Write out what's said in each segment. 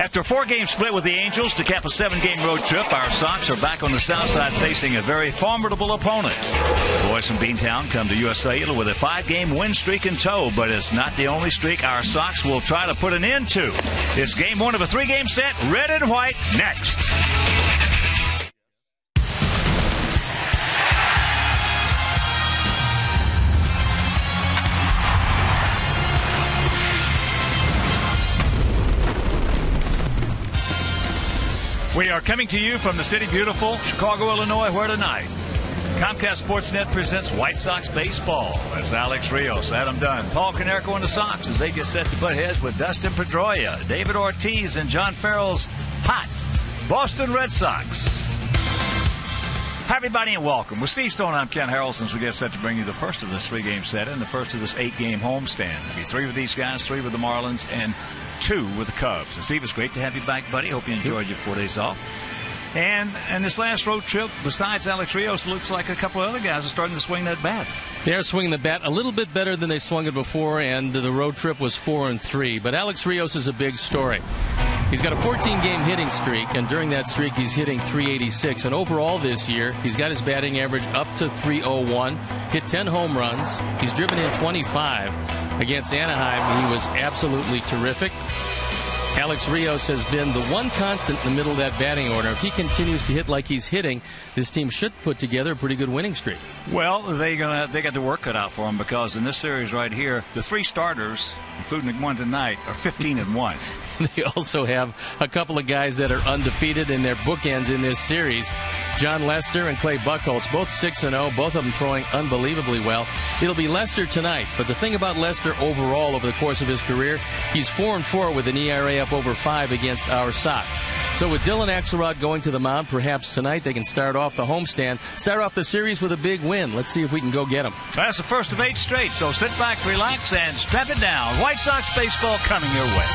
After a 4-game split with the Angels to cap a 7-game road trip, our Sox are back on the south side facing a very formidable opponent. The boys from Beantown come to USA with a 5-game win streak in tow, but it's not the only streak our Sox will try to put an end to. It's game 1 of a 3-game set, red and white, next. We are coming to you from the city beautiful Chicago, Illinois, where tonight Comcast Sportsnet presents White Sox baseball. That's Alex Rios, Adam Dunn, Paul Konerko and the Sox as they get set to butt heads with Dustin Pedroia, David Ortiz, and John Farrell's hot Boston Red Sox. Hi, everybody, and welcome. With Steve Stone, I'm Ken Harrelson as we get set to bring you the first of this 3-game set and the first of this 8-game homestand. There'll be 3 with these guys, 3 with the Marlins, and 2 with the Cubs. And Steve, it's great to have you back, buddy. Hope you enjoyed your 4 days off. And this last road trip, besides Alex Rios, looks like a couple of other guys are starting to swing that bat. They're swinging the bat a little bit better than they swung it before, and the road trip was 4-3. But Alex Rios is a big story. He's got a 14-game hitting streak, and during that streak, he's hitting .386. And overall this year, he's got his batting average up to .301, hit 10 home runs. He's driven in 25 against Anaheim. He was absolutely terrific. Alex Rios has been the one constant in the middle of that batting order. If he continues to hit like he's hitting, this team should put together a pretty good winning streak. Well, they got the work cut out for them because in this series right here, the 3 starters, including the one tonight, are 15-1. They also have a couple of guys that are undefeated in their bookends in this series. John Lester and Clay Buchholz, both 6-0, both of them throwing unbelievably well. It'll be Lester tonight, but the thing about Lester overall over the course of his career, he's 4-4 with an ERA up over 5 against our Sox. So with Dylan Axelrod going to the mound, perhaps tonight they can start off the homestand, start off the series with a big win. Let's see if we can go get them. That's the first of 8 straight, so sit back, relax, and strap it down. White Sox baseball coming your way.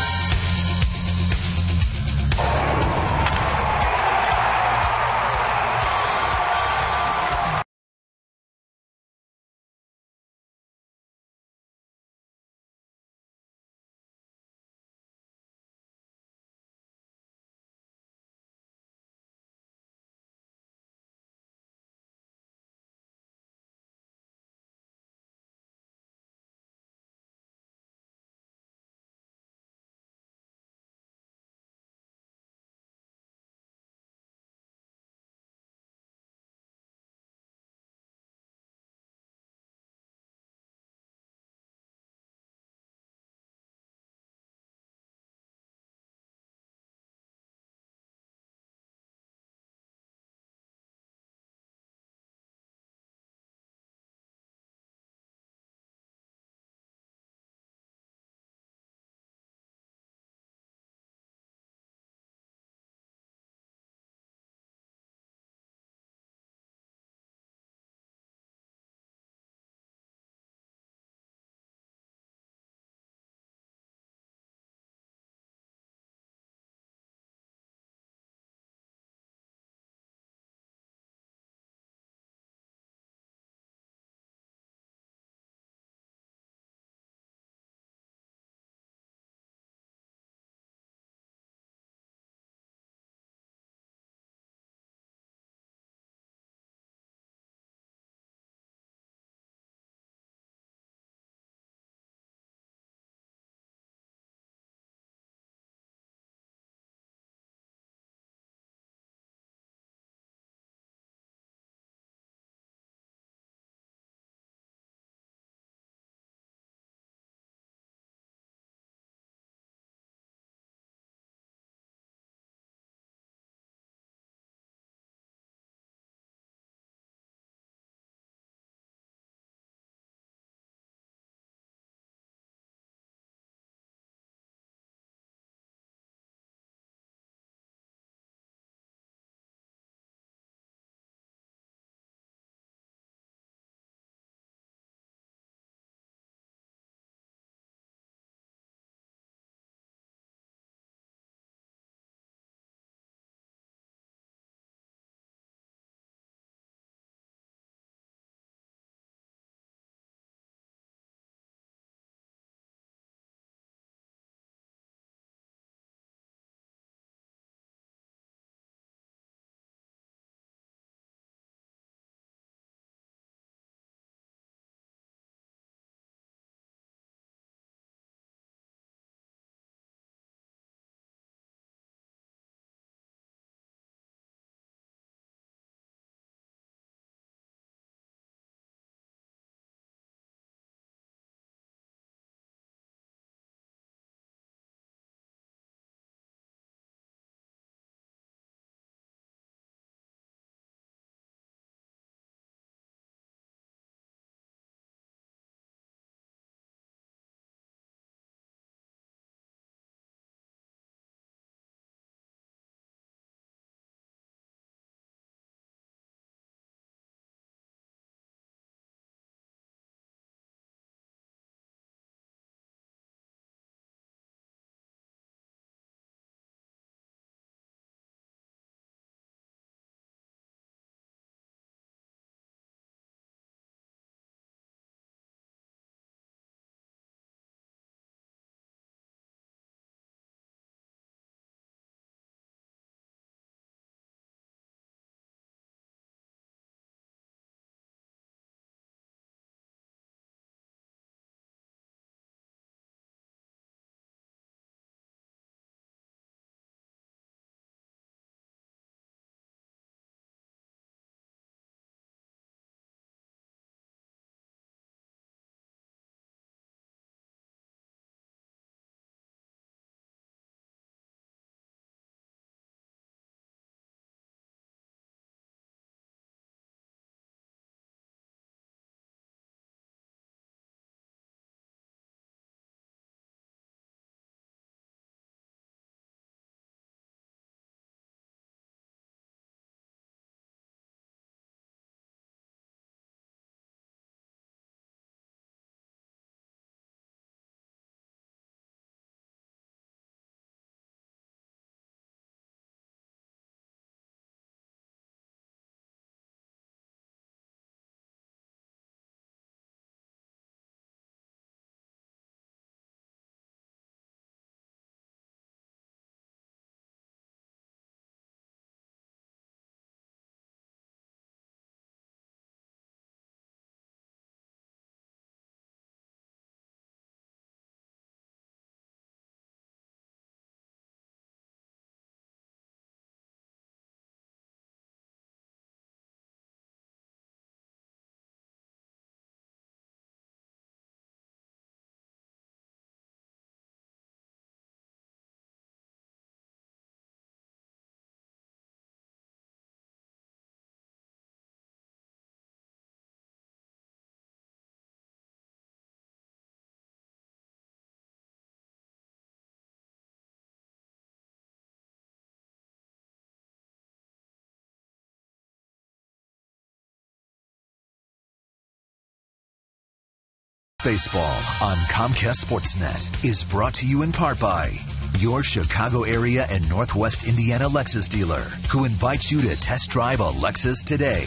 Baseball on Comcast Sportsnet is brought to you in part by your Chicago area and Northwest Indiana Lexus dealer, who invites you to test drive a Lexus today.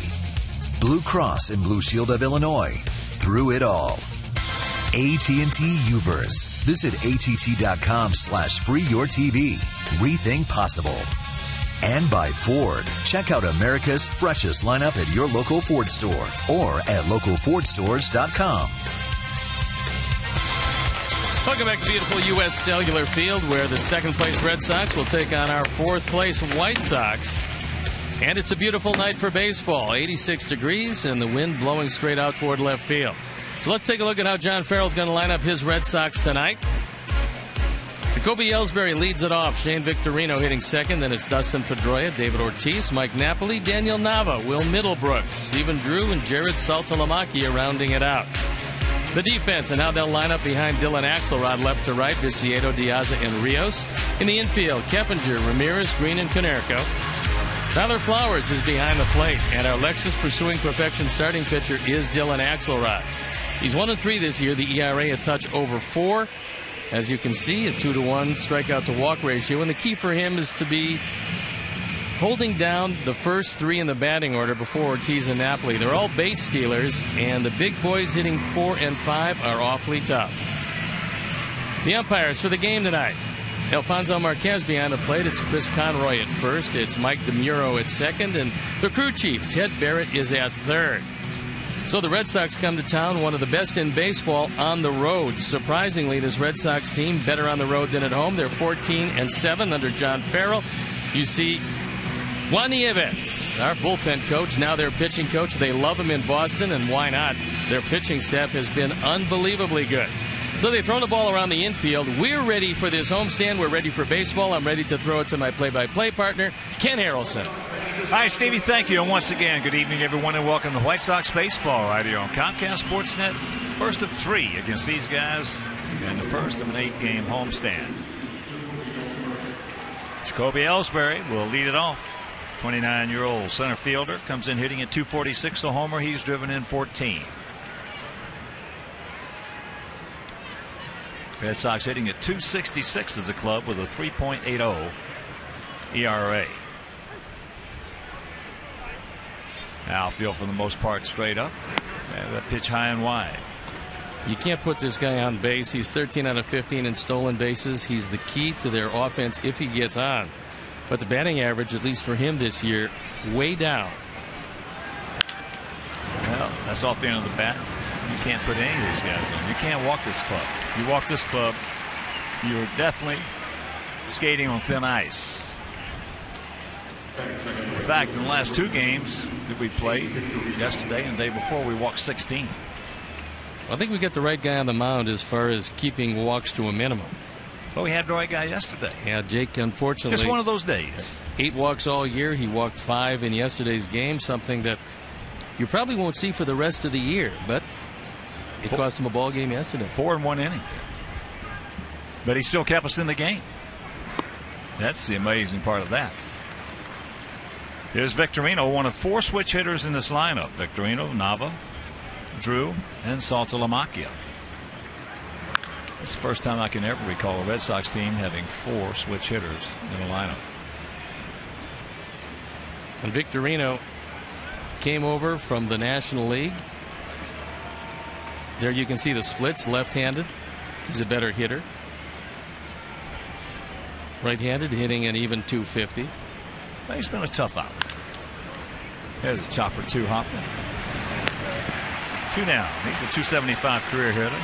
Blue Cross and Blue Shield of Illinois, through it all. AT&T Uverse. Visit att.com/freeyourtv. Rethink possible. And by Ford. Check out America's freshest lineup at your local Ford store or at localfordstores.com. Welcome back to beautiful U.S. Cellular Field, where the second-place Red Sox will take on our fourth-place White Sox. And it's a beautiful night for baseball. 86 degrees and the wind blowing straight out toward left field. So let's take a look at how John Farrell's going to line up his Red Sox tonight. Jacoby Ellsbury leads it off. Shane Victorino hitting second. Then it's Dustin Pedroia, David Ortiz, Mike Napoli, Daniel Nava, Will Middlebrooks, Stephen Drew, and Jared Saltalamacchia rounding it out. The defense and how they'll line up behind Dylan Axelrod left to right, Viciedo, Diaz, and Rios. In the infield, Keppinger, Ramirez, Green, and Konerko. Tyler Flowers is behind the plate, and our Lexus pursuing perfection starting pitcher is Dylan Axelrod. He's 1-3 this year, the ERA a touch over 4. As you can see, a 2-to-1 strikeout to walk ratio, and the key for him is to be holding down the first 3 in the batting order before Ortiz and Napoli. They're all base stealers, and the big boys hitting 4 and 5 are awfully tough. The umpires for the game tonight. Alfonso Marquez behind the plate. It's Chris Conroy at first. It's Mike DeMuro at second, and the crew chief, Ted Barrett, is at third. So the Red Sox come to town, one of the best in baseball on the road. Surprisingly, this Red Sox team better on the road than at home. They're 14-7 under John Farrell. You see Juan Nieves, our bullpen coach, now their pitching coach. They love him in Boston, and why not? Their pitching staff has been unbelievably good. So they throw the ball around the infield. We're ready for this homestand. We're ready for baseball. I'm ready to throw it to my play-by-play partner, Ken Harrelson. Hi, Stevie. Thank you. And once again, good evening, everyone, and welcome to White Sox baseball right here on Comcast Sportsnet. First of 3 against these guys, and the first of an 8-game homestand. Jacoby Ellsbury will lead it off. 29-year-old center fielder comes in hitting at 246 a homer. He's driven in 14. Red Sox hitting at 266 as a club with a 3.80 ERA. Outfield for the most part straight up. That pitch high and wide. You can't put this guy on base. He's 13 out of 15 in stolen bases. He's the key to their offense if he gets on. But the batting average, at least for him this year, way down. Well, that's off the end of the bat. You can't put any of these guys on. You can't walk this club. You walk this club, you're definitely skating on thin ice. In fact, in the last 2 games that we played, yesterday and the day before, we walked 16. I think we got the right guy on the mound as far as keeping walks to a minimum. Well, we had the right guy yesterday. Yeah, Jake, unfortunately. Just one of those days. 8 walks all year. He walked 5 in yesterday's game, something that you probably won't see for the rest of the year. But it cost him a ball game yesterday. 4 in 1 inning. But he still kept us in the game. That's the amazing part of that. Here's Victorino, one of 4 switch hitters in this lineup. Victorino, Nava, Drew, and Saltalamacchia. It's the first time I can ever recall a Red Sox team having 4 switch hitters in a lineup. And Victorino came over from the National League. There you can see the splits, left-handed. He's a better hitter. Right-handed, hitting an even 250. Well, he's been a tough out. There's a chopper 2 hopping. 2 down. He's a 275 career hitter.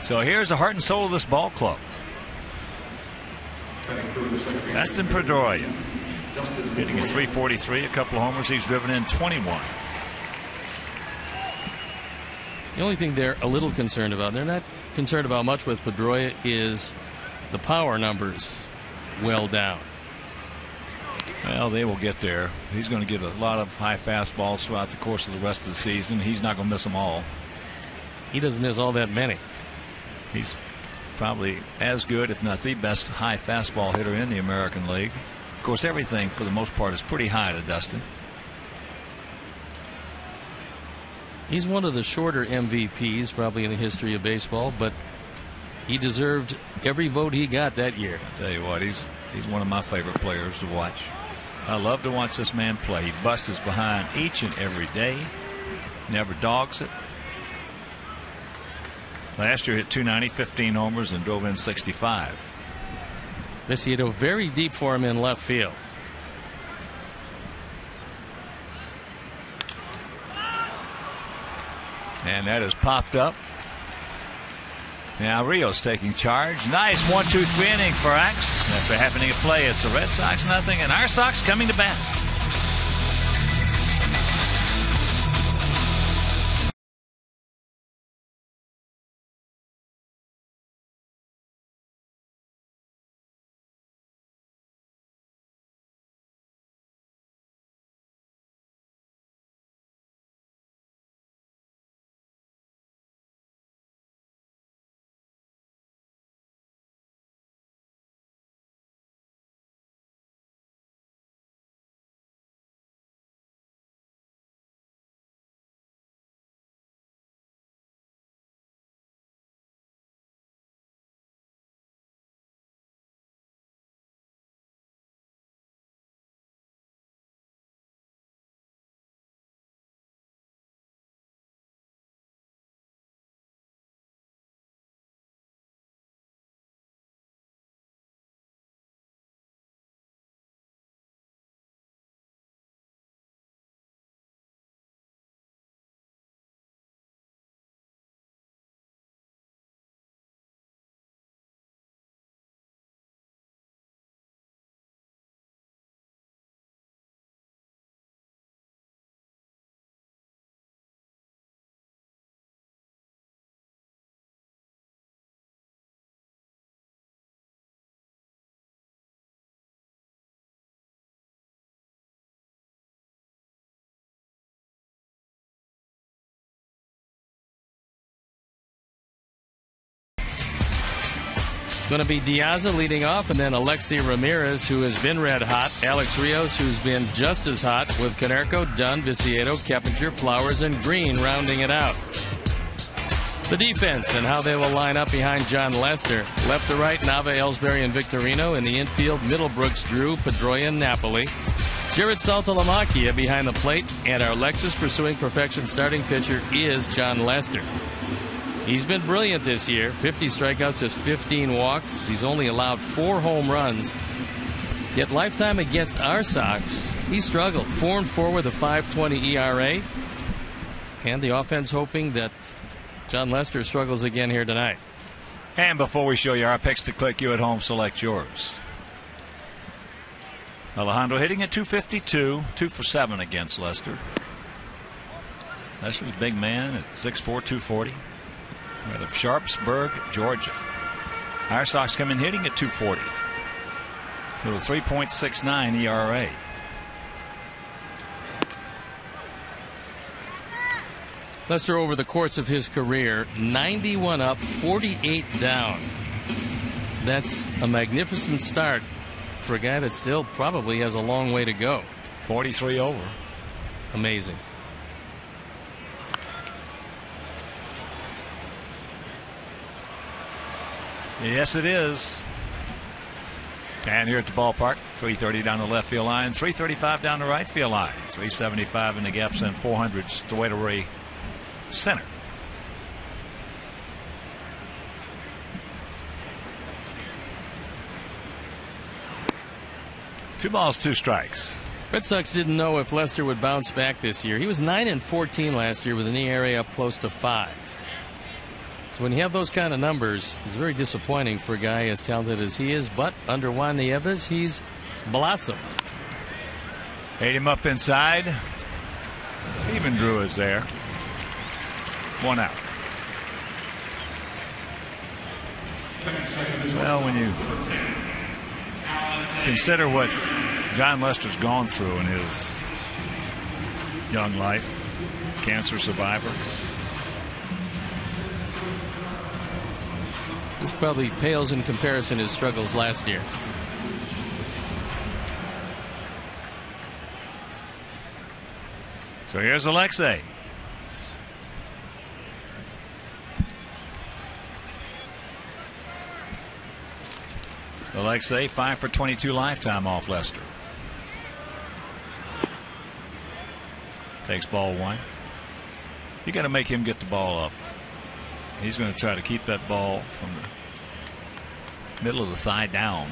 So here's the heart and soul of this ball club. Dustin Pedroia hitting at 343, a couple of homers. He's driven in 21. The only thing they're a little concerned about, they're not concerned about much with Pedroia, is the power numbers well down. Well, they will get there. He's going to get a lot of high fastballs throughout the course of the rest of the season. He's not going to miss them all. He doesn't miss all that many. He's probably as good, if not the best, high fastball hitter in the American League. Of course, everything for the most part is pretty high to Dustin. He's one of the shorter MVPs probably in the history of baseball, but he deserved every vote he got that year. I'll tell you what, he's one of my favorite players to watch. I love to watch this man play. He busts his behind each and every day. Never dogs it. Last year hit .290, 15 homers, and drove in 65. Viciedo very deep for him in left field. And that has popped up. Now Rios taking charge. Nice 1-2-3 inning for Axe. After happening to play, it's the Red Sox nothing, and our Sox coming to bat. Going to be Diaza leading off, and then Alexi Ramirez, who has been red hot. Alex Rios, who's been just as hot, with Konerko, Dunn, Viciedo, Keppinger, Flowers, and Green rounding it out. The defense and how they will line up behind John Lester. Left to right, Nava, Ellsbury, and Victorino. In the infield, Middlebrooks, Drew, Pedroia, and Napoli. Jared Saltalamacchia behind the plate, and our Lexus pursuing perfection starting pitcher is John Lester. He's been brilliant this year. 50 strikeouts, just 15 walks. He's only allowed 4 home runs. Yet lifetime against our Sox, he struggled. 4-4 with a 5.20 ERA. And the offense hoping that John Lester struggles again here tonight. And before we show you our picks to click, you at home select yours. Alejandro hitting at .252, 2 for 7 against Lester. Lester's a big man at 6'4", 240. Out of Sharpsburg, Georgia. Our Sox come in hitting at .240 with a 3.69 ERA. Lester, over the course of his career, 91 up, 48 down. That's a magnificent start for a guy that still probably has a long way to go. 43 over. Amazing. Yes, it is. And here at the ballpark, 330 down the left field line, 335 down the right field line, 375 in the gaps, and 400 straight away center. Two balls, 2 strikes. Red Sox didn't know if Lester would bounce back this year. He was 9-14 last year with an ERA up close to 5. So when you have those kind of numbers, it's very disappointing for a guy as talented as he is. But under Juan Nieves, he's blossomed. Ate him up inside. Stephen Drew is there. 1 out. Well, when you consider what John Lester's gone through in his young life, cancer survivor. This probably pales in comparison to his struggles last year. So here's Alexei. Alexei 5 for 22 lifetime off Lester. Takes ball 1. You got to make him get the ball up. He's going to try to keep that ball from the middle of the thigh down.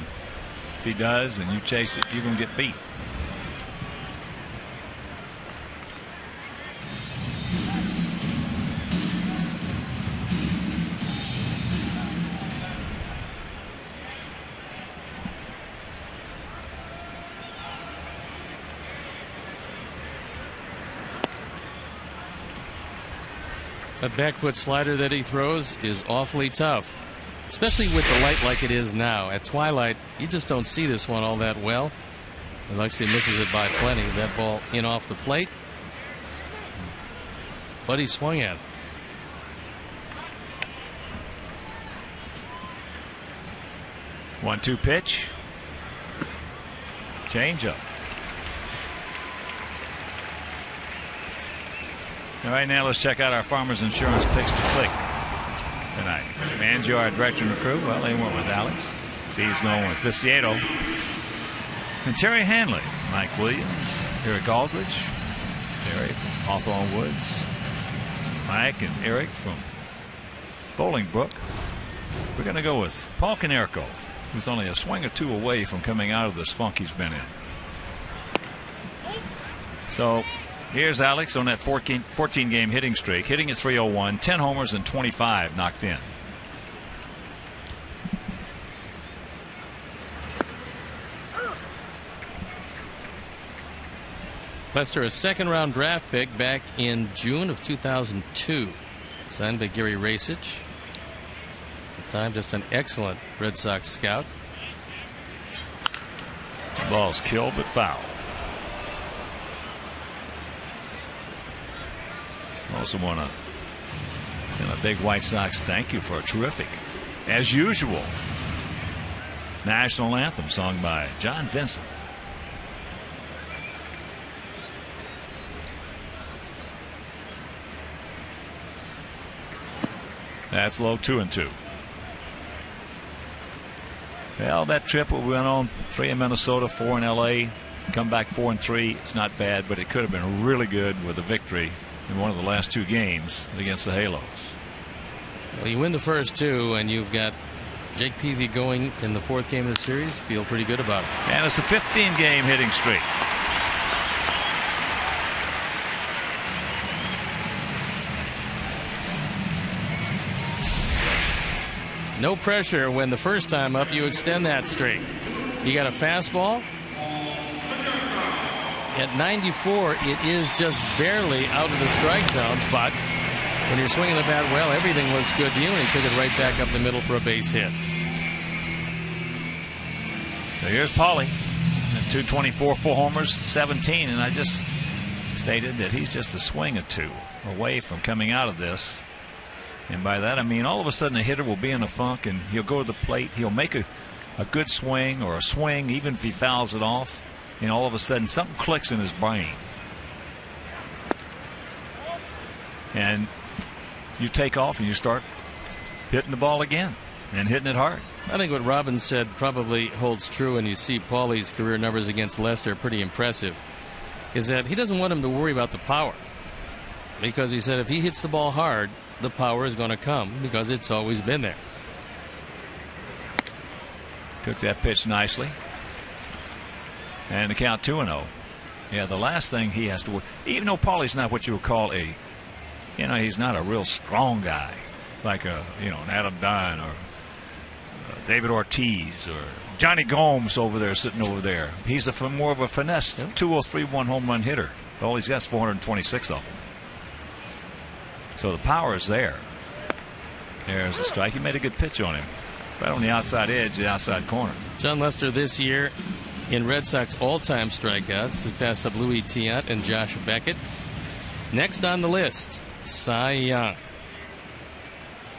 If he does and you chase it, you're going to get beat. That back foot slider that he throws is awfully tough, especially with the light like it is now. At twilight, you just don't see this one all that well. Alexei misses it by plenty. That ball in off the plate, but he swung at it. One-two pitch. Change-up. All right, now let's check out our Farmers Insurance picks to click tonight. Mangio, our director and crew. Well, they went with Alex. Steve's going with Viciato. And Terry Hanley, Mike Williams, Eric Aldridge, Terry from Hawthorne Woods, Mike and Eric from Bolingbrook. We're going to go with Paul Konerko, who's only a swing or two away from coming out of this funk he's been in. So here's Alex on that 14-game hitting streak, hitting at .301, 10 homers and 25 knocked in. Lester, a second-round draft pick back in June of 2002, signed by Gary Racich. At the time, just an excellent Red Sox scout. Ball's killed but foul. Also want to send a big White Sox thank you for a terrific, as usual, national anthem sung by John Vincent. That's low, 2-2. Well, that trip we went on, 3 in Minnesota, 4 in LA, come back 4-3. It's not bad, but it could have been really good with a victory in one of the last 2 games against the Halos. Well, you win the first 2, and you've got Jake Peavy going in the 4th game of the series. Feel pretty good about it. And it's a 15-game hitting streak. No pressure when the first time up you extend that streak. You got a fastball. At 94, it is just barely out of the strike zone, but when you're swinging the bat well, everything looks good to you, and he took it right back up the middle for a base hit. So here's Paulie at 224, 4 homers, 17, and I just stated that he's just a swing or 2 away from coming out of this. And by that I mean all of a sudden a hitter will be in a funk and he'll go to the plate, he'll make a good swing or a swing even if he fouls it off, and all of a sudden something clicks in his brain and you take off and you start hitting the ball again and hitting it hard. I think what Robin said probably holds true, and you see Paulie's career numbers against Lester pretty impressive, is that he doesn't want him to worry about the power, because he said if he hits the ball hard, the power is going to come because it's always been there. Took that pitch nicely. And the count 2-0. Yeah, the last thing he has to work, even though Paulie's not what you would call he's not a real strong guy like an Adam Dunn or David Ortiz or Johnny Gomes over there sitting over there. He's more of a finesse 203-1 home run hitter. All he's got is 426 of them. So the power is there. There's the strike. He made a good pitch on him. Right on the outside edge, the outside corner. John Lester this year in Red Sox all-time strikeouts has passed up Louis Tiant and Josh Beckett. Next on the list, Cy Young.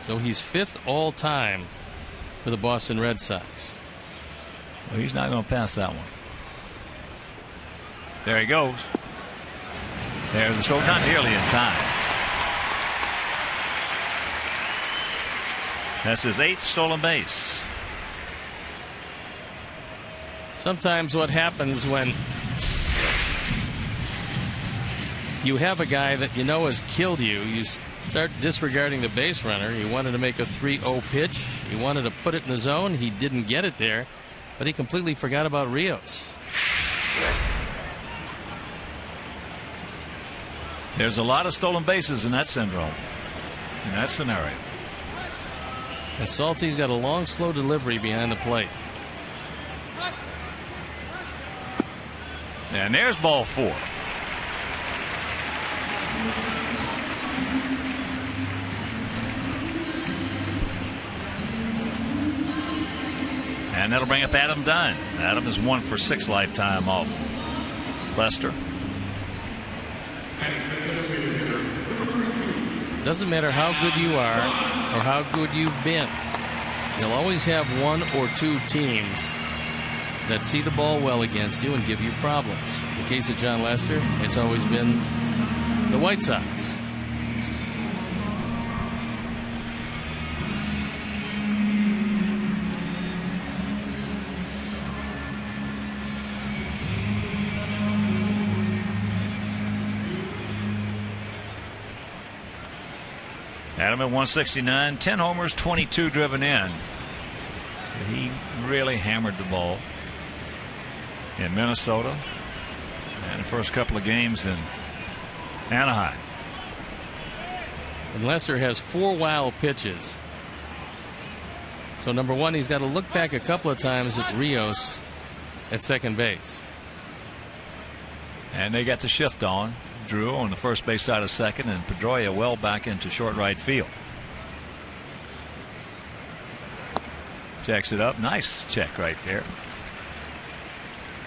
So he's 5th all-time for the Boston Red Sox. Well, he's not going to pass that one. There he goes. There's the stroke, not nearly in time. That's his 8th stolen base. Sometimes what happens when you have a guy that you know has killed you, you start disregarding the base runner. He wanted to make a 3-0 pitch. He wanted to put it in the zone. He didn't get it there, but he completely forgot about Rios. There's a lot of stolen bases in that syndrome, in that scenario. And Salty's got a long, slow delivery behind the plate. And there's ball 4. And that'll bring up Adam Dunn. Adam is 1 for 6 lifetime off Lester. Doesn't matter how good you are or how good you've been. You'll always have 1 or 2 teams that see the ball well against you and give you problems. In the case of John Lester, it's always been the White Sox. Adam at 169, 10 homers, 22 driven in. He really hammered the ball in Minnesota and the first couple of games in Anaheim. And Lester has 4 wild pitches. So number one, he's got to look back a couple of times at Rios at second base. And they got the shift on. Drew on the first base side of second, and Pedroia well back into short right field. Checks it up. Nice check right there.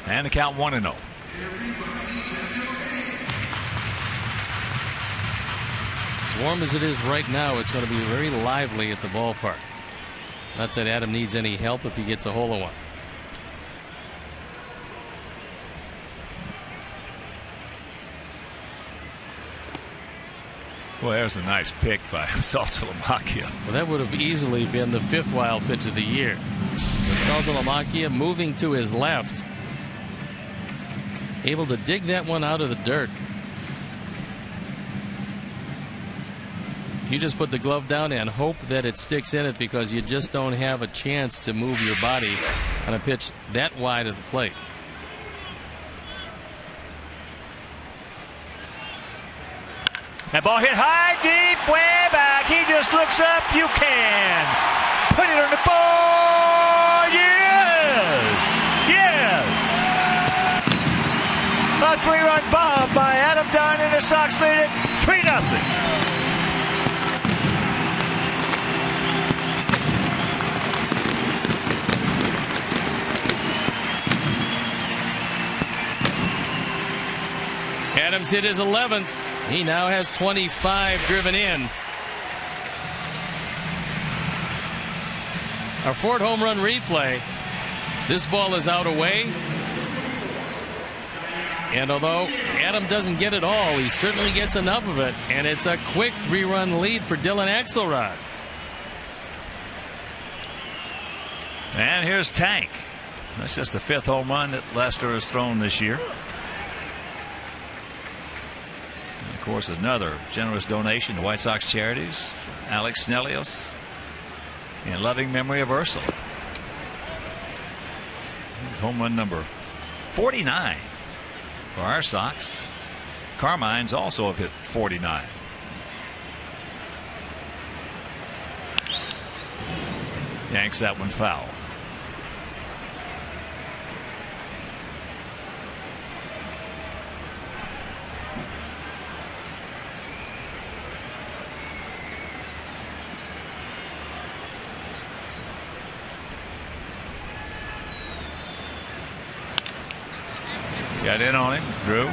And the count 1-0. As warm as it is right now, it's going to be very lively at the ballpark. Not that Adam needs any help if he gets a hold of one. Well, there's a nice pick by Saltalamacchia. Well, that would have easily been the 5th wild pitch of the year. But Saltalamacchia moving to his left, able to dig that one out of the dirt. You just put the glove down and hope that it sticks in it, because you just don't have a chance to move your body on a pitch that wide of the plate. That ball hit high, deep, way back. He just looks up. You can put it on the ball. Yes. Yes. A 3-run bomb by Adam Dunn, and the Sox lead it 3-0. Adams hit his 11th. He now has 25 driven in. Our 4th home run replay. This ball is out away. And although Adam doesn't get it all, he certainly gets enough of it. And it's a quick 3-run lead for Dylan Axelrod. And here's Tank. That's just the 5th home run that Lester has thrown this year. Of course, another generous donation to White Sox charities from Alex Snellius in loving memory of Ursula. His home run number 49 for our Sox. Carmine's also have hit 49. Yanks that one foul. Got in on him. Drew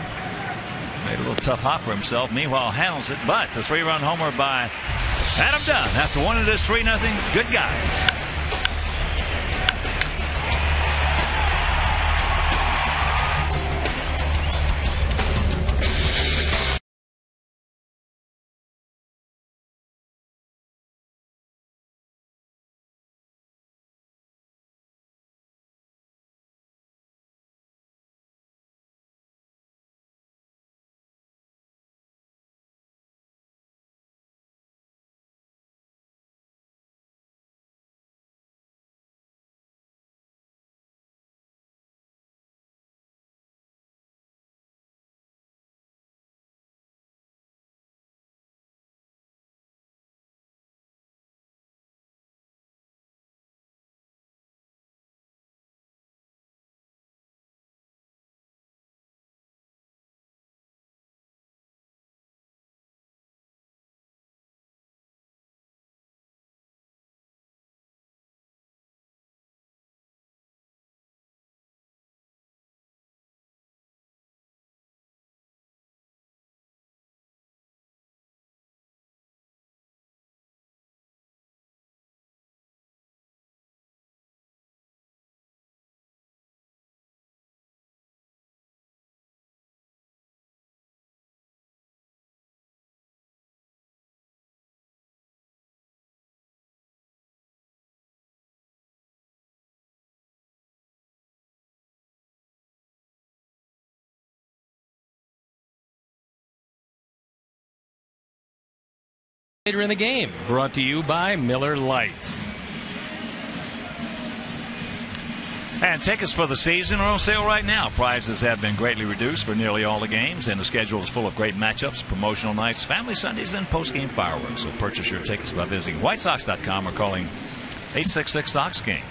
made a little tough hop for himself. Meanwhile, handles it, but the 3-run homer by Adam Dunn after one of this 3-0. Good guy. Later in the game, brought to you by Miller Lite. And tickets for the season are on sale right now. Prices have been greatly reduced for nearly all the games, and the schedule is full of great matchups, promotional nights, family Sundays, and post-game fireworks. So purchase your tickets by visiting whitesox.com or calling 866-SOX-GAME.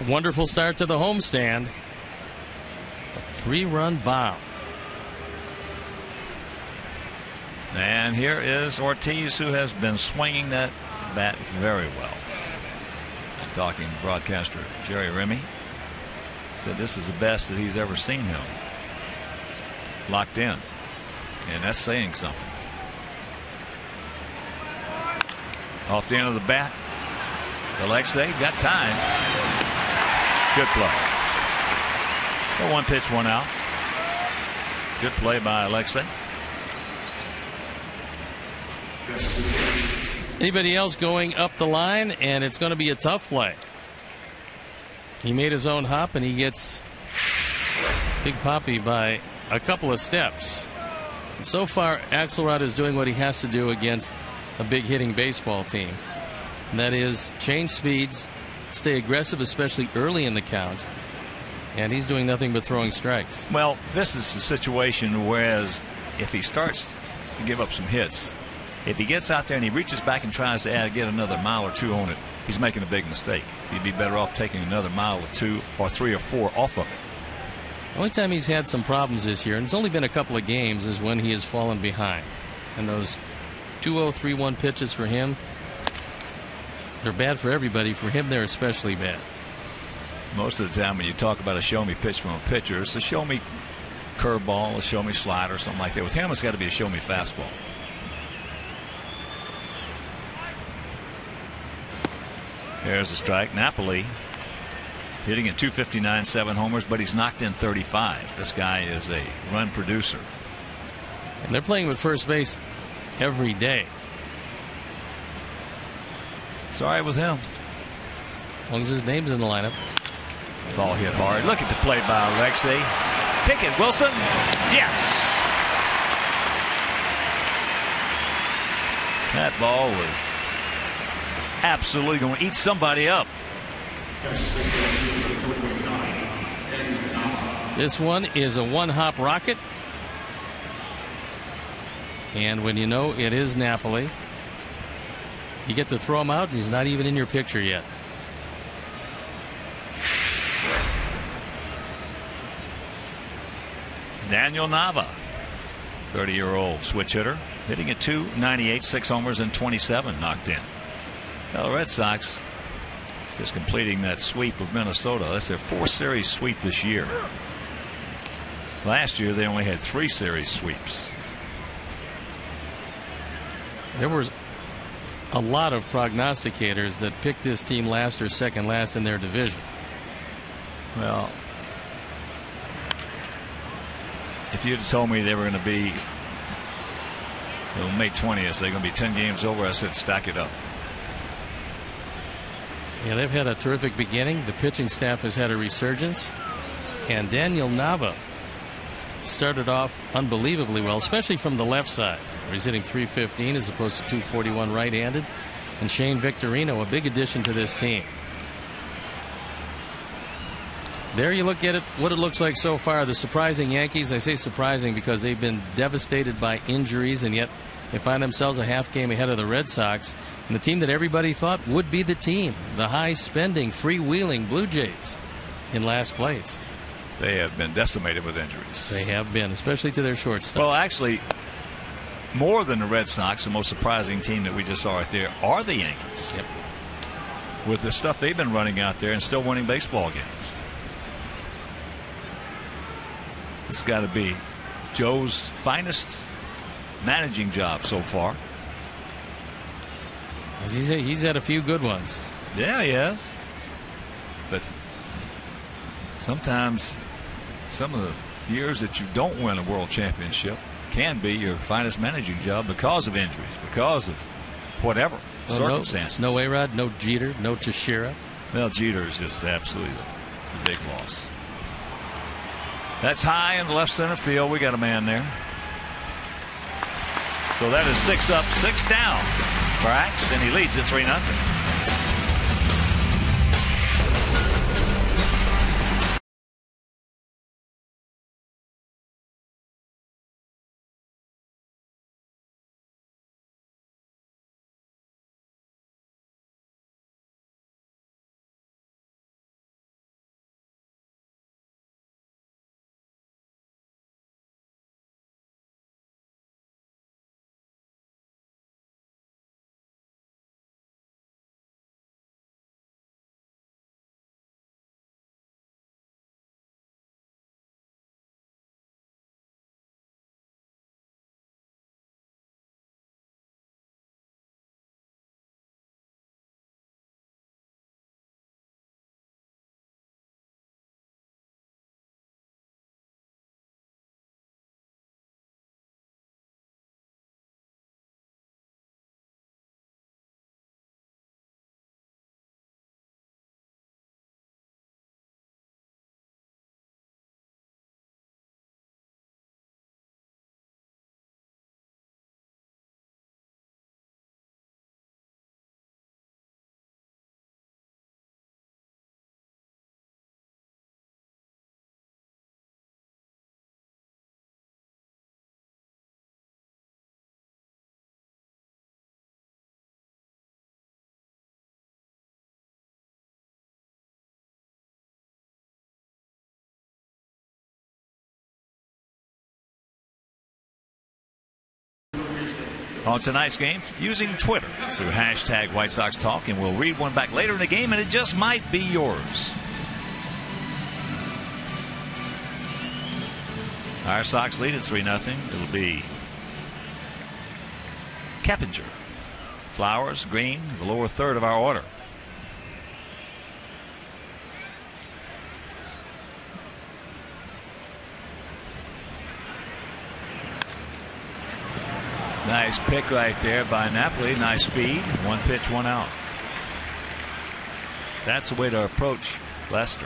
Wonderful start to the homestand. A 3-run bomb. And here is Ortiz, who has been swinging that bat very well. I'm talking broadcaster Jerry Remy said this is the best that he's ever seen him. Locked in. And that's saying something. Off the end of the bat. Alexei's got time. Good play. So 1 pitch, 1 out. Good play by Alexei. Anybody else going up the line, and it's going to be a tough play. He made his own hop, and he gets Big Poppy by a couple of steps. And so far, Axelrod is doing what he has to do against a big hitting baseball team. And that is change speeds, stay aggressive, especially early in the count. And he's doing nothing but throwing strikes. Well, this is a situation whereas if he starts to give up some hits, if he gets out there and he reaches back and tries to get another mile or 2 on it, he's making a big mistake. He'd be better off taking another mile or 2 or 3 or 4 off of it. The only time he's had some problems this year, and it's only been a couple of games, is when he has fallen behind. And those 2-0, 3-1 pitches for him, they're bad for everybody. For him, they're especially bad. Most of the time when you talk about a show-me pitch from a pitcher, it's a show-me curveball, a show-me slider, something like that. With him, it's got to be a show-me fastball. There's a strike. Napoli hitting at 259, 7 homers, but he's knocked in 35. This guy is a run producer. And they're playing with first base every day. It's all right with him. As long as his name's in the lineup. Ball hit hard. Look at the play by Alexei. Pickett, Wilson. Yes. That ball was absolutely going to eat somebody up. This one is a one-hop rocket. And when you know it is Napoli, you get to throw him out, and he's not even in your picture yet. Daniel Nava, 30-year-old switch hitter, hitting at 298, 6 homers and 27 knocked in. Well, the Red Sox just completing that sweep of Minnesota. That's their 4th series sweep this year. Last year they only had 3 series sweeps. There was a lot of prognosticators that picked this team last or second last in their division. Well, if you'd have told me they were going to be May 20th, they're going to be 10 games over, I said stack it up. Yeah, they've had a terrific beginning. The pitching staff has had a resurgence. And Daniel Nava started off unbelievably well, especially from the left side, where he's hitting 315 as opposed to 241 right-handed. And Shane Victorino, a big addition to this team. There you look at it, what it looks like so far. The surprising Yankees, I say surprising because they've been devastated by injuries, and yet they find themselves a half game ahead of the Red Sox. And the team that everybody thought would be the team, the high-spending, freewheeling Blue Jays, in last place. They have been decimated with injuries. They have been, especially to their shortstop. Well, actually, more than the Red Sox, the most surprising team that we just saw right there are the Yankees. Yep. With the stuff they've been running out there and still winning baseball games. It's got to be Joe's finest managing job so far. He's had a few good ones. Yeah, he has. But sometimes some of the years that you don't win a world championship can be your finest managing job because of injuries, because of whatever circumstances. No A-Rod, no Jeter, no Teixeira. Well, Jeter is just absolutely the big loss. That's high in the left center field. We got a man there. So that is 6 up, 6 down for Axe, and he leads it 3-0. On tonight's game, using Twitter through hashtag White Sox Talk, and we'll read one back later in the game, and it just might be yours. Our Sox lead at 3-0. It'll be Keppinger, Flowers, Green, the lower third of our order. Nice pick right there by Napoli. Nice feed. 1 pitch, 1 out. That's the way to approach Lester.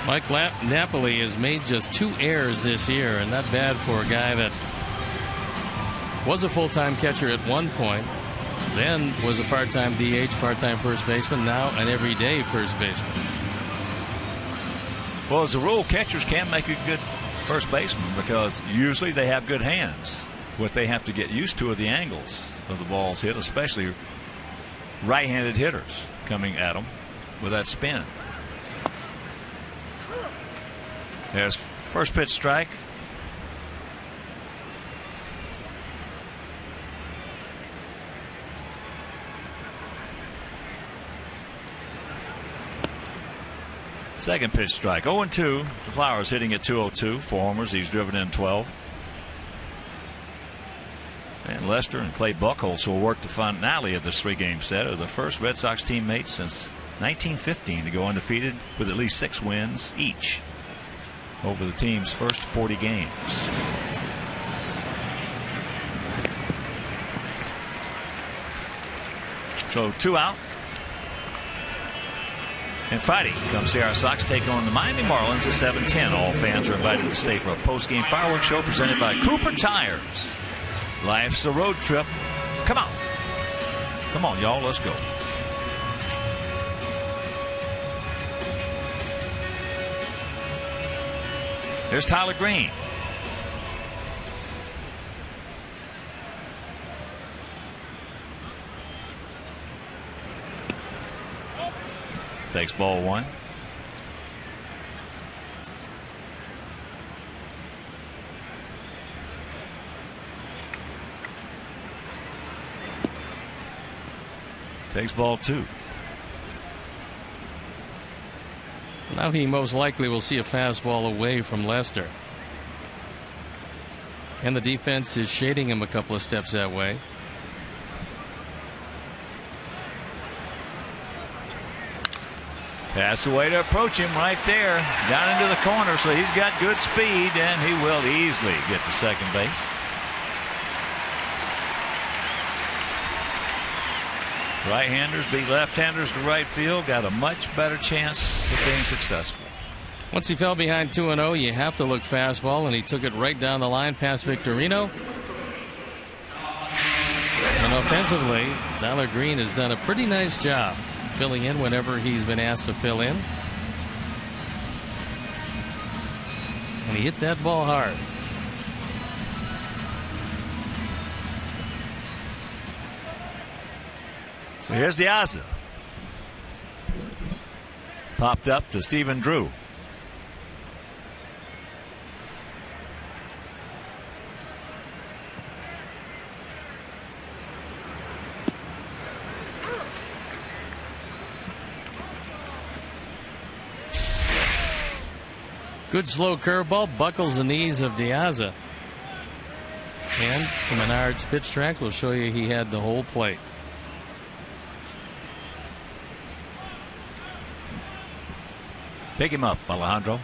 Mike Napoli has made just 2 errors this year, and not bad for a guy that was a full-time catcher at one point, then was a part-time DH, part-time first baseman, now an everyday first baseman. Well, as a rule, catchers can make a good first baseman because usually they have good hands. What they have to get used to are the angles of the balls hit, especially right-handed hitters coming at them with that spin. There's first pitch strike. Second pitch strike. 0-2 for Flowers, hitting at 202. 4 homers. He's driven in 12. And Lester and Clay Buchholz, who will work the finale of this 3-game set, are the first Red Sox teammates since 1915 to go undefeated with at least 6 wins each over the team's first 40 games. So 2 out. And Friday, come see our Sox take on the Miami Marlins at 7:10. All fans are invited to stay for a post-game fireworks show presented by Cooper Tires. Life's a road trip. Come on. Come on, y'all. Let's go. There's Tyler Green. Takes ball 1. Takes ball 2. Now he most likely will see a fastball away from Lester. And the defense is shading him a couple of steps that way. That's the way to approach him right there. Down into the corner, so he's got good speed, and he will easily get to second base. Right-handers beat left-handers to right field. Got a much better chance of being successful. Once he fell behind 2-0, you have to look fastball, and he took it right down the line past Victorino. And offensively, Tyler Green has done a pretty nice job filling in whenever he's been asked to fill in. And he hit that ball hard. So here's Diaz. Popped up to Stephen Drew. Good slow curveball, buckles the knees of Diaz. And Menard's pitch track will show you he had the whole plate. Pick him up, Alejandro.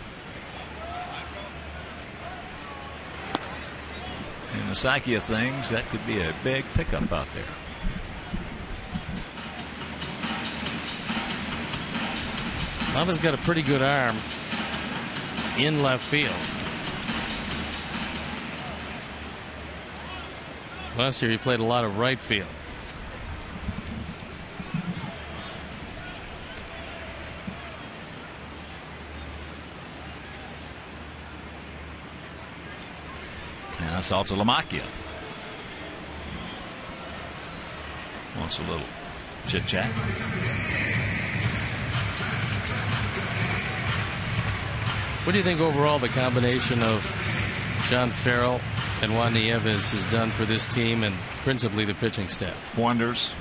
In the psyche of things, that could be a big pickup out there. Lava's got a pretty good arm in left field. Last year he played a lot of right field. And that's off to Lamacchia. Wants a little chit chat. What do you think overall the combination of John Farrell and Juan Nieves has done for this team and principally the pitching staff? Wonders.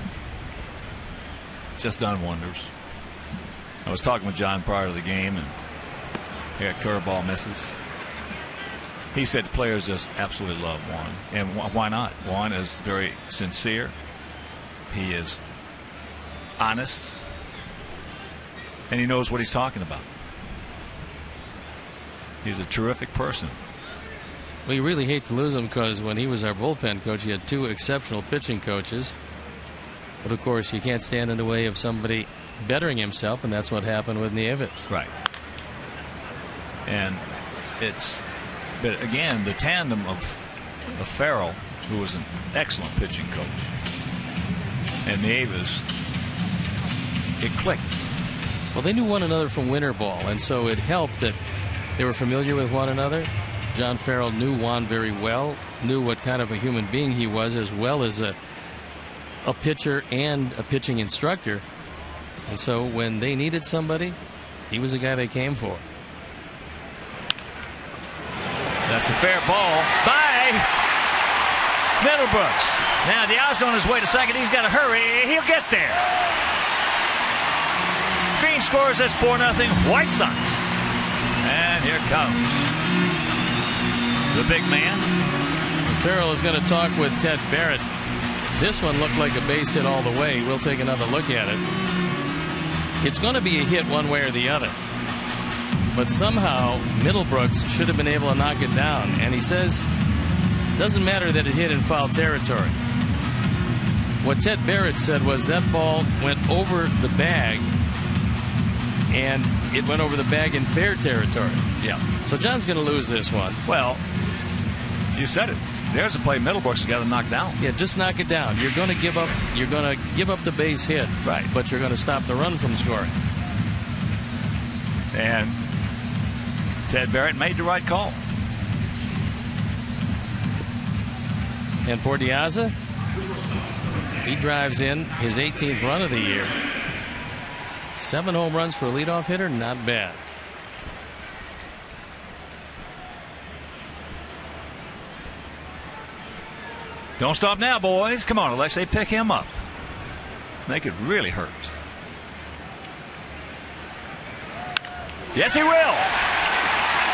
Just done wonders. I was talking with John prior to the game, and here curveball misses. He said the players just absolutely love Juan. And why not? Juan is very sincere. He is honest. And he knows what he's talking about. He's a terrific person. Well, you really hate to lose him because when he was our bullpen coach, he had two exceptional pitching coaches. But, of course, you can't stand in the way of somebody bettering himself, and that's what happened with Nieves. Right. And it's, but again, the tandem of Farrell, who was an excellent pitching coach, and Nieves, it clicked. Well, they knew one another from winter ball, and so it helped that they were familiar with one another. John Farrell knew Juan very well, knew what kind of a human being he was, as well as a pitcher and a pitching instructor. And so when they needed somebody, he was the guy they came for. That's a fair ball by Middlebrooks. Now Diaz on his way to second. He's got to hurry. He'll get there. Green scores as 4-0 White Sox. And here comes the big man. Farrell is going to talk with Ted Barrett. This one looked like a base hit all the way. We'll take another look at it. It's going to be a hit one way or the other. But somehow Middlebrooks should have been able to knock it down. And he says it doesn't matter that it hit in foul territory. What Ted Barrett said was that ball went over the bag, and it went over the bag in fair territory. Yeah. So John's going to lose this one. Well, you said it. There's a play Middlebrooks has got to knock down. Yeah, just knock it down. You're going to give up. You're going to give up the base hit. Right. But you're going to stop the run from scoring. And Ted Barrett made the right call. And for Diaz, he drives in his 18th run of the year. 7 home runs for a leadoff hitter, not bad. Don't stop now, boys. Come on, Alexei, pick him up. Make it really hurt. Yes, he will.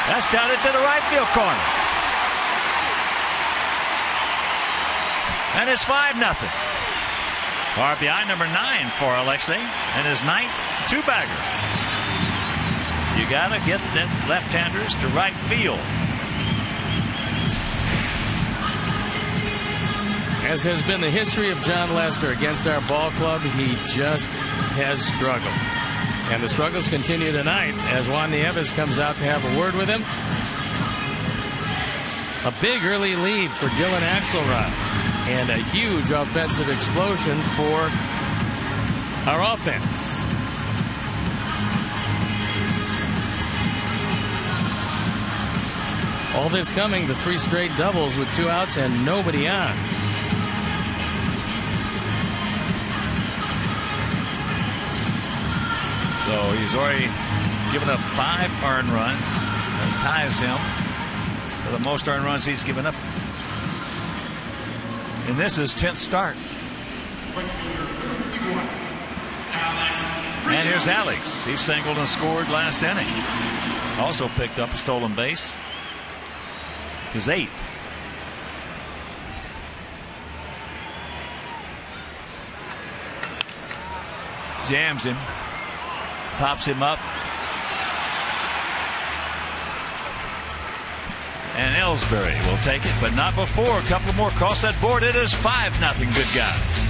That's down into the right field corner. And it's 5-0. RBI number 9 for Alexei, and his 9th two-bagger. You got to get the left-handers to right field. As has been the history of John Lester against our ball club, he just has struggled. And the struggles continue tonight as Juan Nieves comes out to have a word with him. A big early lead for Dylan Axelrod and a huge offensive explosion for our offense. All this coming to 3 straight doubles with 2 outs and nobody on. So he's already given up 5 earned runs. That ties him for the most earned runs he's given up. And this is 10th start. And here's Alex. He singled and scored last inning. Also picked up a stolen base. His 8th. Jams him. Pops him up. And Ellsbury will take it, but not before. A couple more across that board. It is 5-0. Good guys.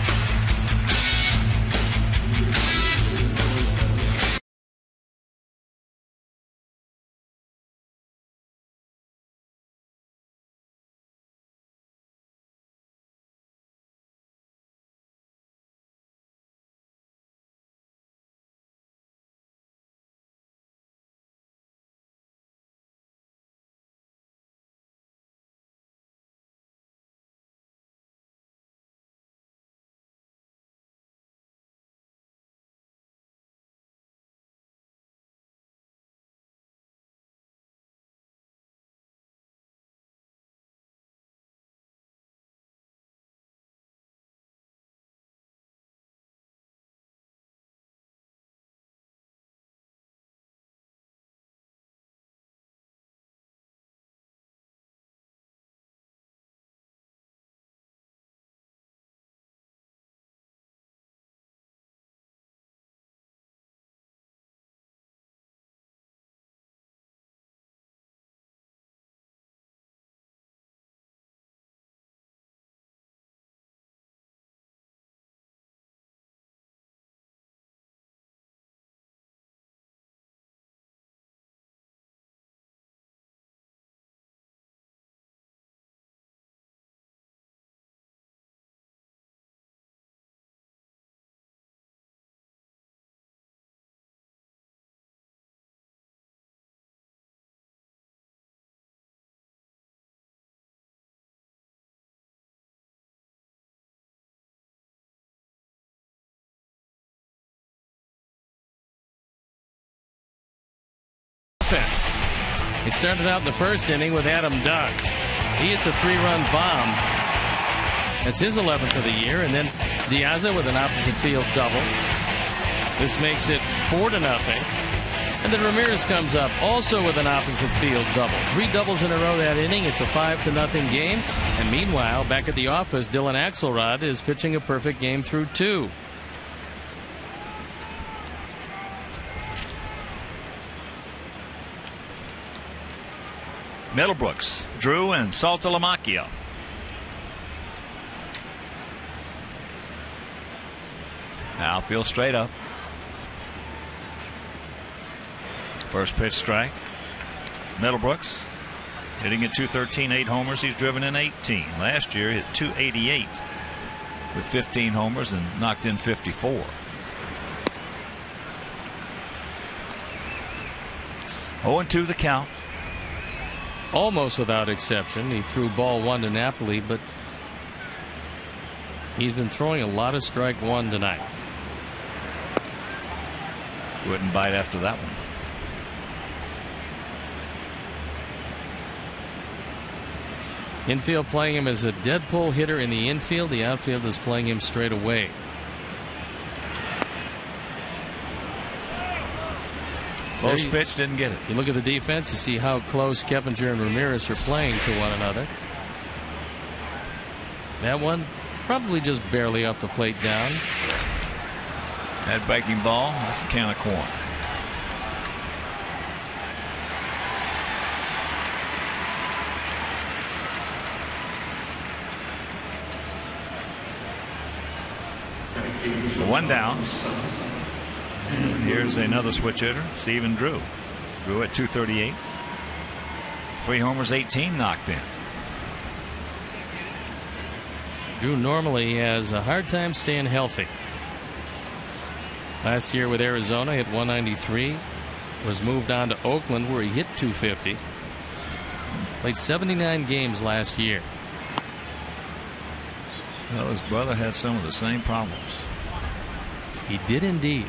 It started out in the first inning with Adam Dunn. He hits a 3-run bomb. That's his 11th of the year. And then Diaza with an opposite field double. This makes it 4-0. And then Ramirez comes up also with an opposite field double. 3 doubles in a row that inning. It's a 5-0 game. And meanwhile, back at the office, Dylan Axelrod is pitching a perfect game through 2. Middlebrooks, Drew, and Saltalamacchia. Outfield straight up. First pitch strike. Middlebrooks hitting at .213, 8 homers. He's driven in 18. Last year hit .288 with 15 homers and knocked in 54. Oh, 2 the count. Almost without exception. He threw ball 1 to Napoli, but he's been throwing a lot of strike 1 tonight. Wouldn't bite after that one. Infield playing him as a dead pull hitter in the infield. The outfield is playing him straight away. Close pitch, didn't get it. You look at the defense, you see how close Keppinger and Ramirez are playing to one another. That one probably just barely off the plate down. That breaking ball, that's a can of corn. So one down. And here's another switch hitter, Stephen Drew. Drew at 238. 3 homers, 18 knocked in. Drew normally has a hard time staying healthy. Last year with Arizona, hit 193. Was moved on to Oakland, where he hit 250. Played 79 games last year. Well, his brother had some of the same problems. He did indeed.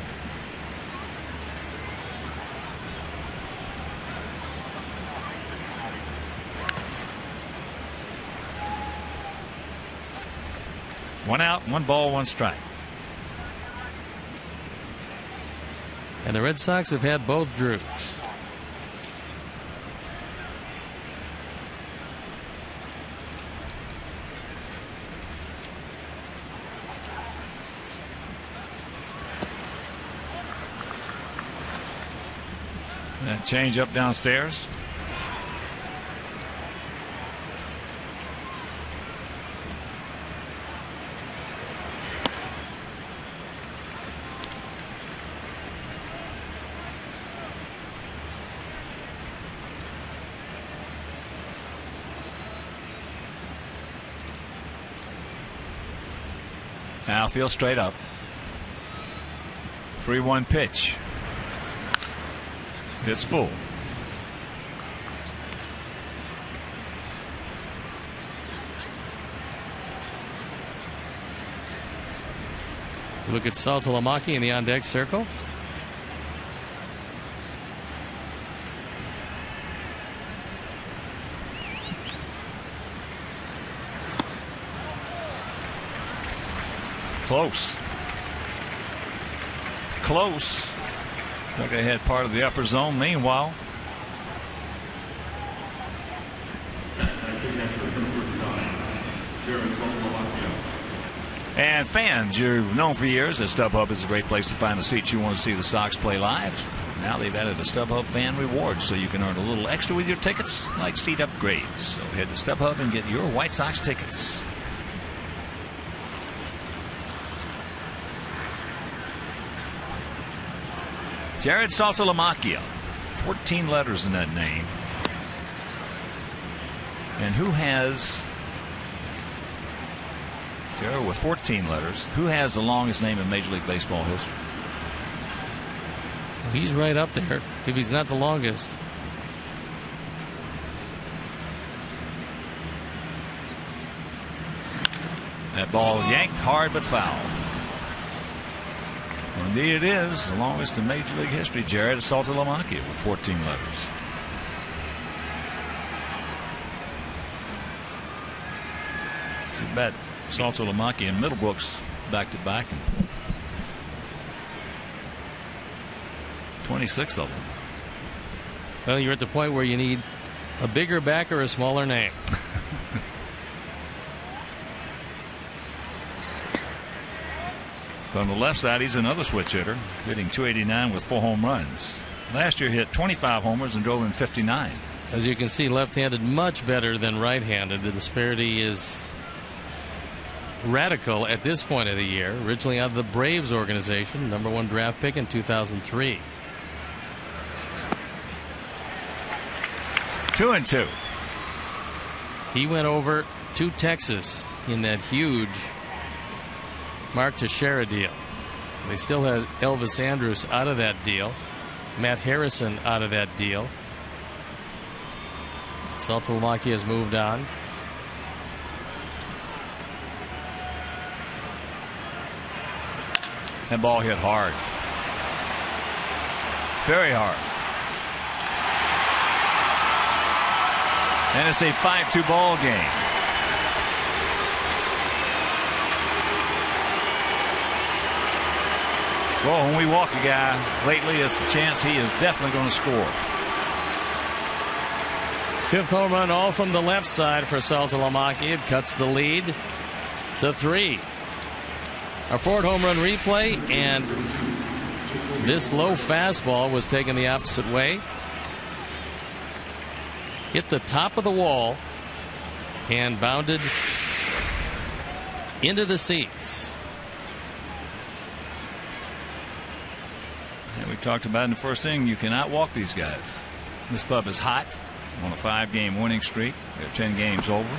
One out, 1 ball, 1 strike. And the Red Sox have had both Drews. That change up downstairs. Outfield straight up. 3-1 pitch. It's full. Look at Saltalamacchia in the on-deck circle. Close. Close. Like they had part of the upper zone. Meanwhile, and fans, you've known for years that StubHub is a great place to find the seats you want to see the Sox play live. Now they've added a StubHub fan reward, so you can earn a little extra with your tickets, like seat upgrades. So head to StubHub and get your White Sox tickets. Jared Saltalamacchia, 14 letters in that name. And who has, Jared with 14 letters, who has the longest name in Major League Baseball history? He's right up there, if he's not the longest. That ball yanked hard but foul. Indeed it is the longest in Major League history. Jared Saltalamacchia with 14 letters. Too bad Saltalamacchia and Middlebrooks back to back. 26 of them. Well, you're at the point where you need a bigger back or a smaller name. On the left side, he's another switch hitter, hitting 289 with 4 home runs. Last year, hit 25 homers and drove in 59. As you can see, left-handed much better than right-handed. The disparity is radical at this point of the year. Originally out of the Braves organization, #1 draft pick in 2003. 2-2. He went over to Texas in that huge Mark Teixeira deal. They still have Elvis Andrus out of that deal. Matt Harrison out of that deal. Saltalamacchia has moved on. That ball hit hard. Very hard. And it's a 5-2 ball game. Well, when we walk a guy lately, it's the chance he is definitely going to score. 5th home run, all from the left side for Saltalamacchia. It cuts the lead to 3. A 4th home run replay, and this low fastball was taken the opposite way. Hit the top of the wall and bounded into the seats. We talked about in the first inning, you cannot walk these guys. This club is hot on a 5-game winning streak. They're 10 games over.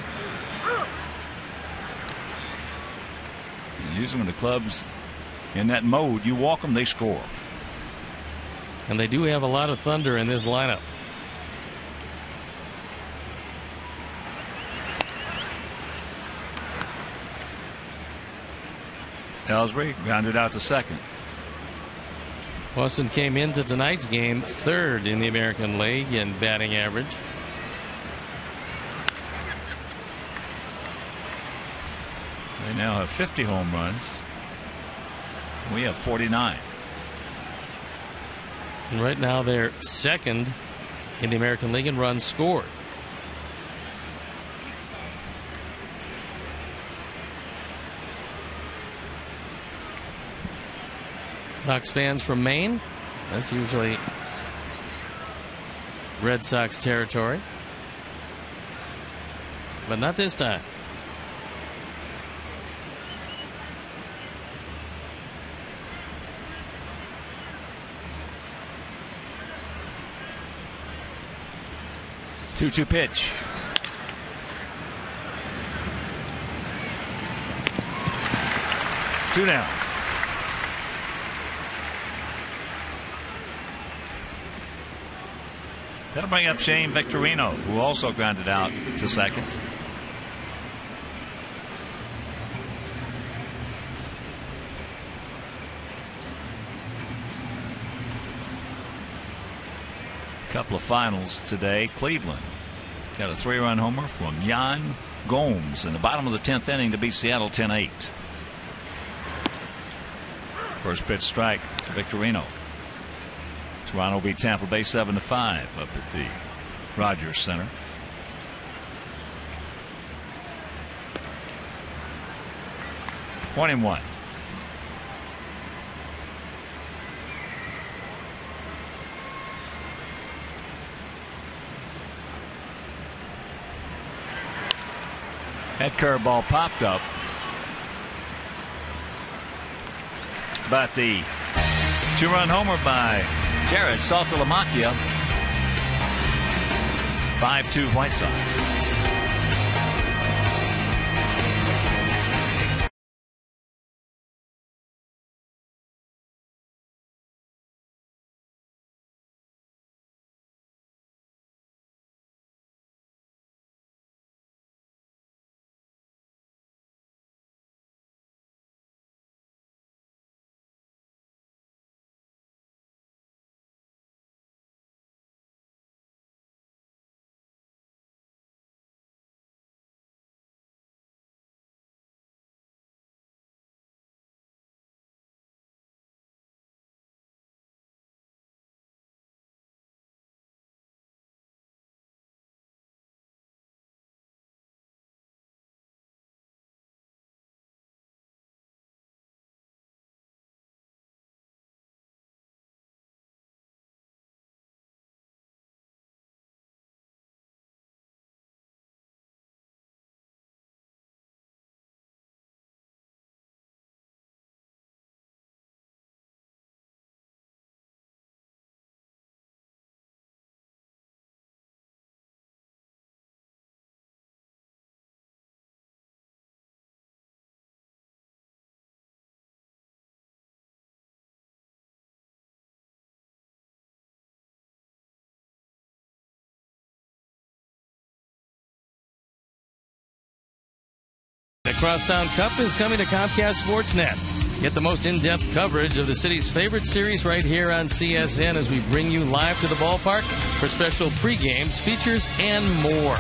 And usually when the club's in that mode, you walk them, they score. And they do have a lot of thunder in this lineup. Ellsbury grounded out to second. Boston came into tonight's game third in the American League in batting average. They now have 50 home runs. We have 49. And right now they're second in the American League in runs scored. Sox fans from Maine, that's usually Red Sox territory, but not this time. Two-two pitch. Two down. That'll bring up Shane Victorino, who also grounded out to second. Couple of finals today. Cleveland got a 3-run homer from Yan Gomes in the bottom of the 10th inning to beat Seattle 10-8. First pitch strike to Victorino. Toronto beat Tampa Bay 7-5 up at the Rogers Center. One and one. That curveball popped up, but the 2-run homer by Jared Saltalamacchia. 5-2 White Sox. The Crosstown Cup is coming to Comcast Sportsnet. Get the most in-depth coverage of the city's favorite series right here on CSN as we bring you live to the ballpark for special pre-games, features, and more.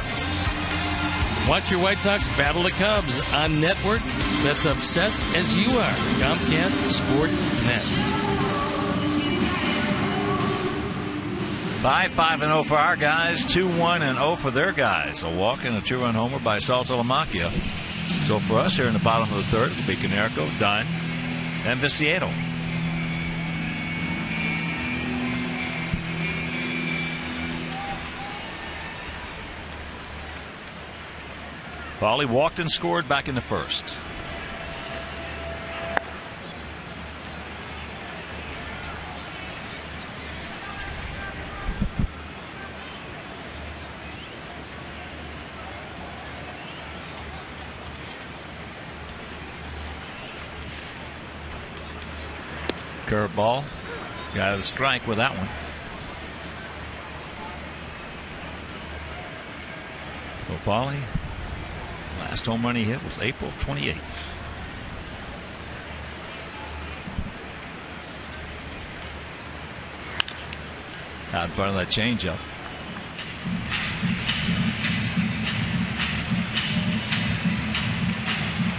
Watch your White Sox battle the Cubs on network that's obsessed as you are. Comcast Sportsnet. By 5-0 for our guys, 2-1-0 for their guys. A walk and a 2-run homer by Saltalamacchia. So for us here in the bottom of the third, it'll be Konerko, Dunn, and Viciedo. Paulie walked and scored back in the first. Curveball. Got a strike with that one. So Paulie, last home run he hit was April 28th. Out in front of that changeup.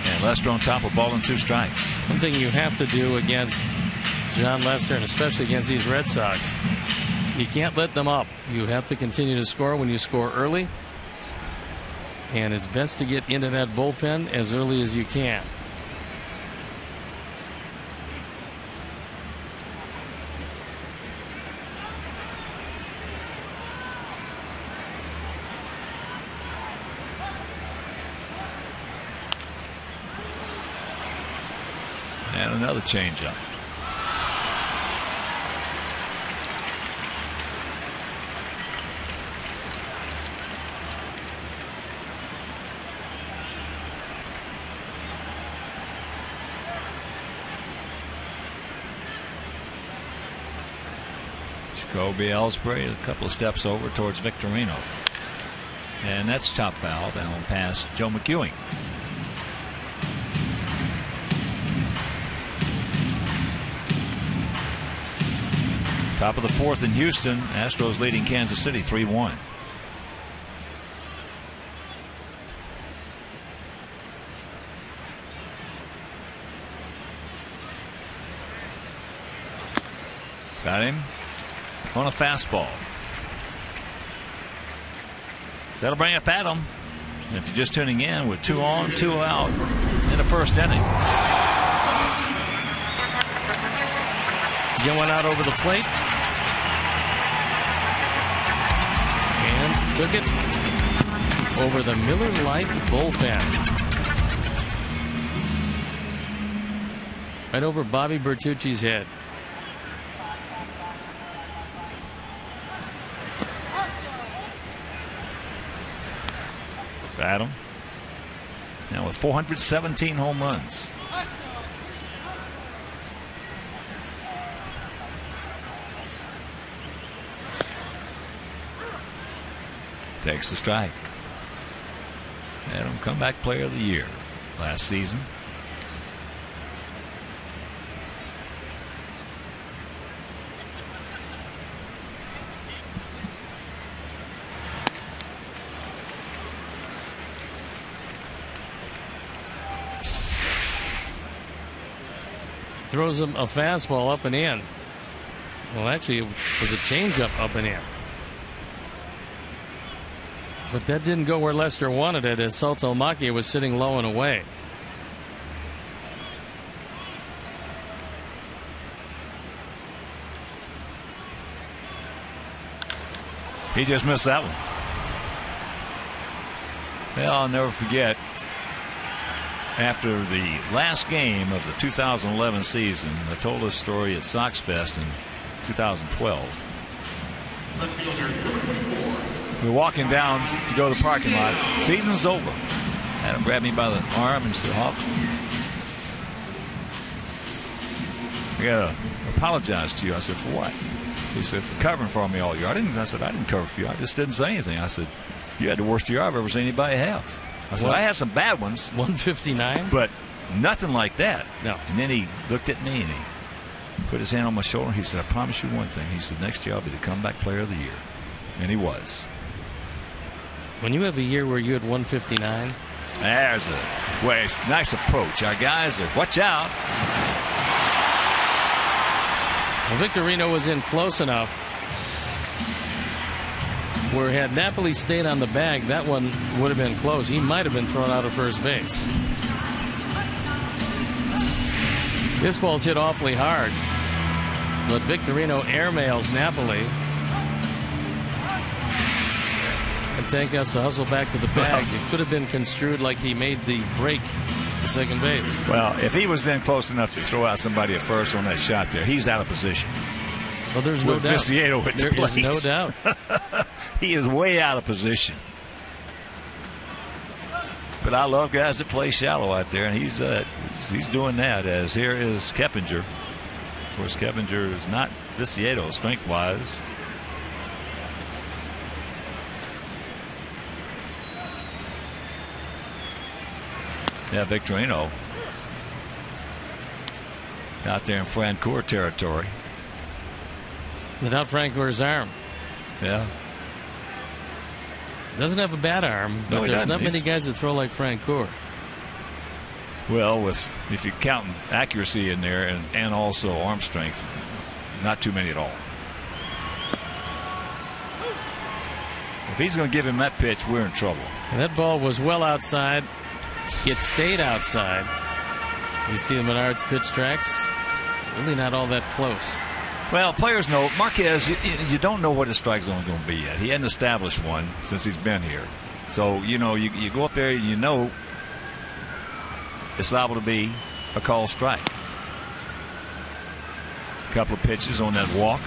And Lester on top of ball and 2 strikes. One thing you have to do against John Lester, and especially against these Red Sox, you can't let them up. You have to continue to score when you score early. And it's best to get into that bullpen as early as you can. And another changeup. Jacoby Ellsbury a couple of steps over towards Victorino. And that's top foul down past Joe McEwing. Top of the 4th in Houston. Astros leading Kansas City 3-1. Got him on a fastball. That'll bring up Adam. And if you're just tuning in, with 2 on, 2 out in the first inning. Going out over the plate. And took it over the Miller Lite bullpen. Right over Bobby Bertucci's head. Adam now with 417 home runs. Takes the strike. Adam, comeback player of the year last season. Throws him a fastball up and in. Well, actually, it was a changeup up and in. But that didn't go where Lester wanted it, as Saltalamacchia was sitting low and away. He just missed that one. Well, I'll never forget, after the last game of the 2011 season, I told this story at Sox Fest in 2012. We were walking down to go to the parking lot. Season's over. Adam grabbed me by the arm and said, "Hawk, I gotta apologize to you." I said, "For what?" He said, "For covering for me all year." I said, "I didn't cover for you. I just didn't say anything." I said, "You had the worst year I've ever seen anybody have." I said, "I had some bad ones." 159? But nothing like that. No. And then he looked at me and he put his hand on my shoulder. He said, "I promise you one thing." He said, "Next year I'll be the comeback player of the year." And he was. When you have a year where you had 159. There's a nice approach. Our guys are, watch out. Well, Victorino was in close enough where had Napoli stayed on the bag, that one would have been close. He might have been thrown out of first base. This ball's hit awfully hard, but Victorino airmails Napoli. And Tank has to hustle back to the bag. It could have been construed like he made the break to second base. Well, if he was then close enough to throw out somebody at first on that shot there, he's out of position. Well, there's no doubt. Viciato at the plate. There is no doubt. He is way out of position. But I love guys that play shallow out there, and he's doing that. As here is Keppinger Of course, Kevinger is not Viciado strength-wise. Yeah, Victorino out there in Francoeur territory. Without Francoeur's arm. Yeah. Doesn't have a bad arm, but there's not many guys that throw like Francoeur. Well, if you count accuracy in there and also arm strength, not too many at all. If he's going to give him that pitch, we're in trouble. And that ball was well outside. It stayed outside. You see the Menards pitch tracks. Really not all that close. Well, players know. Marquez, you don't know what his strike zone is going to be yet. He hadn't established one since he's been here. So, you go up there, it's liable to be a called strike. A couple of pitches on that walk.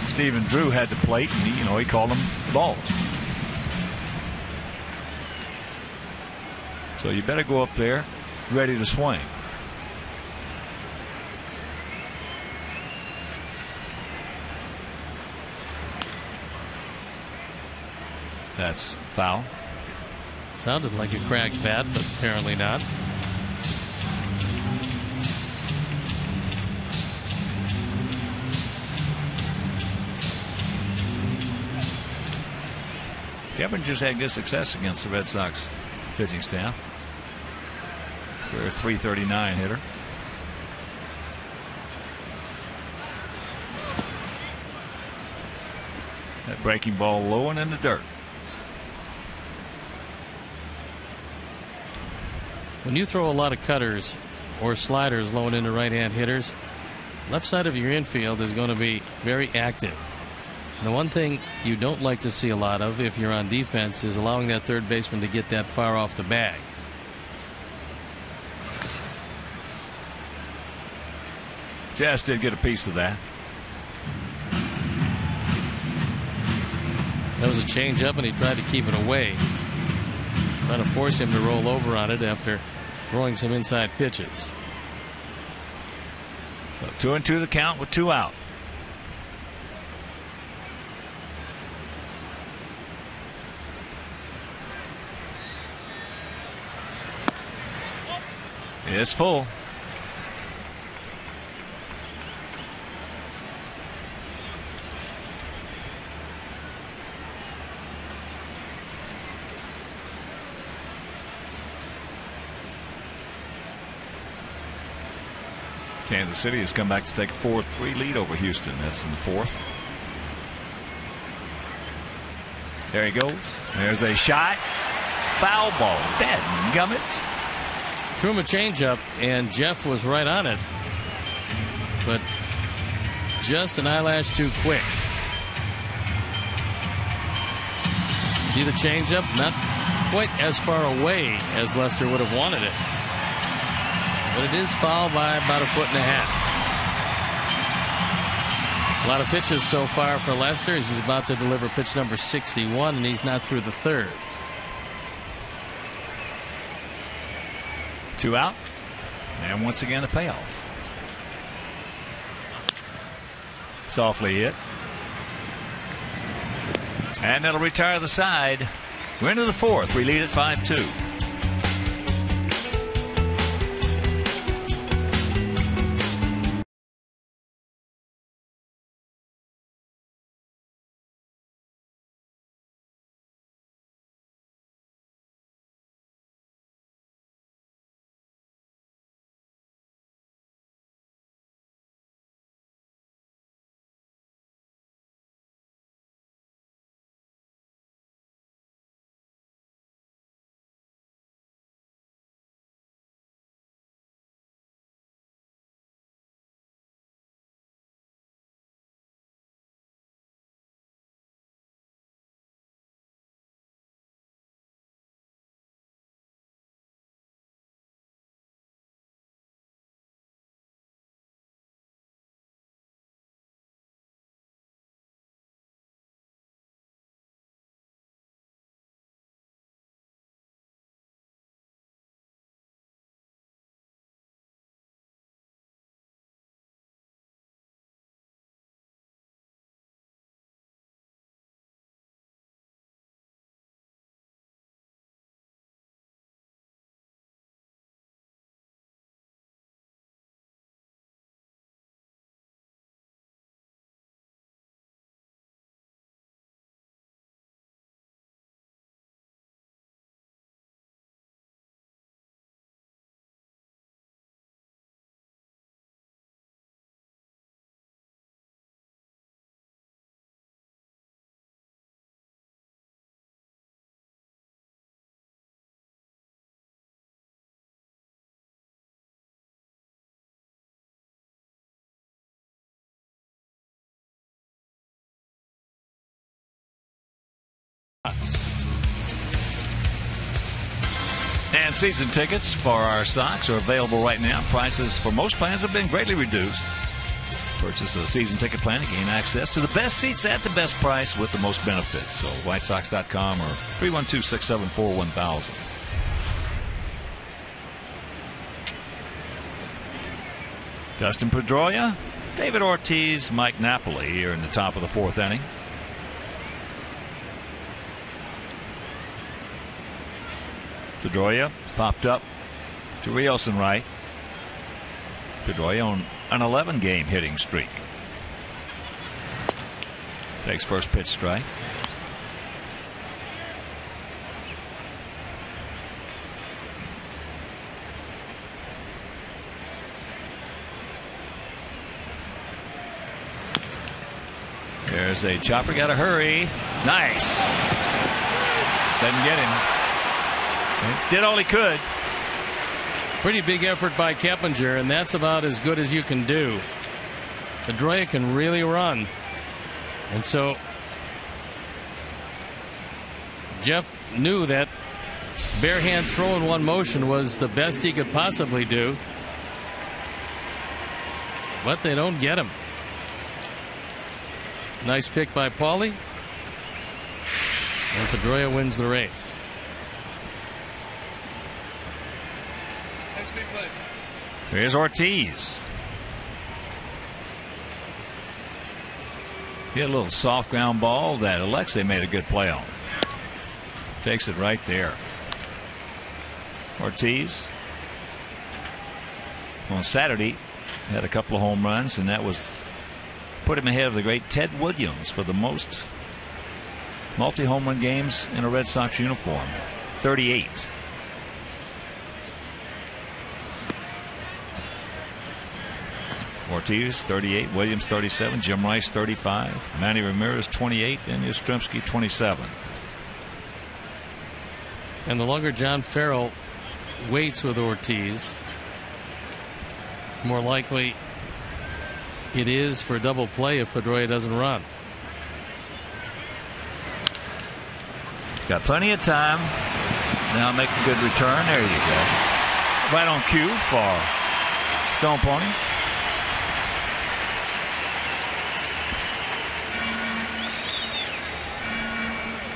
Stephen Drew had the plate, and he called them balls. So you better go up there ready to swing. That's foul. Sounded like a cracked bat, but apparently not. Kevin just had good success against the Red Sox pitching staff. They're a .339 hitter. That breaking ball low and in the dirt. When you throw a lot of cutters or sliders low and into right-hand hitters, left side of your infield is going to be very active. And the one thing you don't like to see a lot of if you're on defense is allowing that third baseman to get that far off the bag. Jazz did get a piece of that. That was a changeup, and he tried to keep it away. Trying to force him to roll over on it after throwing some inside pitches. So 2-2 the count with 2 out. It's full. Kansas City has come back to take a 4-3 lead over Houston. That's in the fourth. There he goes. There's a shot. Foul ball. Dadgummit. Threw him a changeup, and Jeff was right on it. But just an eyelash too quick. See the changeup? Not quite as far away as Lester would have wanted it. But it is foul by about 1.5 feet. A lot of pitches so far for Lester. He's about to deliver pitch number 61, and he's not through the third. 2 out. And once again, a payoff. Softly hit. And that'll retire the side. We're into the fourth. We lead at 5-2. And season tickets for our Sox are available right now. Prices for most plans have been greatly reduced. Purchase a season ticket plan and gain access to the best seats at the best price with the most benefits. So whitesox.com or 312-674-1000. Dustin Pedroia, David Ortiz, Mike Napoli here in the top of the fourth inning. Pedroia popped up to Rios and right. Pedroia on an 11-game hitting streak. Takes first pitch strike. There's a chopper. Got to hurry. Nice. Doesn't get him. Did all he could. Pretty big effort by Keppinger, and that's about as good as you can do. Pedroia can really run. And so Jeff knew that bare hand throw in one motion was the best he could possibly do. But they don't get him. Nice pick by Paulie. And Pedroia wins the race. Here's Ortiz. He had a little soft ground ball that Alexei made a good play on. Takes it right there. Ortiz on Saturday had a couple of home runs, and that was put him ahead of the great Ted Williams for the most multi-home run games in a Red Sox uniform. 38. Ortiz 38, Williams 37, Jim Rice 35, Manny Ramirez 28, and Yastrzemski 27. And the longer John Farrell waits with Ortiz, more likely it is for double play if Pedroia doesn't run. Got plenty of time. Now make a good return. There you go. Right on cue for Stone Pony.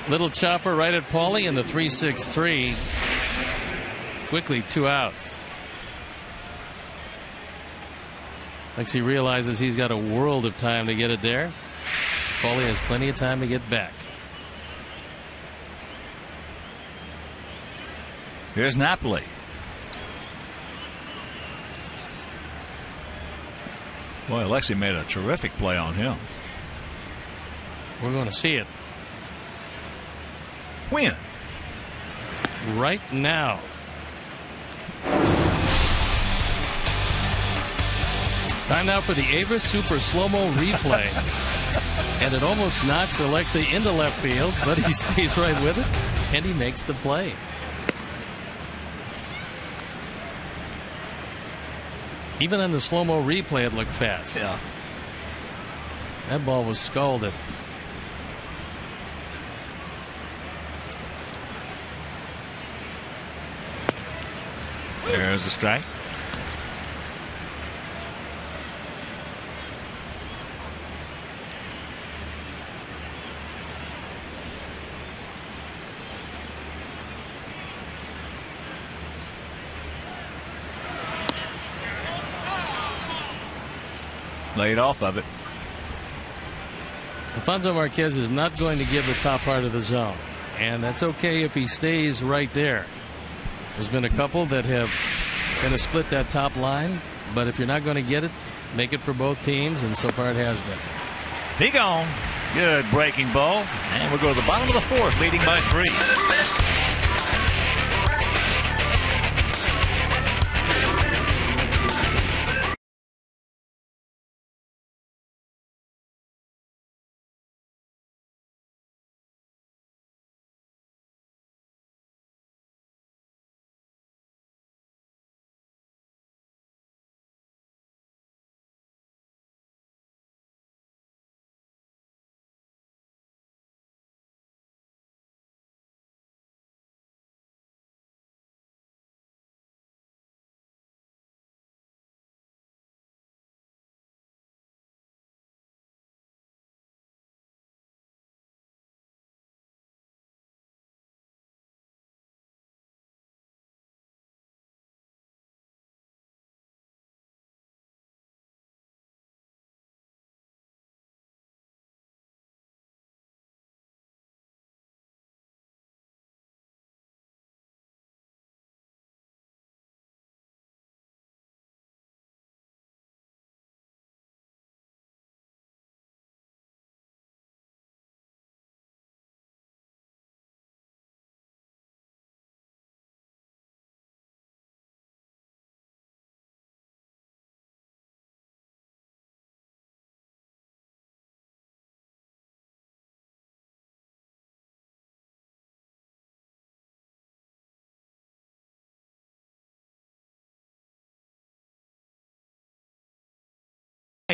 Little chopper right at Paulie in the 3-6-3. Quickly 2 outs. Lexi realizes he's got a world of time to get it there. Paulie has plenty of time to get back. Here's Napoli. Boy, Alexei made a terrific play on him. We're going to see it. When? Right now. Time now for the Avis Super Slow-Mo replay. And it almost knocks Alexei into left field, but he stays right with it, and he makes the play. Even on the slow-mo replay, it looked fast. Yeah. That ball was scalded. There's a strike. Laid off of it. Alfonso Marquez is not going to give the top part of the zone, and that's okay if he stays right there. There's been a couple that have kind of split that top line, but if you're not going to get it, make it for both teams, and so far it has been. He gone. Good breaking ball, and we'll go to the bottom of the fourth, leading by 3.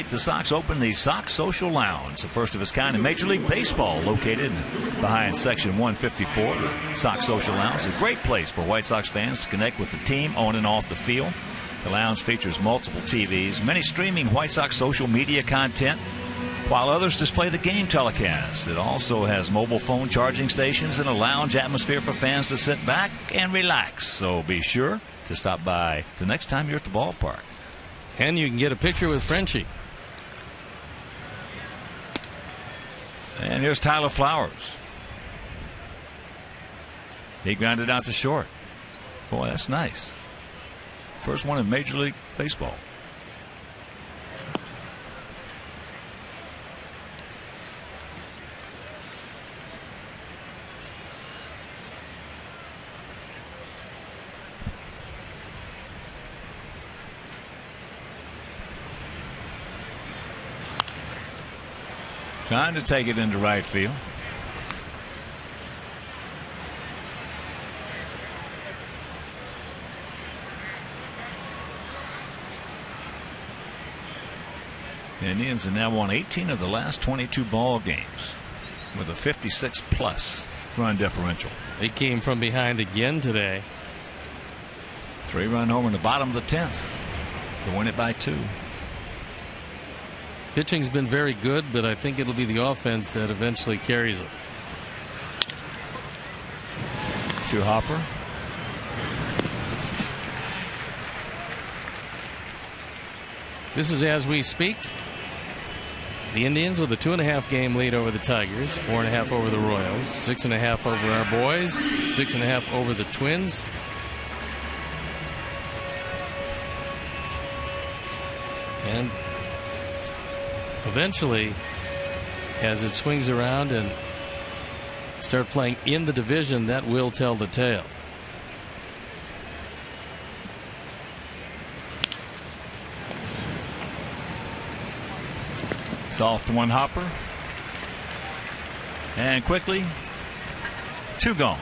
the Sox open the Sox Social Lounge, the first of its kind in Major League Baseball, located behind Section 154. The Sox Social Lounge is a great place for White Sox fans to connect with the team on and off the field. The lounge features multiple TVs, many streaming White Sox social media content, while others display the game telecast. It also has mobile phone charging stations and a lounge atmosphere for fans to sit back and relax. So be sure to stop by the next time you're at the ballpark. And you can get a picture with Frenchie. And here's Tyler Flowers. He grounded out to short. Boy, that's nice. First one in Major League Baseball. Trying to take it into right field. The Indians have now won 18 of the last 22 ball games with a 56+ run differential. They came from behind again today. 3-run homer in the bottom of the 10th to win it by 2. Pitching's been very good, but I think it'll be the offense that eventually carries it. To Hopper. This is as we speak. The Indians with a 2.5 game lead over the Tigers, 4.5 over the Royals, 6.5 over our boys, 6.5 over the Twins. And eventually, as it swings around and start playing in the division, that will tell the tale. Soft one Hopper. And quickly, 2 gone.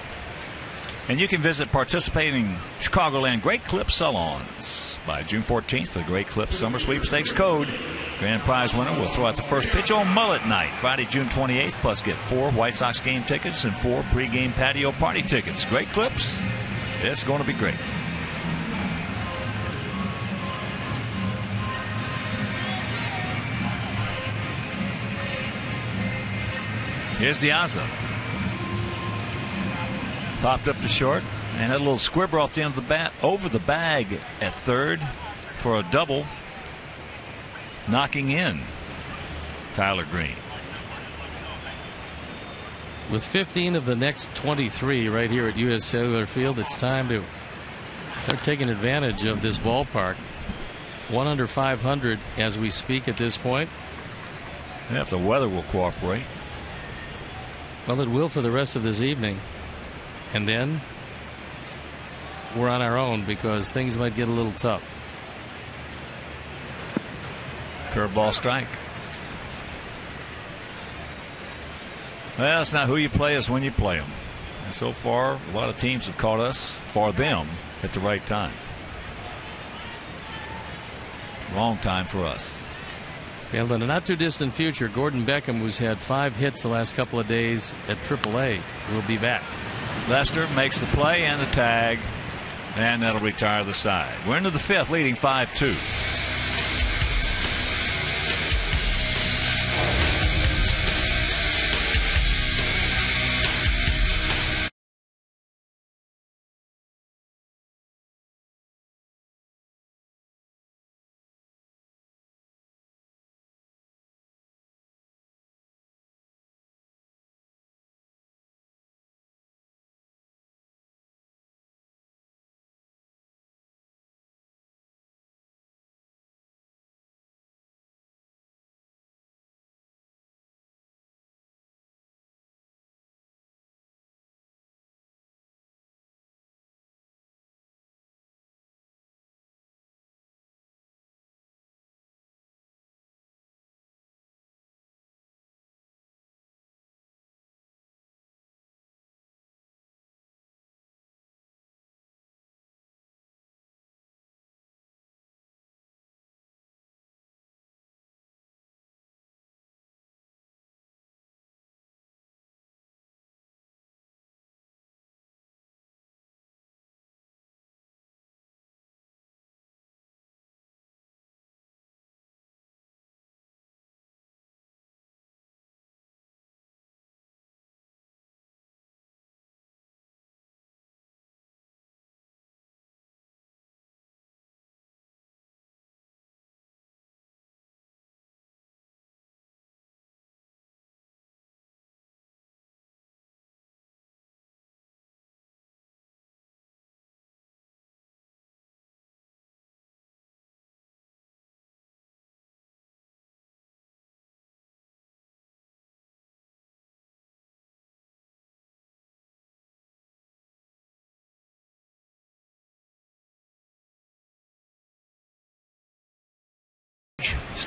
And you can visit participating Chicagoland Great Clip salons by June 14th. The Great Clip Summer Sweepstakes code. Grand prize winner will throw out the first pitch on Mullet Night, Friday, June 28th. Plus get 4 White Sox game tickets and 4 pregame patio party tickets. Great Clips. It's going to be great. Here's Diaza. Popped up to short and had a little squibber off the end of the bat over the bag at third for a double, knocking in Tyler Green. With 15 of the next 23 right here at U.S. Cellular Field, it's time to start taking advantage of this ballpark. 1 under 500 as we speak at this point. Yeah, if the weather will cooperate. Well, it will for the rest of this evening. And then we're on our own because things might get a little tough. Curveball strike. Well, it's not who you play, it's when you play them. And so far, a lot of teams have caught us for them at the right time. Wrong time for us. And in the not too distant future, Gordon Beckham, who's had 5 hits the last couple of days at AAA, will be back. Lester makes the play and the tag, and that'll retire the side. We're into the 5th, leading 5-2.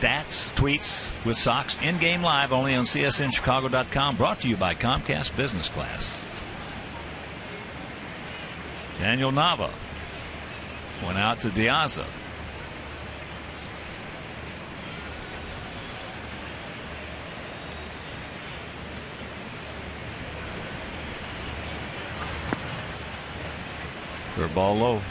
stats, tweets with Sox in-game live only on csnchicago.com. Brought to you by Comcast Business Class. Daniel Nava went out to Diaza. Third ball low.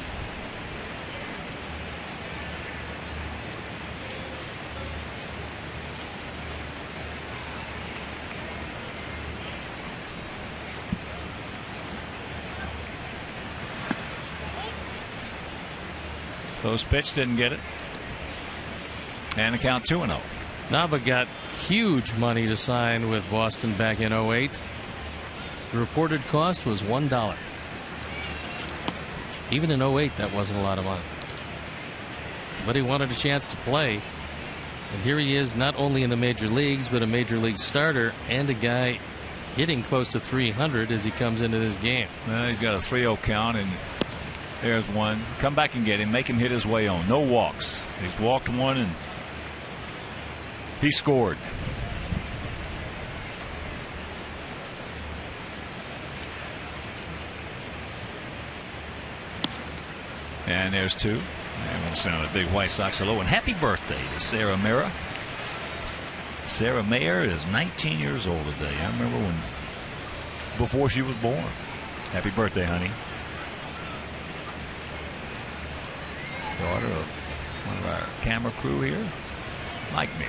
Close pitch, didn't get it. And the count 2-0. Nava got huge money to sign with Boston back in 08. The reported cost was $1. Even in 08, that wasn't a lot of money. But he wanted a chance to play. And here he is, not only in the major leagues, but a major league starter and a guy hitting close to 300 as he comes into this game. Well, he's got a 3-0 count, and there's one. Come back and get him. Make him hit his way on. No walks. He's walked one, and he scored. And there's two. I want to send out a big White Sox hello and happy birthday to Sarah Mara. Sarah Mayer is 19 years old today. I remember before she was born. Happy birthday, honey. Daughter of one of our camera crew here, Mike Meir.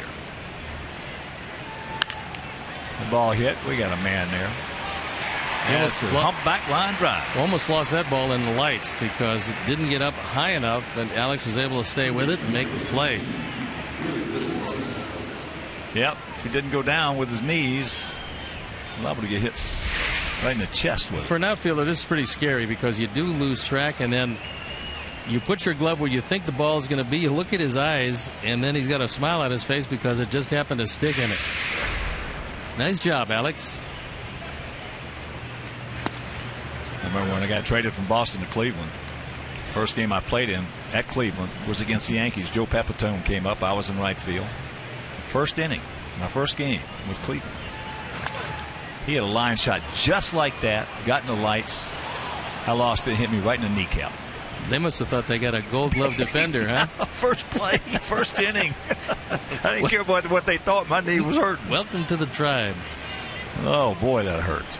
The ball hit. We got a man there. That's a humpback line drive. Almost lost that ball in the lights because it didn't get up high enough, and Alex was able to stay with it and make the play. Yep. If he didn't go down with his knees, liable to get hit right in the chest with it. For an outfielder, this is pretty scary because you do lose track, and then you put your glove where you think the ball is going to be. You look at his eyes, and then he's got a smile on his face because it just happened to stick in it. Nice job, Alex. I remember when I got traded from Boston to Cleveland. First game I played in at Cleveland was against the Yankees. Joe Pepitone came up. I was in right field. First inning, my first game with Cleveland. He had a line shot just like that. Got in the lights. I lost it. Hit me right in the kneecap. They must have thought they got a Gold Glove defender, huh? First play, first inning. I didn't care what they thought. My knee was hurting. Welcome to the tribe. Oh, boy, that hurt.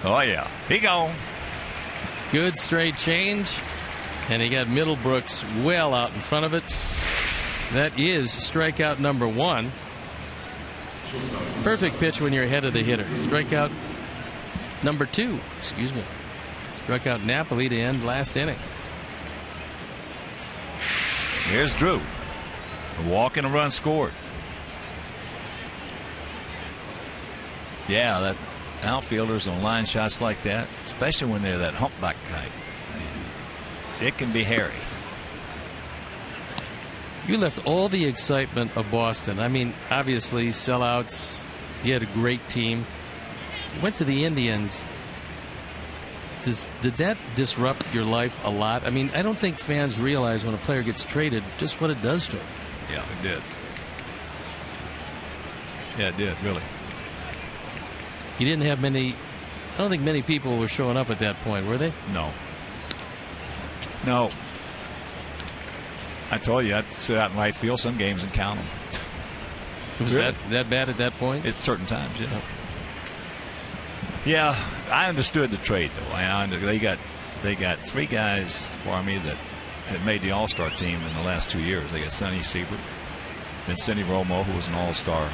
Oh, yeah. He gone. Good straight change. And he got Middlebrooks well out in front of it. That is strikeout number 1. Perfect pitch when you're ahead of the hitter. Strikeout number 2. Excuse me. Struck out Napoli to end last inning. Here's Drew. A walk and a run scored. Yeah, that outfielders on line shots like that, especially when they're that humpback type, it can be hairy. You left all the excitement of Boston. I mean, obviously, sellouts. You had a great team. You went to the Indians. Did that disrupt your life a lot? I mean, I don't think fans realize when a player gets traded just what it does to him. Yeah, it did. Yeah, it did, really. He didn't have many. I don't think many people were showing up at that point, were they? No. No. I told you I'd sit out in right field some games and count them. Was really? that bad at that point? At certain times, yeah. Yeah, I understood the trade though. They got 3 guys for me that had made the All-Star team in the last 2 years. They got Sonny Siebert, then Cindy Romo, who was an All-Star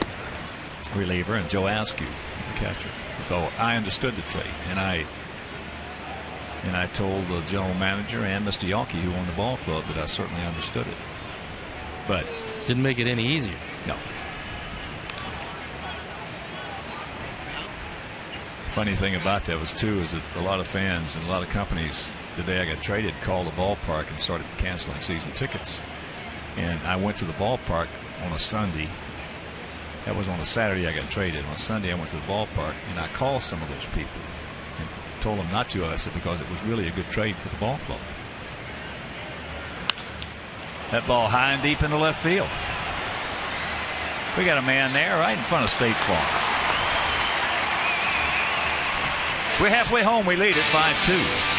reliever, and Joe Askew, the catcher. So I understood the trade, and I told the general manager and Mr. Yawkey, who owned the ball club, that I certainly understood it. But didn't make it any easier. No. Funny thing about that was too is that a lot of fans and a lot of companies the day I got traded called the ballpark and started canceling season tickets. And I went to the ballpark on a Sunday. That was on a Saturday I got traded. On a Sunday I went to the ballpark and I called some of those people and told them not to. I said because it was really a good trade for the ball club. That ball high and deep into left field. We got a man there right in front of State Farm. We're halfway home. We lead at 5-2.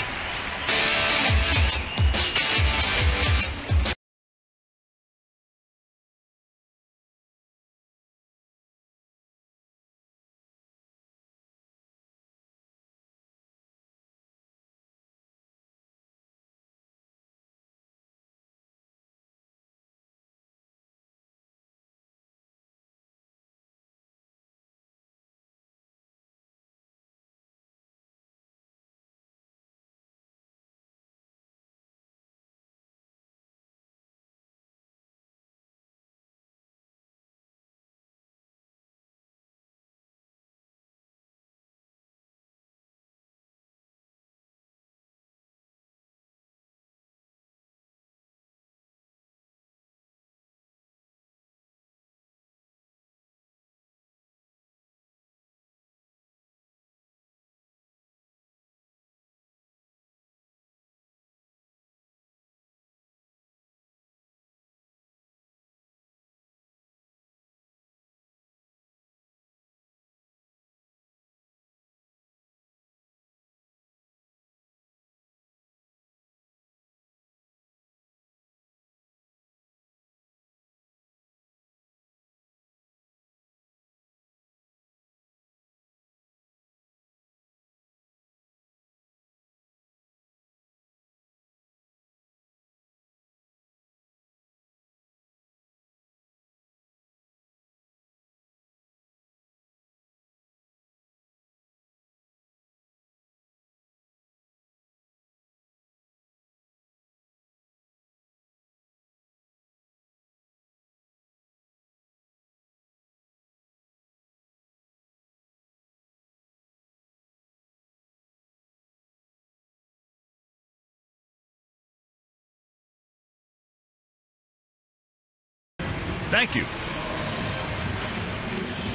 Thank you.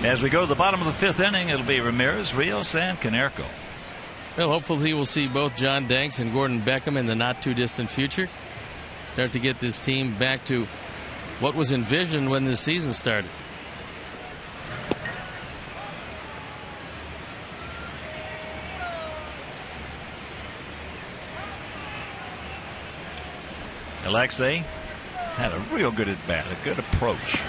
As we go to the bottom of the fifth inning, it'll be Ramirez, Rios, and Konerko. Well, hopefully we'll see both John Danks and Gordon Beckham in the not-too-distant future. Start to get this team back to what was envisioned when this season started. Alexei had a real good at-bat, a good approach.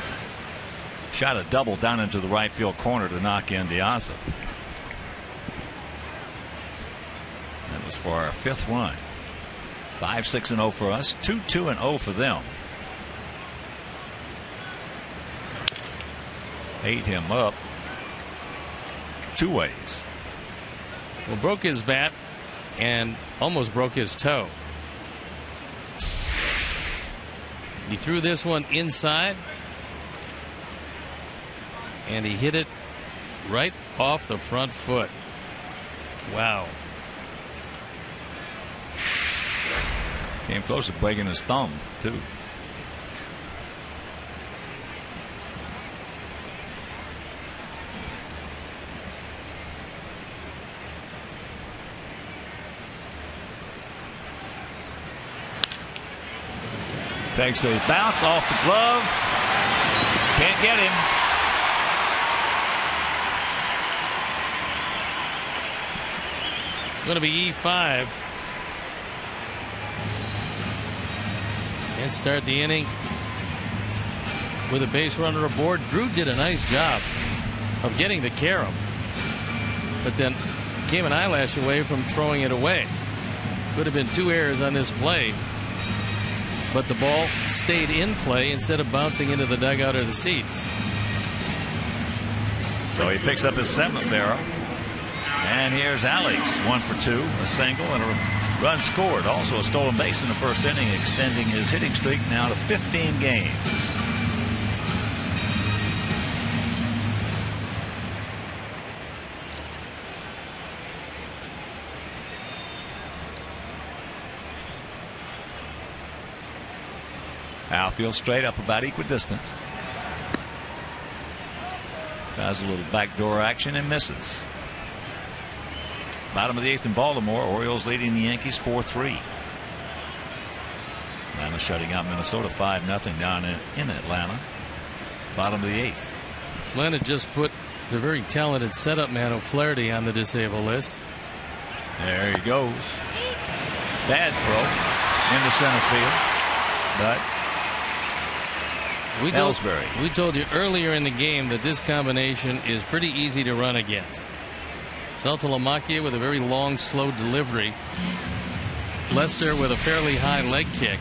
Shot a double down into the right field corner to knock in Diaz. That was for our fifth run. 5-6-0 for us, 2-2-0 for them. Ate him up two ways. Well, broke his bat and almost broke his toe. He threw this one inside, and he hit it right off the front foot. Wow. Came close to breaking his thumb, too. Takes a bounce off the glove. Can't get him. It's going to be E5. And start the inning with a base runner aboard. Drew did a nice job of getting the carom, but then came an eyelash away from throwing it away. Could have been two errors on this play, but the ball stayed in play instead of bouncing into the dugout or the seats. So he picks up his seventh error. And here's Alex, 1 for 2, a single and a run scored. Also a stolen base in the first inning, extending his hitting streak now to 15 games. Outfield straight up about equidistant. Does a little backdoor action and misses. Bottom of the eighth in Baltimore. Orioles leading the Yankees 4-3. Atlanta shutting out Minnesota 5-0 down in Atlanta. Bottom of the 8th. Atlanta just put the very talented setup man O'Flaherty on the disabled list. There he goes. Bad throw into center field. But we told you earlier in the game that this combination is pretty easy to run against. Saltalamacchia with a very long, slow delivery. Lester with a fairly high leg kick.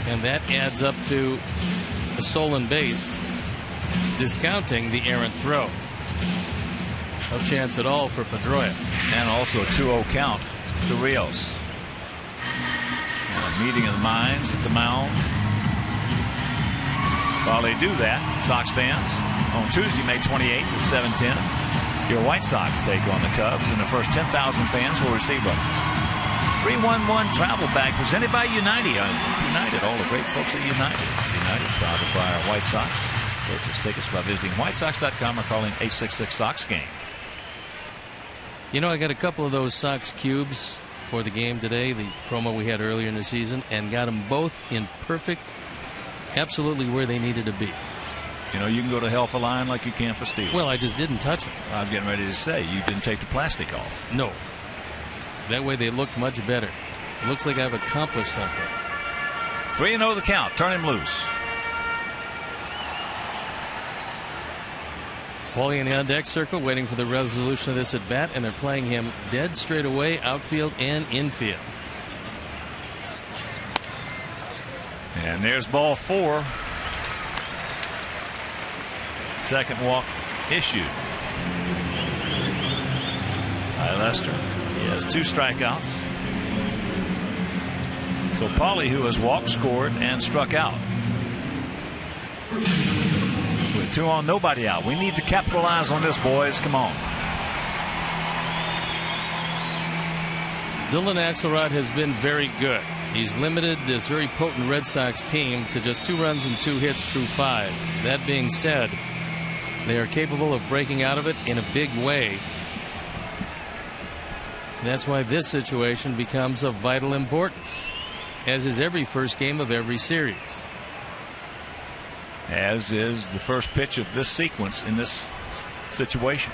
And that adds up to a stolen base, discounting the errant throw. No chance at all for Pedroia. And also a 2-0 count to Rios. And a meeting of the minds at the mound. While they do that, Sox fans, on Tuesday, May 28th at 7:10, your White Sox take on the Cubs, and the first 10,000 fans will receive a 311 travel bag presented by United. United, all the great folks at United. United, proud to fly our White Sox. Purchase tickets by visiting whitesox.com or calling 866-SOX-GAME. You know, I got a couple of those Sox cubes for the game today, the promo we had earlier in the season, and got them both in perfect, absolutely where they needed to be. You know, you can go to hell for lying like you can for stealing. Well, I just didn't touch them. I was getting ready to say, you didn't take the plastic off. No. That way they looked much better. It looks like I've accomplished something. 3-0 the count. Turn him loose. Paulie in the on-deck circle waiting for the resolution of this at bat, and they're playing him dead straight away, outfield and infield. And there's ball 4. Second walk issued by Lester. He has 2 strikeouts. So Paulie, who has walked, scored, and struck out. With 2 on, nobody out. We need to capitalize on this, boys. Come on. Dylan Axelrod has been very good. He's limited this very potent Red Sox team to just 2 runs and 2 hits through 5. That being said, they are capable of breaking out of it in a big way. And that's why this situation becomes of vital importance, as is every first game of every series. As is the first pitch of this sequence in this situation,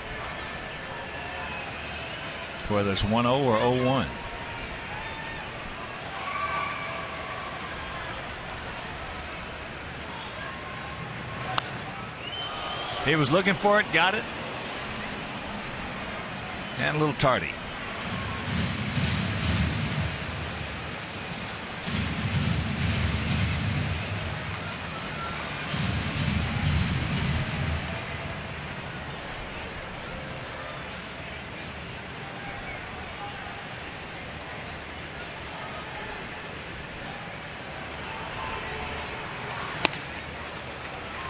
whether it's 1-0 or 0-1. He was looking for it, got it, and a little tardy.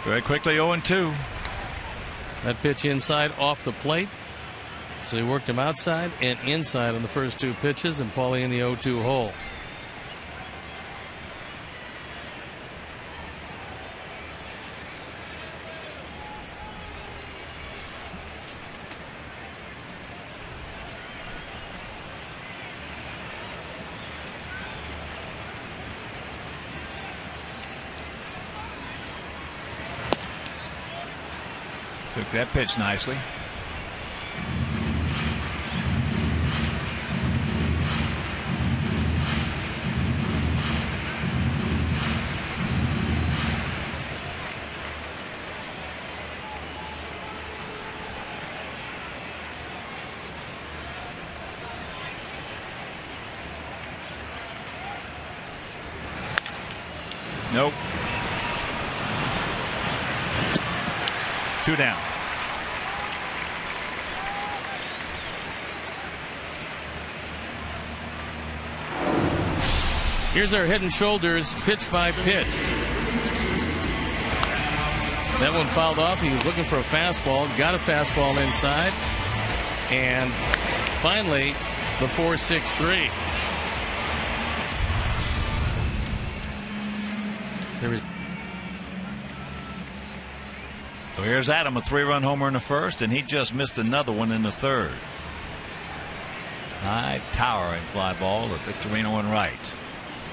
Very quickly 0-2. That pitch inside off the plate. So he worked him outside and inside on the first 2 pitches, and Paulie in the 0-2 hole. Took that pitch nicely. Nope. 2 down. Here's our Head and Shoulders pitch by pitch. That one fouled off. He was looking for a fastball, got a fastball inside, and finally the 4.63. So here's Adam, a 3-run homer in the first, and he just missed another one in the third. High towering fly ball to Victorino in right.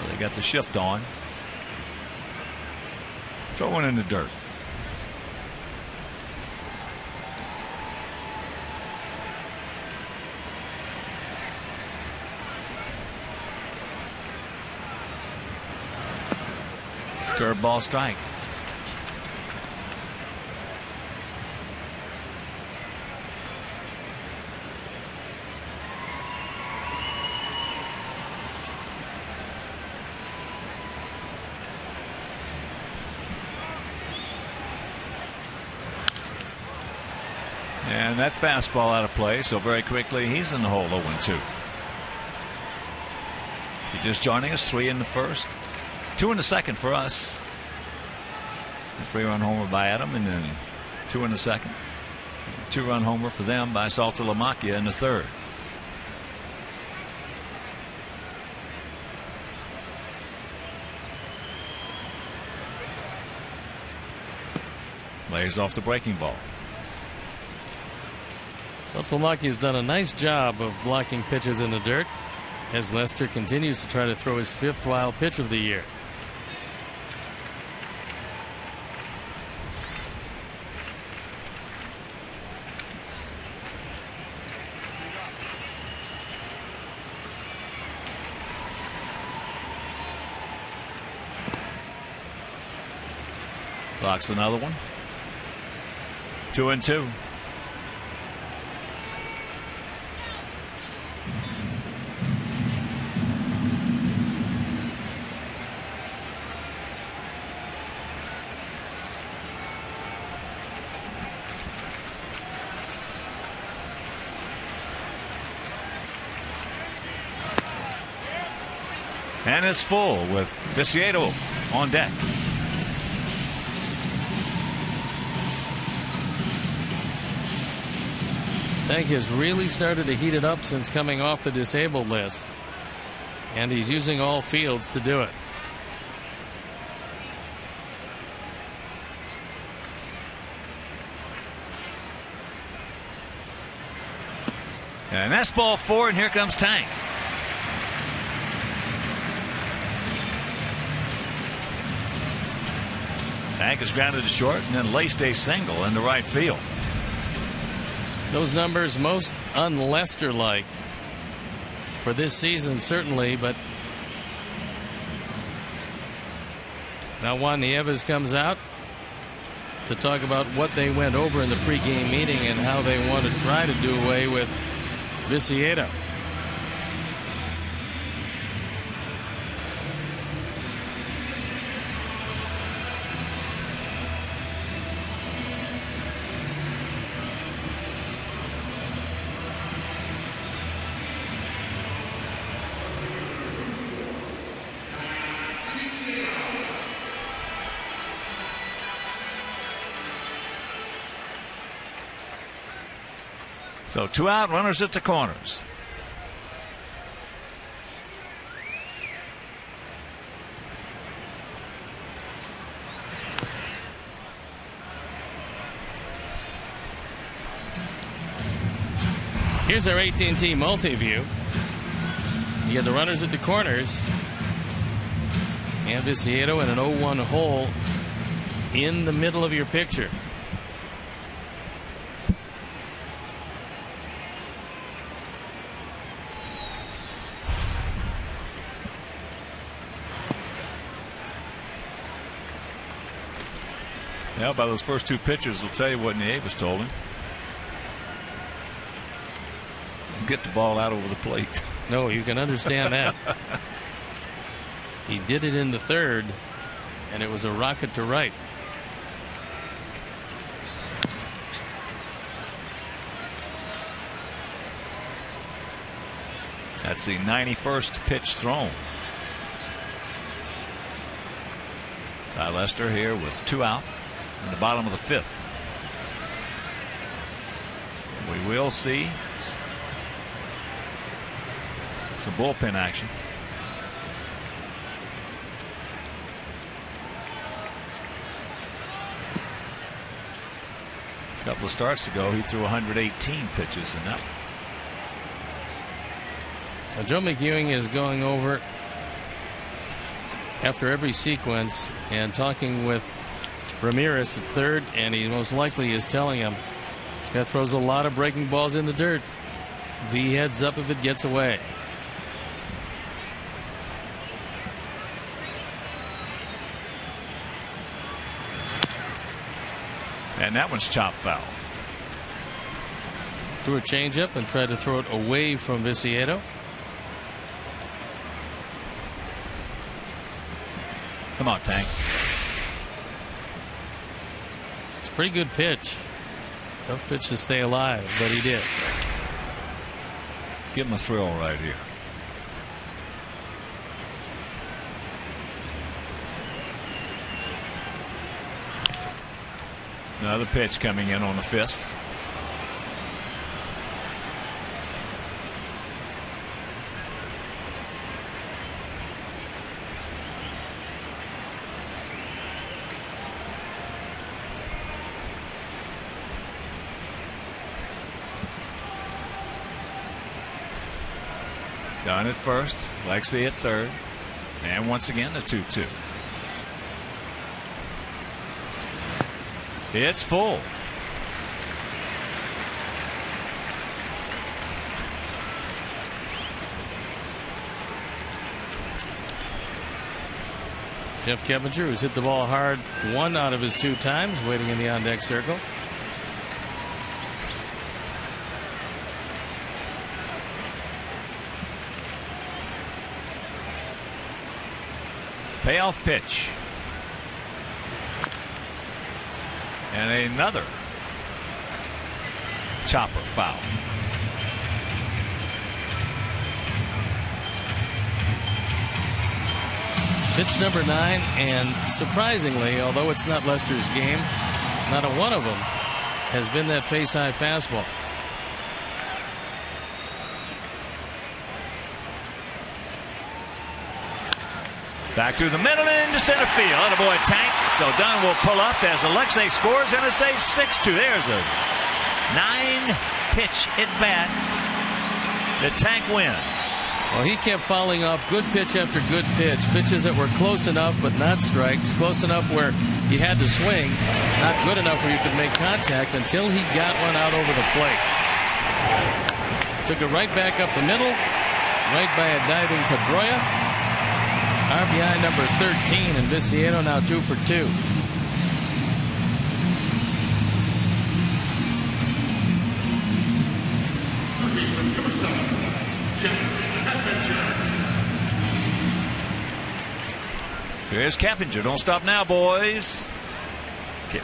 So they got the shift on. Throw one in the dirt. Curveball strike. And that fastball out of play, so very quickly he's in the hole. 0-2. You're just joining us. 3 in the first, 2 in the second for us. A 3-run homer by Adam, and then 2 in the second. 2-run homer for them by Saltalamacchia in the third. Lays off the breaking ball. Saltalamacchia has done a nice job of blocking pitches in the dirt as Lester continues to try to throw his 5th wild pitch of the year. Blocks another one. 2-2. And it's full with Viciedo on deck. Tank has really started to heat it up since coming off the disabled list, and he's using all fields to do it. And that's ball 4, and here comes Tank. Tank is grounded to short and then laced a single into right field. Those numbers most un-Lester-like for this season, certainly, but now Juan Nieves comes out to talk about what they went over in the pregame meeting and how they want to try to do away with Viciedo. So 2 out, runners at the corners. Here's our AT&T multi-view. You get the runners at the corners and Viciedo in an 0-1 hole in the middle of your picture. Yeah, by those first 2 pitches, will tell you what Nieves told him. Get the ball out over the plate. No, you can understand that. He did it in the third, and it was a rocket to right. That's the 91st pitch thrown by Lester here with 2 out in the bottom of the 5th. We will see some bullpen action. A couple of starts ago, he threw 118 pitches in that one. Now, Joe McEwing is going over after every sequence and talking with Ramirez at third, and he most likely is telling him this guy throws a lot of breaking balls in the dirt. Be heads up if it gets away. And that one's chopped foul. Threw a changeup and tried to throw it away from Viciedo. Come on, Tank. It's a pretty good pitch. Tough pitch to stay alive, but he did. Give him a thrill right here. Another pitch coming in on the fifth. Done at first, Lexi at third, and once again a 2-2. It's full. Jeff Keppinger, who's hit the ball hard 1 out of his 2 times, waiting in the on-deck circle. Payoff pitch. And another chopper foul. Pitch number 9, and surprisingly, although it's not Lester's game, not a one of them has been that face-high fastball. Back through the middle into center field. Attaboy, Tank. So Dunn will pull up as Alexei scores, and it's a 6-2. There's a 9-pitch at bat that Tank wins. Well, he kept fouling off good pitch after good pitch. Pitches that were close enough but not strikes. Close enough where he had to swing. Not good enough where you could make contact until he got one out over the plate. Took it right back up the middle. Right by a diving Pedroia. RBI number 13, and Viciedo now 2 for 2. So here's Keppinger. Don't stop now, boys. Okay.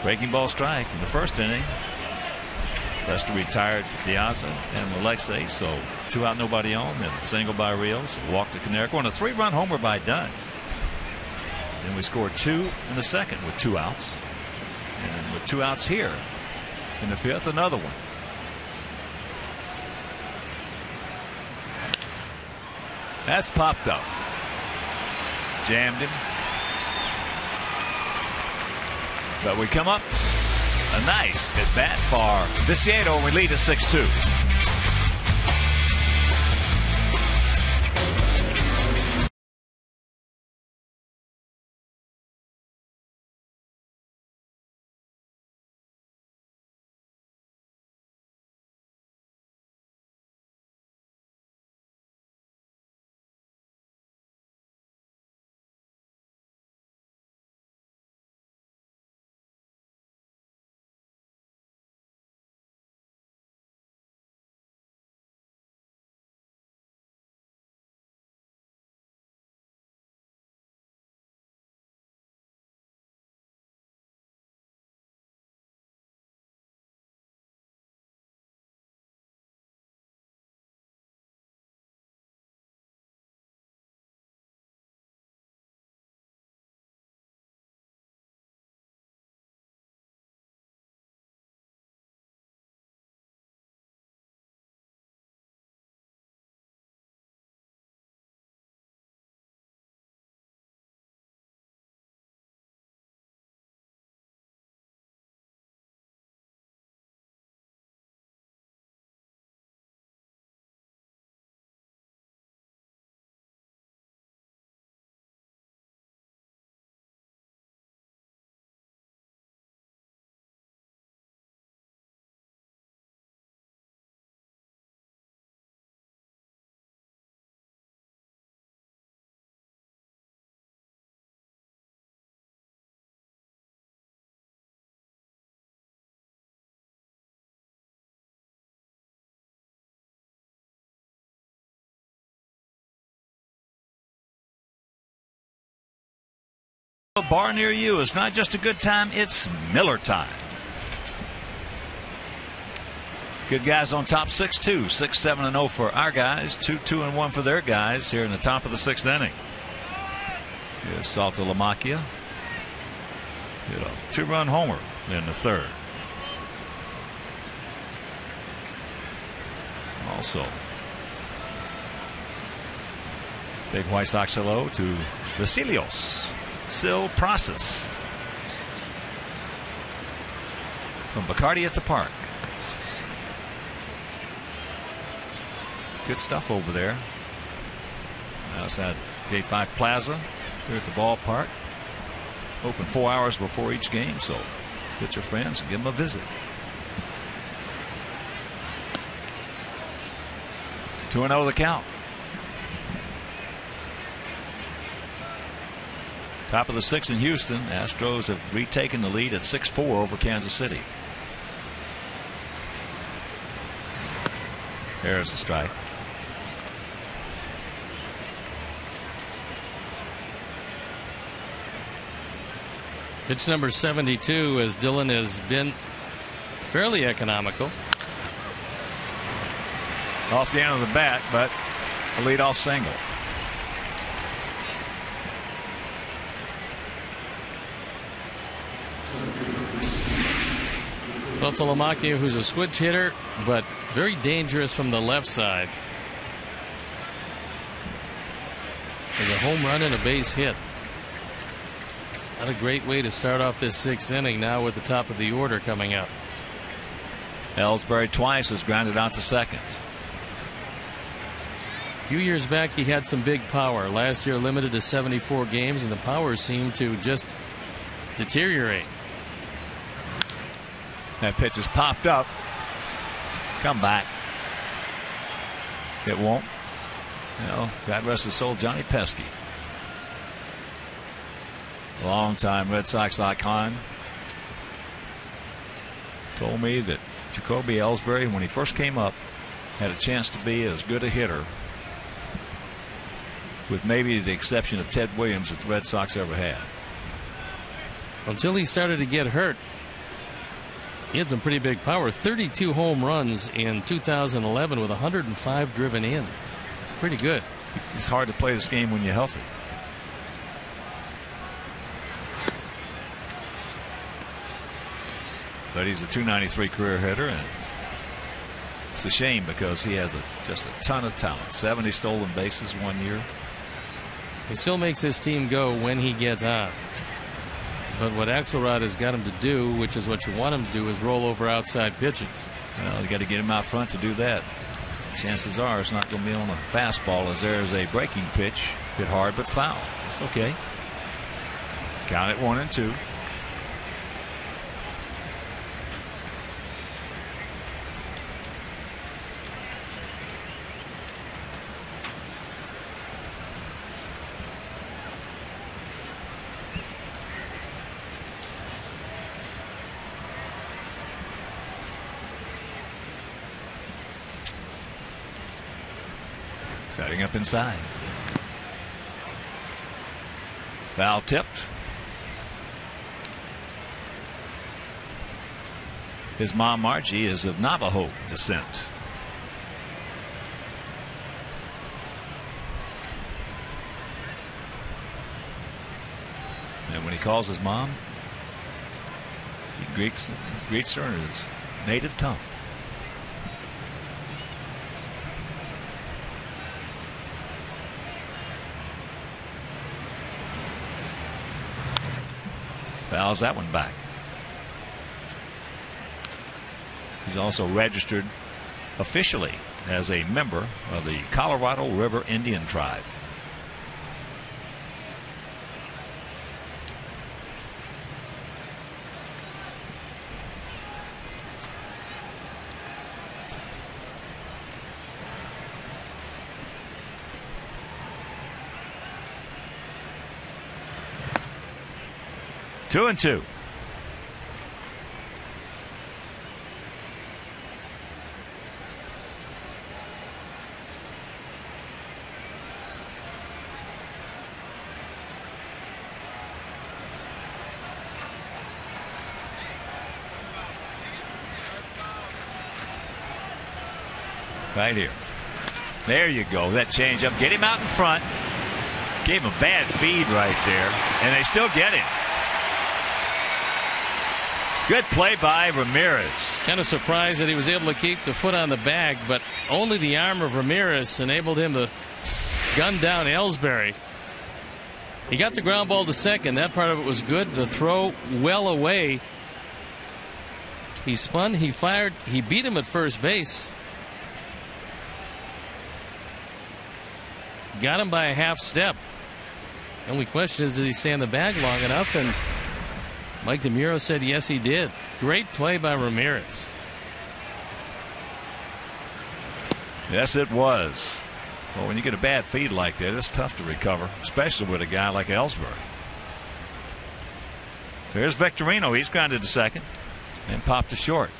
Breaking ball strike in the first inning. Lester retired Diaz and Alexei, so 2 out, nobody on. Then single by Rios, walk to Konerko, and a 3-run homer by Dunn. Then we scored 2 in the second with 2 outs, and with 2 outs here in the fifth, another one. That's popped up. Jammed him. But we come up a nice at bat for Viciedo, and we lead at 6-2. A bar near you. It's not just a good time, it's Miller time. Good guys on top 6-2, 6-7-0 for our guys, 2-2-1 for their guys here in the top of the 6th inning. Here's Salta Lamacchia. Hit a 2-run homer in the 3rd. Also, big White Sox hello to Vasilios Silprasis from Bacardi at the Park. Good stuff over there. Outside Gate 5 Plaza here at the ballpark. Open 4 hours before each game, so get your friends and give them a visit. 2-0 the count. Top of the 6th in Houston. Astros have retaken the lead at 6-4 over Kansas City. There's the strike. Pitch number 72, as Dylan has been fairly economical. Off the end of the bat, but a leadoff single. Lamacchia, who's a switch hitter, but very dangerous from the left side. There's a home run and a base hit. Not a great way to start off this 6th inning now with the top of the order coming up. Ellsbury twice has grounded out to second. A few years back he had some big power. Last year limited to 74 games, and the power seemed to just deteriorate. That pitch has popped up. Come back. It won't. God rest his soul, Johnny Pesky. Long-time Red Sox icon. Told me that Jacoby Ellsbury, when he first came up, had a chance to be as good a hitter, with maybe the exception of Ted Williams, that the Red Sox ever had. Until he started to get hurt, he had some pretty big power. 32 home runs in 2011 with 105 driven in. Pretty good. It's hard to play this game when you're healthy. But he's a .293 career hitter, and it's a shame because he has just a ton of talent. 70 stolen bases 1 year. He still makes his team go when he gets on. But what Axelrod has got him to do, which is what you want him to do, is roll over outside pitches. Well, you got to get him out front to do that. Chances are it's not going to be on a fastball, as there is a breaking pitch, hit hard but foul. It's okay. Count it 1-2. Setting up inside. Foul tipped. His mom, Margie, is of Navajo descent. And when he calls his mom, he greets her in his native tongue. Fouls that one back. He's also registered officially as a member of the Colorado River Indian Tribe. Two and two. Right here. There you go. That changeup. Get him out in front. Gave him a bad feed right there. And they still get him. Good play by Ramirez. Kind of surprised that he was able to keep the foot on the bag, but only the arm of Ramirez enabled him to gun down Ellsbury. He got the ground ball to second. That part of it was good. The throw well away. He spun, he fired, he beat him at first base. Got him by a half step. The only question is, did he stay in the bag long enough? And Mike DeMuro said yes, he did. Great play by Ramirez. Yes, it was. Well, when you get a bad feed like that, it's tough to recover, especially with a guy like Ellsbury. So here's Victorino. He's grounded to second and popped to short.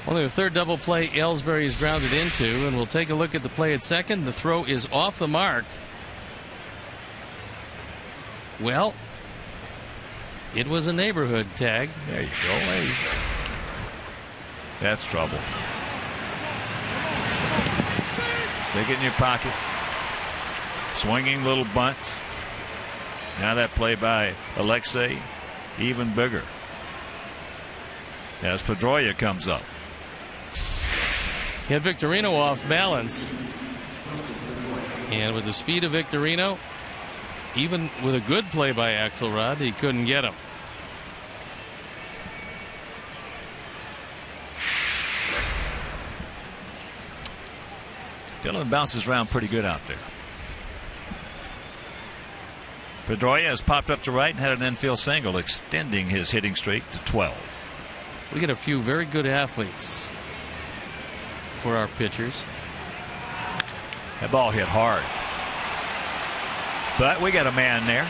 Only the third double play Ellsbury is grounded into, and we'll take a look at the play at second. The throw is off the mark. Well, it was a neighborhood tag. There you go. Hey. That's trouble. Take it in your pocket. Swinging little bunt. Now that play by Alexei, even bigger. As Pedroia comes up. Hit Victorino off balance. And with the speed of Victorino, even with a good play by Axelrod, he couldn't get him. Dillon bounces around pretty good out there. Pedroia has popped up to right and had an infield single, extending his hitting streak to 12. We get a few very good athletes for our pitchers. That ball hit hard. But we got a man there.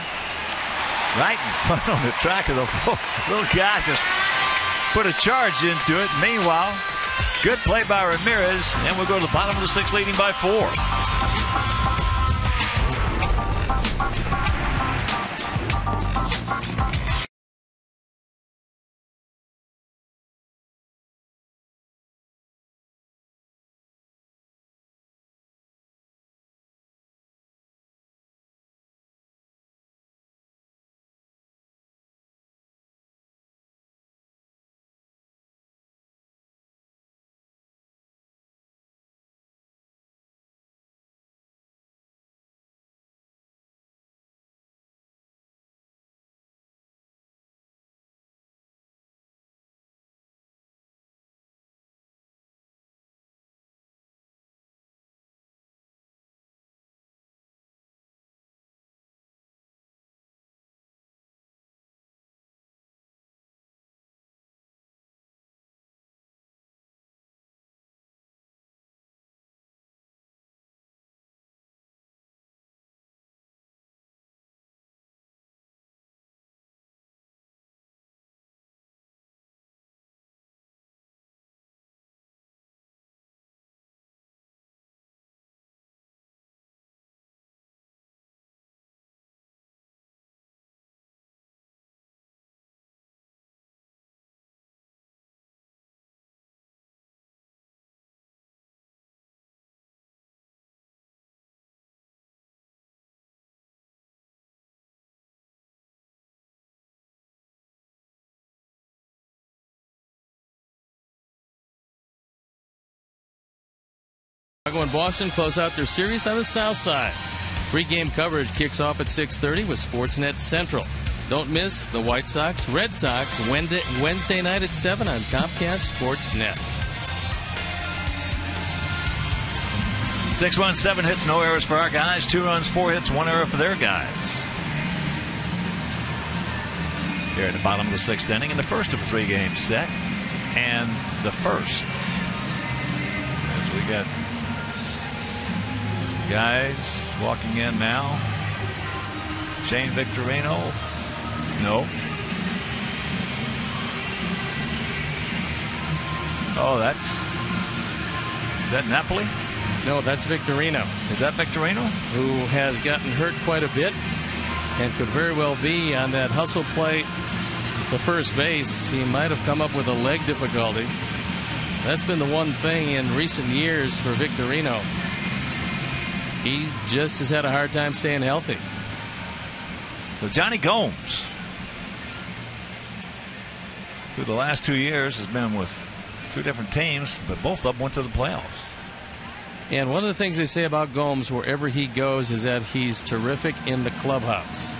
Right in front on the track of the ball. Little guy just put a charge into it. Meanwhile, good play by Ramirez. And we'll go to the bottom of the sixth, leading by 4. Chicago and Boston close out their series on the south side. Pre-game coverage kicks off at 6:30 with Sportsnet Central. Don't miss the White Sox, Red Sox Wednesday night at 7 on Comcast Sportsnet. 6 runs, 7 hits, no errors for our guys. 2 runs, 4 hits, 1 error for their guys. Here at the bottom of the 6th inning in the first of 3 games set. And the first. As we got guys walking in now. Shane Victorino. No. Oh, is that Napoli? No, that's Victorino. Is that Victorino? Who has gotten hurt quite a bit. and could very well be on that hustle play to first base. He might have come up with a leg difficulty. That's been the one thing in recent years for Victorino. He just has had a hard time staying healthy. So Johnny Gomes, through the last 2 years, has been with 2 different teams, but both of them went to the playoffs. And one of the things they say about Gomes wherever he goes is that he's terrific in the clubhouse.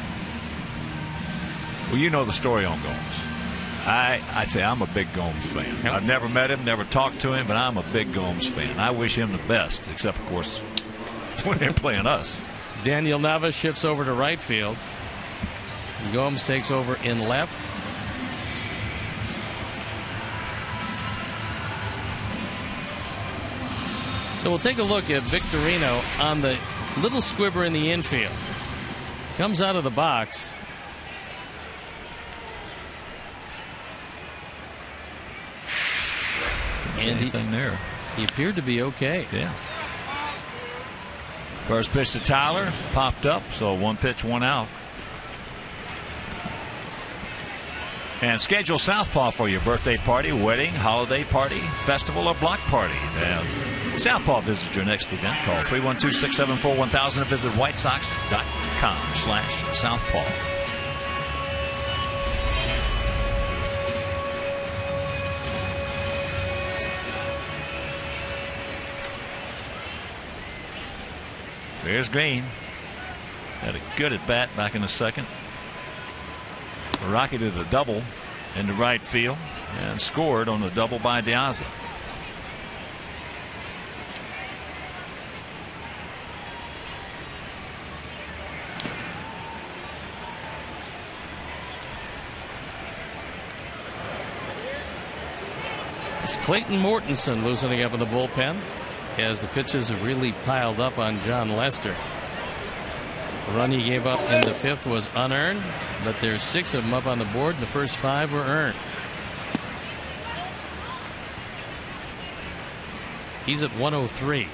Well, you know the story on Gomes. I tell you, I'm a big Gomes fan. Yep. I've never met him, never talked to him, but I'm a big Gomes fan. I wish him the best, except, of course, when they're playing us. Daniel Nava shifts over to right field. Gomes takes over in left. So we'll take a look at Victorino on the little squibber in the infield. Comes out of the box. And he appeared to be okay. Yeah. First pitch to Tyler, popped up, so 1 pitch, 1 out. And schedule Southpaw for your birthday party, wedding, holiday party, festival, or block party. Southpaw visits your next event. Call 312-674-1000 or visit whitesox.com/Southpaw. Here's Green. Had a good at bat back in the second. Rocketed a double into right field and scored on the double by Diaz. It's Clayton Mortensen loosening up in the bullpen as the pitches have really piled up on John Lester. The run he gave up in the 5th was unearned, but there's 6 of them up on the board. The first 5 were earned. He's at 103.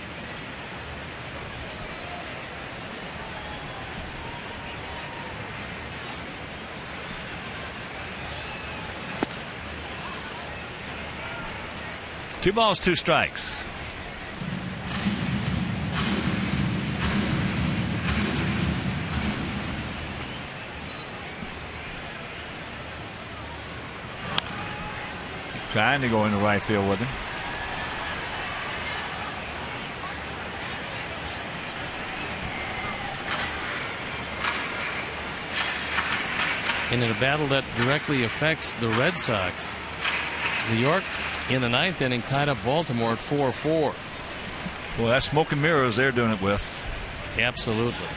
Two balls, 2 strikes. Trying to go into right field with him. And in a battle that directly affects the Red Sox, New York in the 9th inning tied up Baltimore at 4-4. Well, that's smoke and mirrors they're doing it with. Absolutely.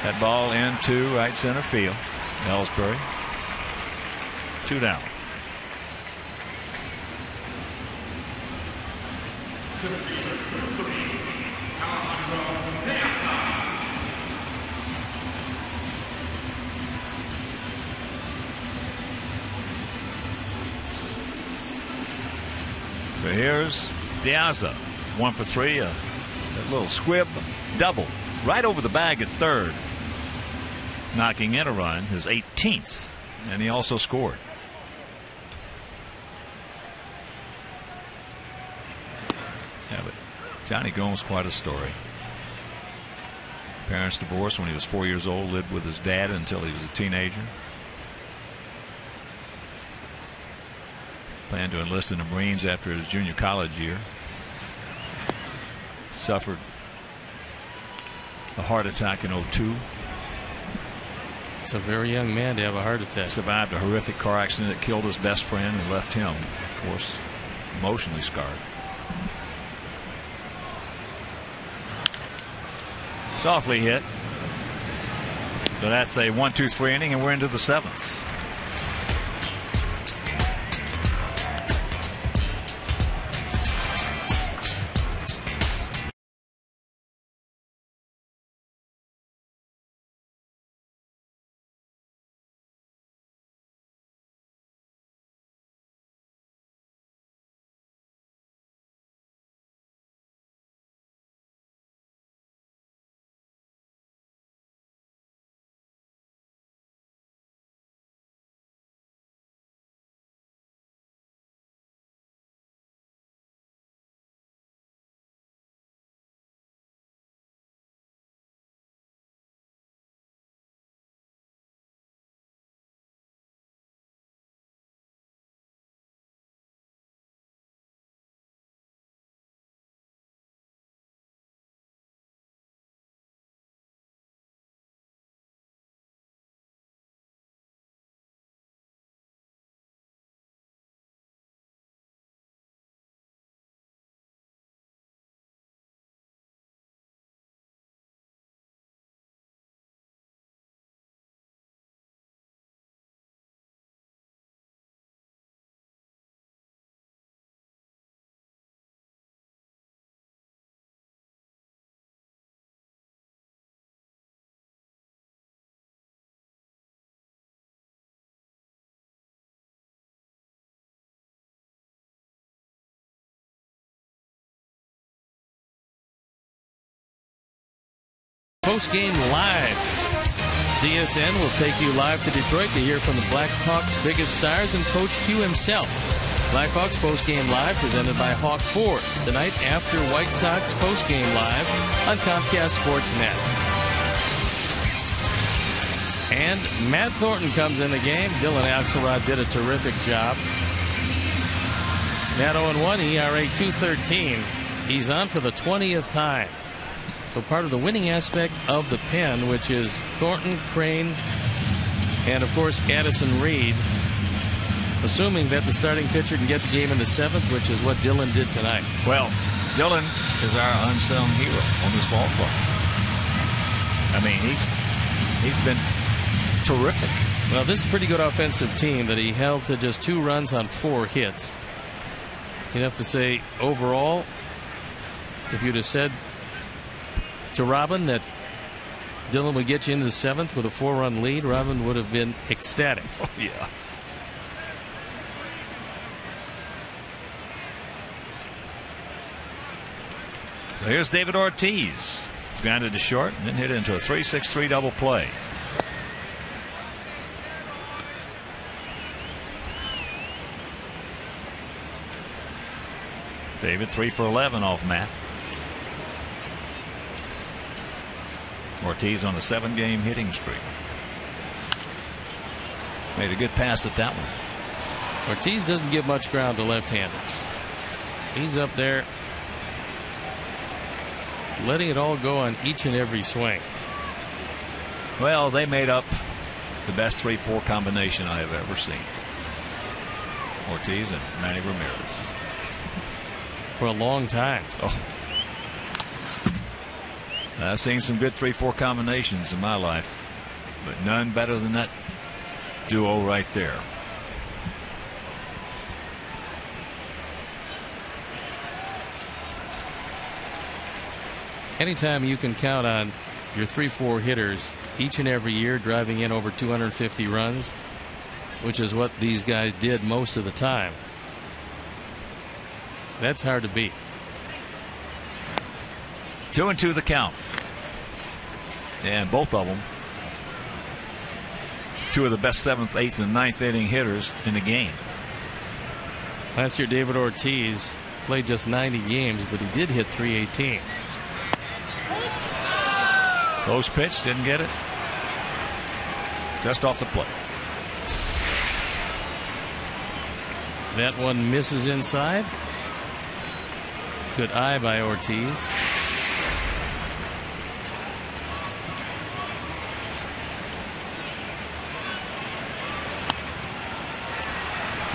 That ball into right center field. Ellsbury. 2 down. So here's Diaz, 1 for 3. That little squib double right over the bag at third, knocking in a run, his 18th, and he also scored. Yeah, but Johnny Gomes, quite a story. Parents divorced when he was 4 years old, lived with his dad until he was a teenager. Planned to enlist in the Marines after his junior college year. Suffered a heart attack in 2002. It's a very young man to have a heart attack. Survived a horrific car accident that killed his best friend and left him, of course, emotionally scarred. Softly hit. So that's a 1-2-3 inning, and we're into the 7th. post-game live. CSN will take you live to Detroit to hear from the Blackhawks' biggest stars and Coach Q himself. Blackhawks post-game live presented by Hawk Ford, tonight after White Sox post-game live on Comcast Sportsnet. And Matt Thornton comes in the game. Dylan Axelrod did a terrific job. Matt 0-1, ERA 2.13. He's on for the 20th time. So part of the winning aspect of the pen, which is Thornton, Crane, and of course Addison Reed, assuming that the starting pitcher can get the game in the 7th, which is what Dylan did tonight. Well, Dylan is our unsung hero on this ball club. I mean, he's been terrific. Well, this is a pretty good offensive team that he held to just 2 runs on 4 hits. You'd have to say overall, if you'd have said to Robin that Dylan would get you into the 7th with a 4-run lead, Robin would have been ecstatic. Oh, yeah. So here's David Ortiz. He's grounded to short and then hit into a 3-6-3 double play. David 3 for 11 off Matt. Ortiz on a 7-game hitting streak. Made a good pass at that one. Ortiz doesn't give much ground to left-handers. He's up there letting it all go on each and every swing. Well, they made up the best 3-4 combination I have ever seen. Ortiz and Manny Ramirez. For a long time. Oh. I've seen some good 3-4 combinations in my life, but none better than that duo right there. Anytime you can count on your 3-4 hitters each and every year driving in over 250 runs, which is what these guys did most of the time, that's hard to beat. 2-2 the count. And both of them, 2 of the best 7th, 8th, and 9th inning hitters in the game. Last year, David Ortiz played just 90 games, but he did hit .318. Close pitch, didn't get it. Just off the plate. That one misses inside. Good eye by Ortiz.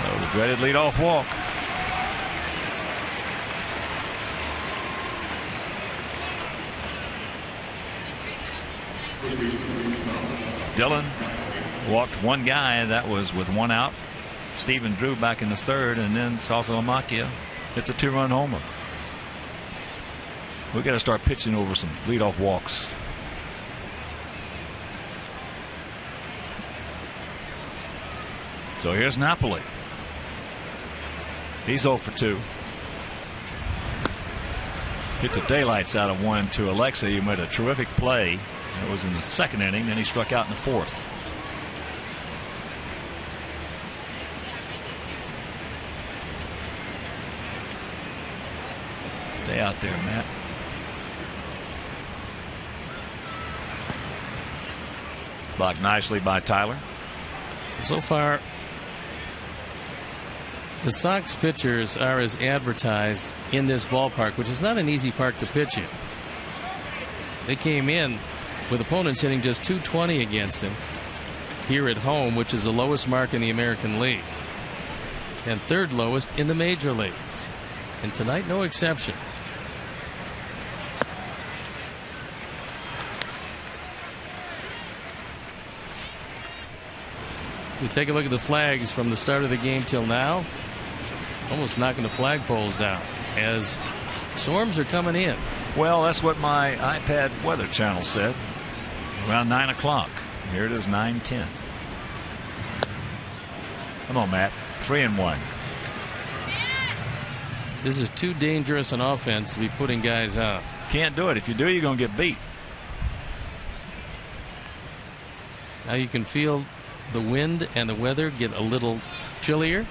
Oh, the dreaded leadoff walk. Dylan walked one guy. That was with 1 out. Stephen Drew back in the 3rd, and then Salsa Amakia hit the 2-run homer. We got to start pitching over some leadoff walks. So here's Napoli. He's 0 for 2. Hit the daylights out of one to Alexa, who made a terrific play. It was in the 2nd inning, then he struck out in the 4th. Stay out there, Matt. Blocked nicely by Tyler. So far, the Sox pitchers are as advertised in this ballpark, which is not an easy park to pitch in. They came in with opponents hitting just .220 against him here at home, which is the lowest mark in the American League and 3rd lowest in the major leagues. And tonight, no exception. You take a look at the flags from the start of the game till now, almost knocking the flagpoles down as storms are coming in. Well, that's what my iPad weather channel said around 9 o'clock. Here it is, 9:10. Come on, Matt. 3-1. This is too dangerous an offense to be putting guys out. Can't do it. If you do, you're going to get beat. Now you can feel the wind and the weather get a little chillier.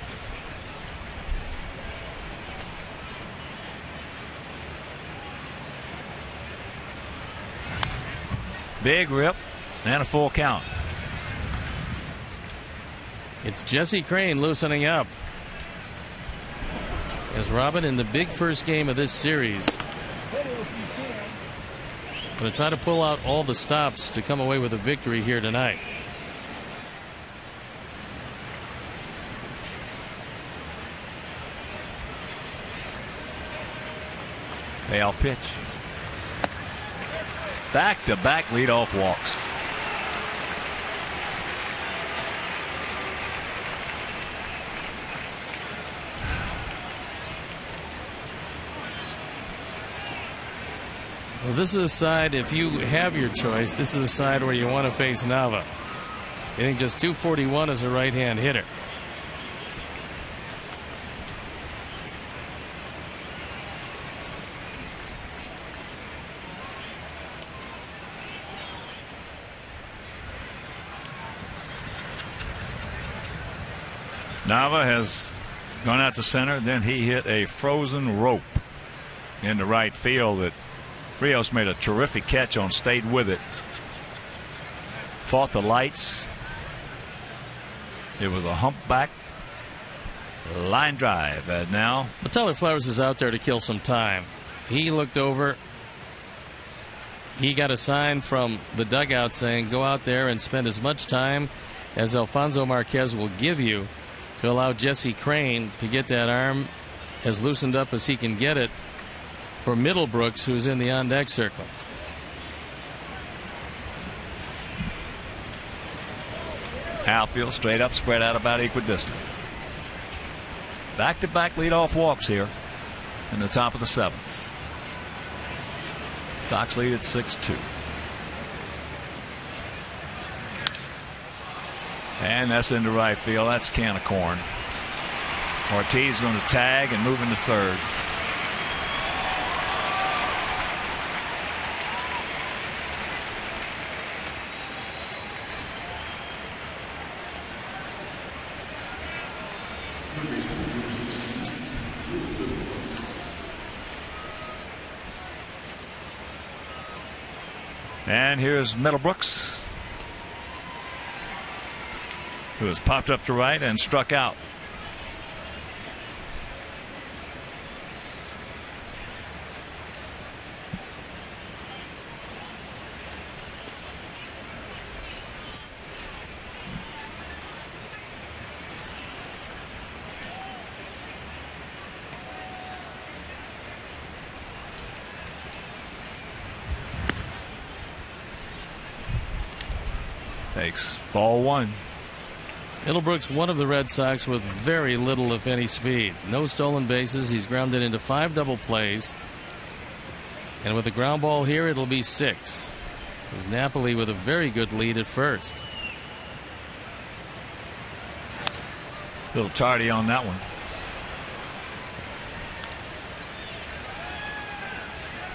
Big rip and a full count. It's Jesse Crain loosening up. As Robin in the big first game of this series. Going to try to pull out all the stops to come away with a victory here tonight. Payoff pitch. Back-to-back leadoff walks. Well, this is a side, if you have your choice, this is a side where you want to face Nava. Hitting just .241 as a right-hand hitter. Nava has gone out to center, then he hit a frozen rope into right field that Rios made a terrific catch on, stayed with it. Fought the lights. It was a humpback line drive. And now But Tyler Flowers is out there to kill some time. He looked over. He got a sign from the dugout saying, go out there and spend as much time as Alfonso Marquez will give you to allow Jesse Crain to get that arm as loosened up as he can get it for Middlebrooks, who's in the on-deck circle. outfield straight up, spread out about equidistant. Back-to-back leadoff walks here in the top of the seventh. Sox lead at 6-2. And that's into right field. That's a can of corn. Ortiz going to tag and move into third. And here's Middlebrooks, who has popped up to right and struck out. Takes ball one. Middlebrooks, one of the Red Sox with very little, if any, speed. No stolen bases. He's grounded into 5 double plays. And with a ground ball here, it'll be 6. As Napoli with a very good lead at first. A little tardy on that one.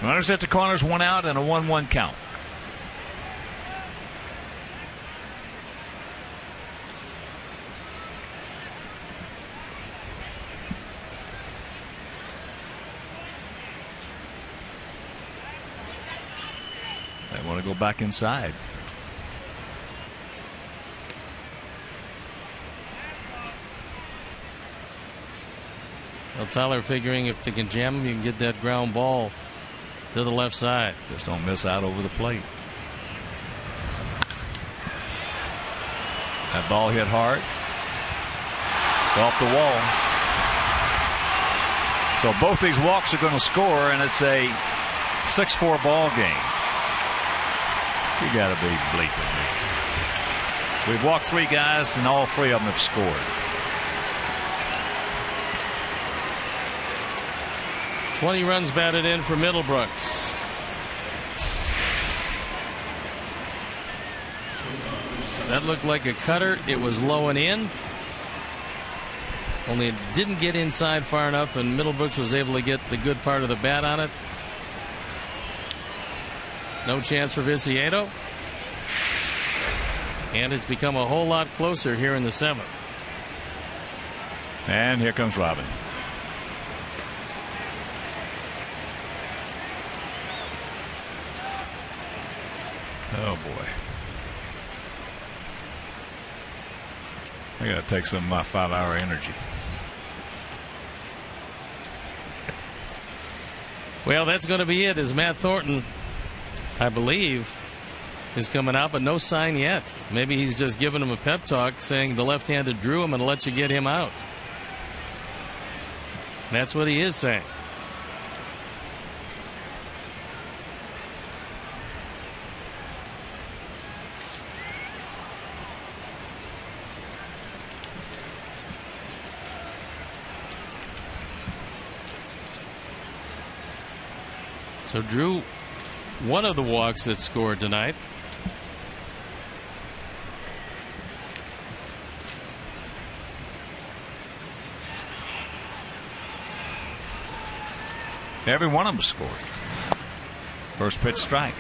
Runners at the corners, 1 out and a 1-1 count. Want to go back inside. Well, Tyler figuring if they can jam him, you can get that ground ball to the left side. Just don't miss out over the plate. That ball hit hard. Off the wall. So both these walks are going to score, and it's a 6-4 ball game. You got to be bleeping me. We've walked 3 guys, and all 3 of them have scored. $20 runs batted in for Middlebrooks. That looked like a cutter. It was low and in. Only it didn't get inside far enough, and Middlebrooks was able to get the good part of the bat on it. No chance for Viciedo. And it's become a whole lot closer here in the 7th. And here comes Robin. Oh boy. I gotta take some of my 5-hour energy. Well, that's going to be it, as Matt Thornton, I believe, is coming out, but no sign yet. Maybe he's just giving him a pep talk saying the left-handed drew him and let you get him out. That's what he is saying. So drew one of the walks that scored tonight. Every one of them scored. First pitch strike.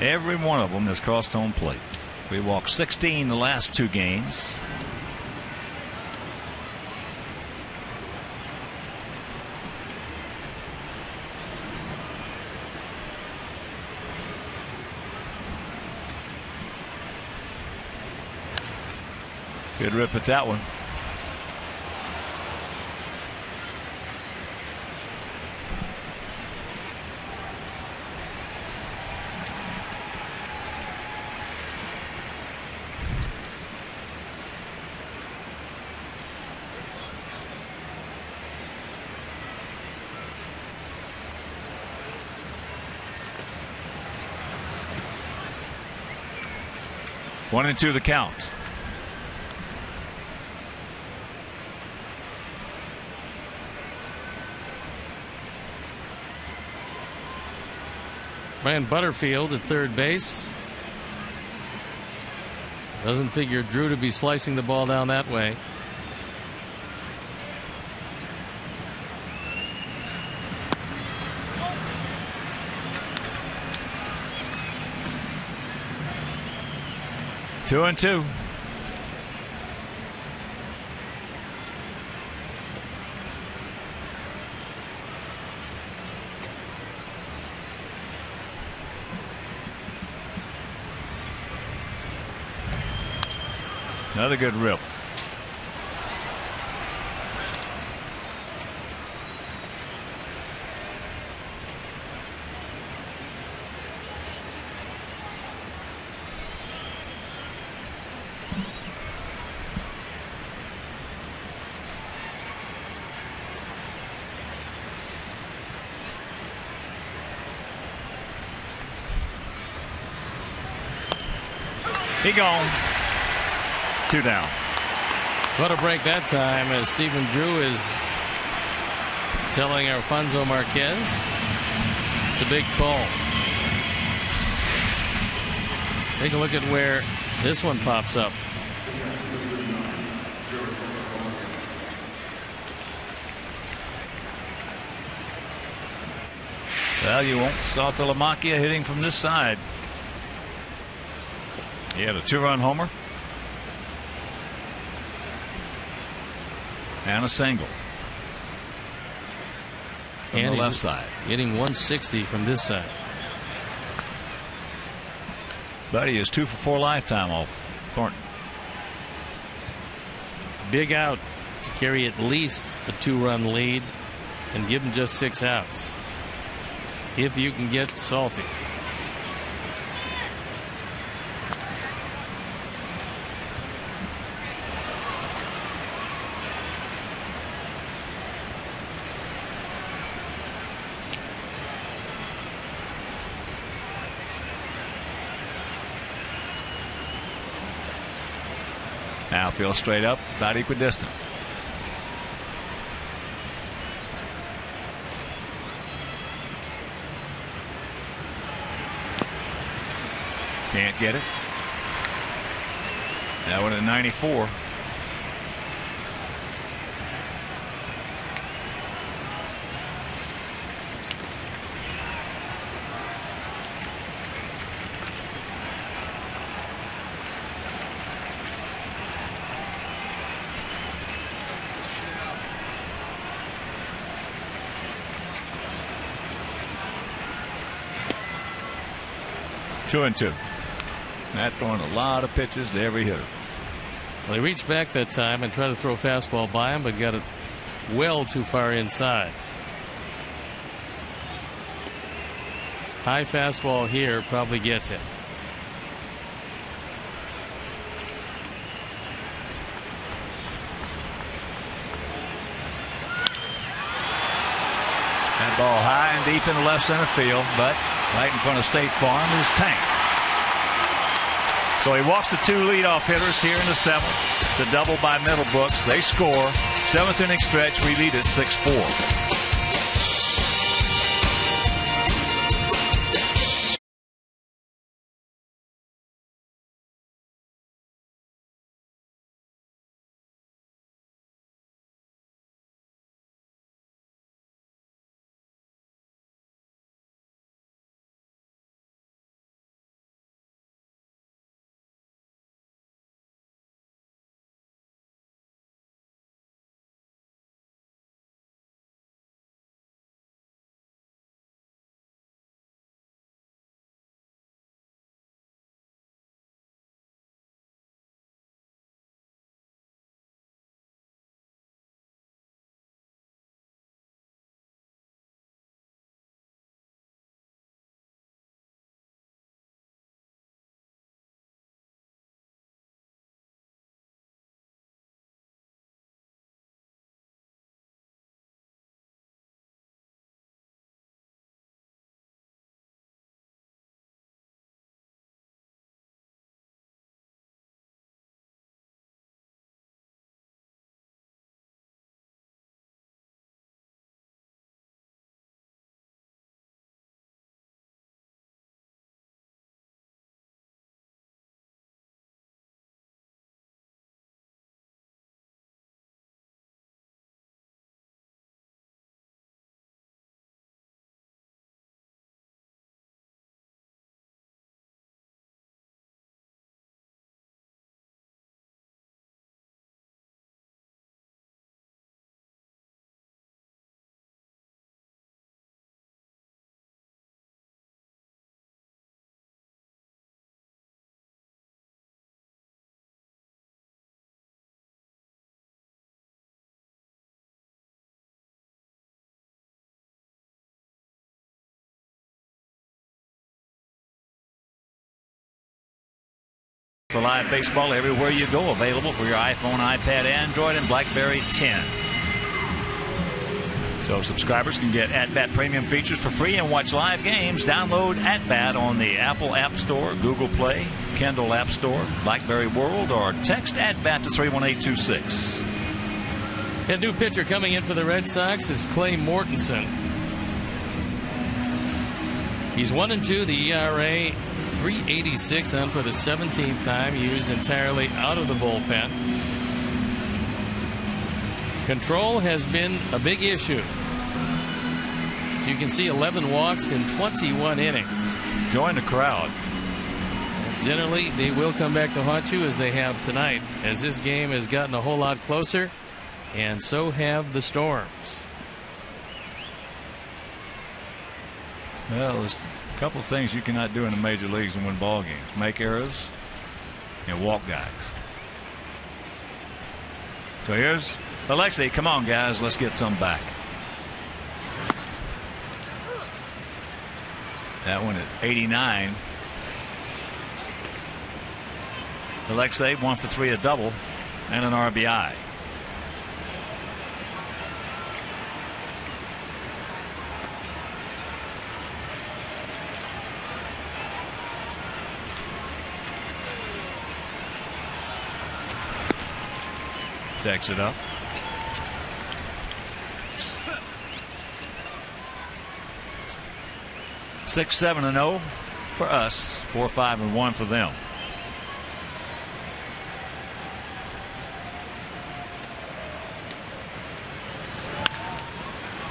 Every one of them has crossed home plate. We walked 16 the last 2 games. Good rip at that one. One and two the count. Ryan Butterfield at third base. Doesn't figure Drew to be slicing the ball down that way. Two and two. Another good rip. He gone. 2 down. What a break that time, as Stephen Drew is telling Alfonso Marquez it's a big call. Take a look at where this one pops up. Well, you won't saw Talamacchia hitting from this side. He had a 2-run homer and a single from the left side. Hitting 160 from this side. But he is 2 for 4 lifetime off Thornton. Big out to carry at least a 2-run lead and give him just 6 outs. If you can get salty. Now field straight up, about equidistant. Can't get it. That one at 94. 2-2. Matt throwing a lot of pitches to every hitter. Well, he reached back that time and tried to throw a fastball by him, but got it well too far inside. High fastball here probably gets it. That ball high and deep in the left center field, but right in front of State Farm is Tank. So he walks the two leadoff hitters here in the seventh. The double by Middlebrooks. They score. Seventh inning stretch. We lead at 6-4. For live baseball everywhere you go, available for your iPhone, iPad, Android, and BlackBerry 10. So subscribers can get At-Bat premium features for free and watch live games. Download At-Bat on the Apple App Store, Google Play, Kindle App Store, BlackBerry World, or text At-Bat to 31826. A new pitcher coming in for the Red Sox is Clay Mortensen. He's 1-2, the ERA 3.86, on for the 17th time, used entirely out of the bullpen. Control has been a big issue. So you can see 11 walks in 21 innings. Join the crowd. Generally, they will come back to haunt you, as they have tonight, as this game has gotten a whole lot closer, and so have the Storms. Well, there's a couple of things you cannot do in the major leagues and win ball games: make errors and walk guys. So here's Alexei. Come on, guys, let's get some back. That one at 89. Alexei 1 for 3, a double and an RBI. Checks it up. 6-7-0 for us. 4-5-1 for them.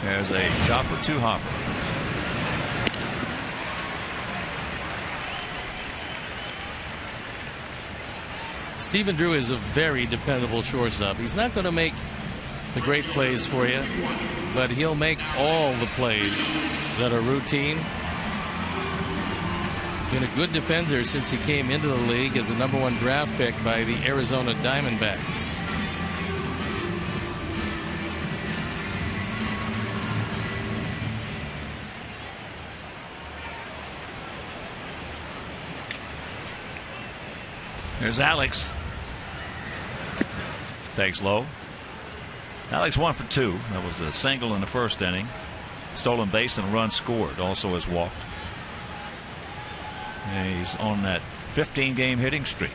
There's a chopper, 2 hopper. Stephen Drew is a very dependable shortstop. He's not going to make the great plays for you, but he'll make all the plays that are routine. Been a good defender since he came into the league as a #1 draft pick by the Arizona Diamondbacks. There's Alex. Takes low. Alex 1 for 2. That was a single in the first inning. Stolen base and a run scored. Also has walked. And he's on that 15-game hitting streak.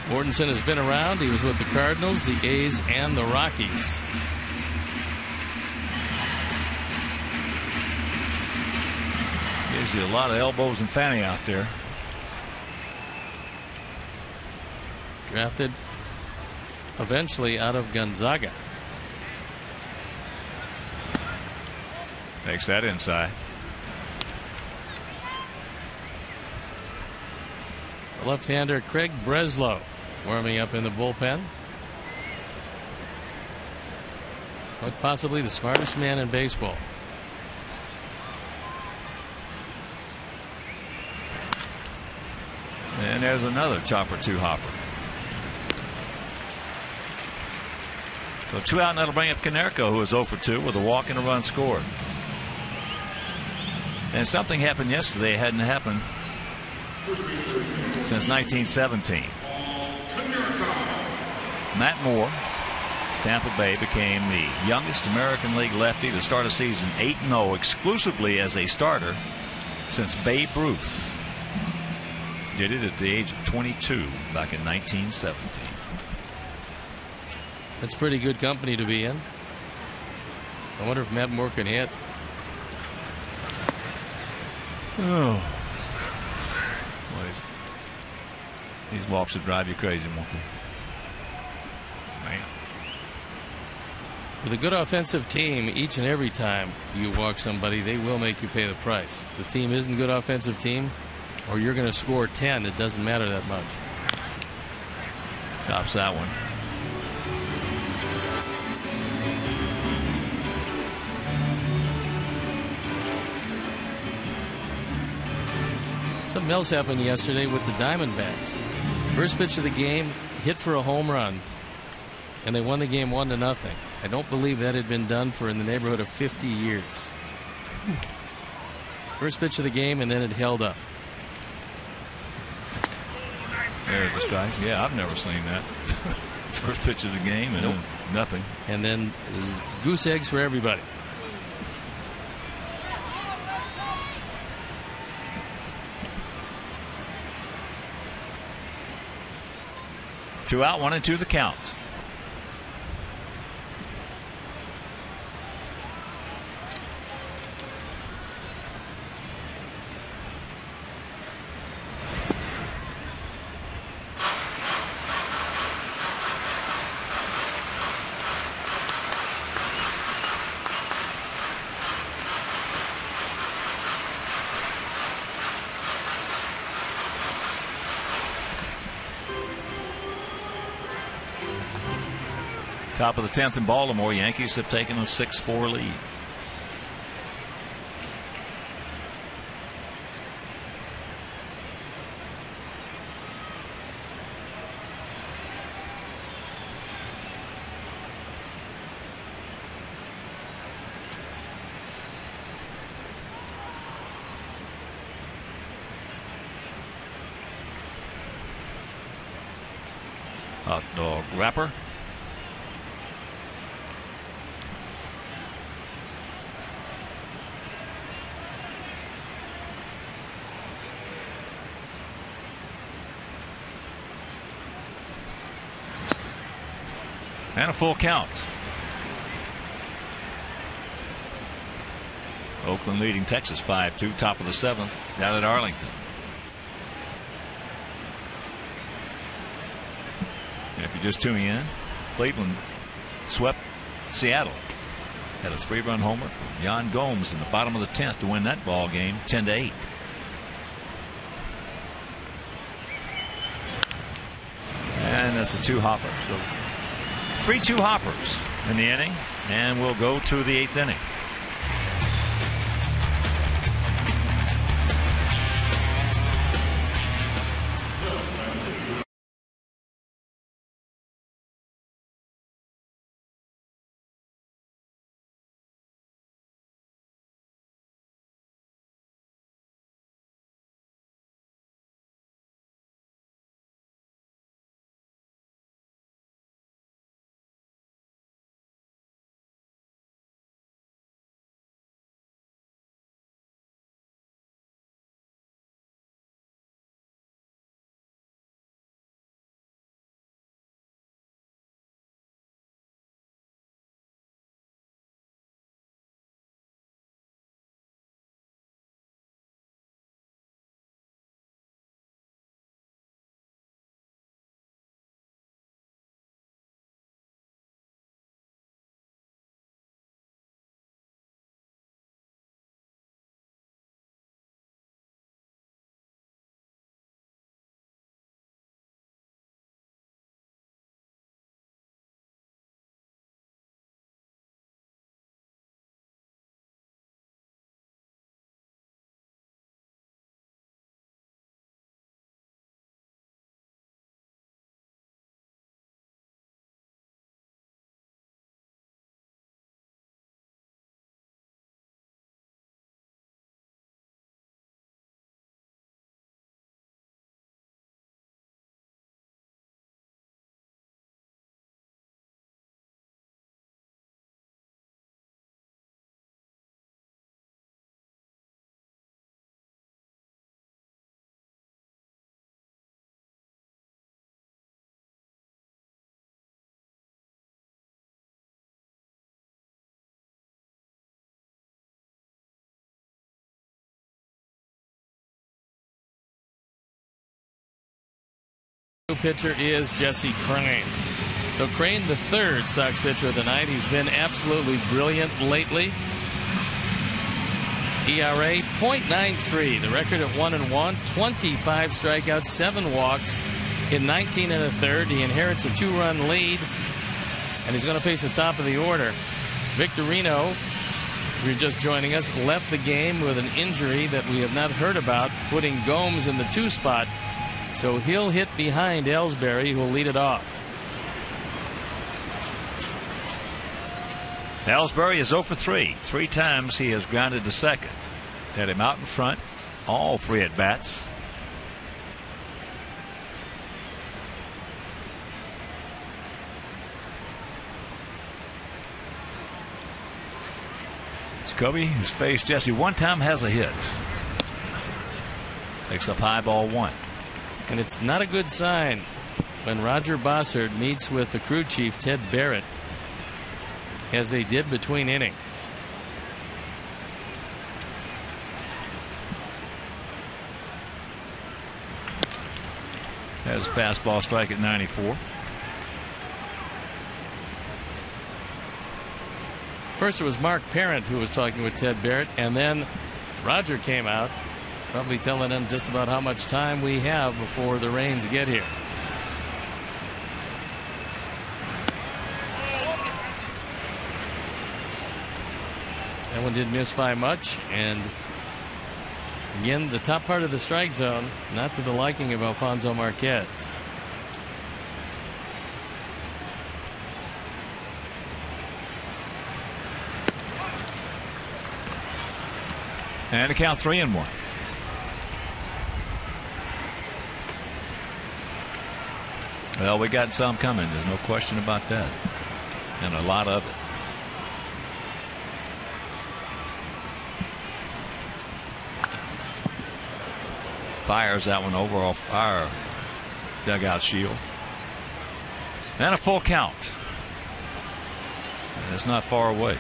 Mortensen has been around. He was with the Cardinals, the A's, and the Rockies. Gives you a lot of elbows and fanny out there. Drafted eventually out of Gonzaga. Takes that inside. The left-hander Craig Breslow warming up in the bullpen. But possibly the smartest man in baseball. And there's another chopper 2 hopper. So 2 out, and that'll bring up Konerko, who is 0 for 2 with a walk and a run scored. And something happened yesterday. It hadn't happened since 1917. Matt Moore, Tampa Bay, became the youngest American League lefty to start a season 8-0 exclusively as a starter since Babe Ruth did it at the age of 22 back in 1917. That's pretty good company to be in. I wonder if Matt Moore can hit. Oh. Boy, these walks would drive you crazy, won't they? Man. With a good offensive team, each and every time you walk somebody, they will make you pay the price. If the team isn't a good offensive team, or you're going to score 10, it doesn't matter that much. Tops that one. Something else happened yesterday with the Diamondbacks. First pitch of the game, hit for a home run, and they won the game 1-0. I don't believe that had been done for in the neighborhood of 50 years. First pitch of the game, and then it held up. There's the strike. Yeah, I've never seen that. First pitch of the game and nothing. And then goose eggs for everybody. Two out, 1-2 the count. Top of the 10th in Baltimore. Yankees have taken a 6-4 lead. Hot dog wrapper. And a full count. Oakland leading Texas 5-2, top of the 7th, down at Arlington. And if you're just tuning in, Cleveland swept Seattle. Had a 3-run homer from Yan Gomes in the bottom of the 10th to win that ball game 10-8. it's a 2 hopper. So 3 2 hoppers in the inning, and we'll go to the 8th inning. Pitcher is Jesse Crane. So Crane, the 3rd Sox pitcher of the night. He's been absolutely brilliant lately. ERA .93. The record at 1-1. 25 strikeouts, 7 walks in 19 1/3. He inherits a 2-run lead, and he's going to face the top of the order. Victorino, if you're just joining us, left the game with an injury that we have not heard about, putting Gomes in the 2 spot. So he'll hit behind Ellsbury, who will lead it off. Ellsbury is 0 for 3. 3 times he has grounded to second. Had him out in front, all 3 at bats. Scobie, who's faced Jesse one time, has a hit. Takes up high, ball 1. And it's not a good sign when Roger Bossard meets with the crew chief, Ted Barrett, as they did between innings. Has fastball strike at 94. First it was Mark Parent who was talking with Ted Barrett, and then Roger came out, probably telling him just about how much time we have before the rains get here. That one didn't miss by much, and again, the top part of the strike zone, not to the liking of Alfonso Marquez. And a count 3-1. Well, we got some coming. There's no question about that. And a lot of it. Fires that one over off our dugout shield. And a full count. And it's not far away.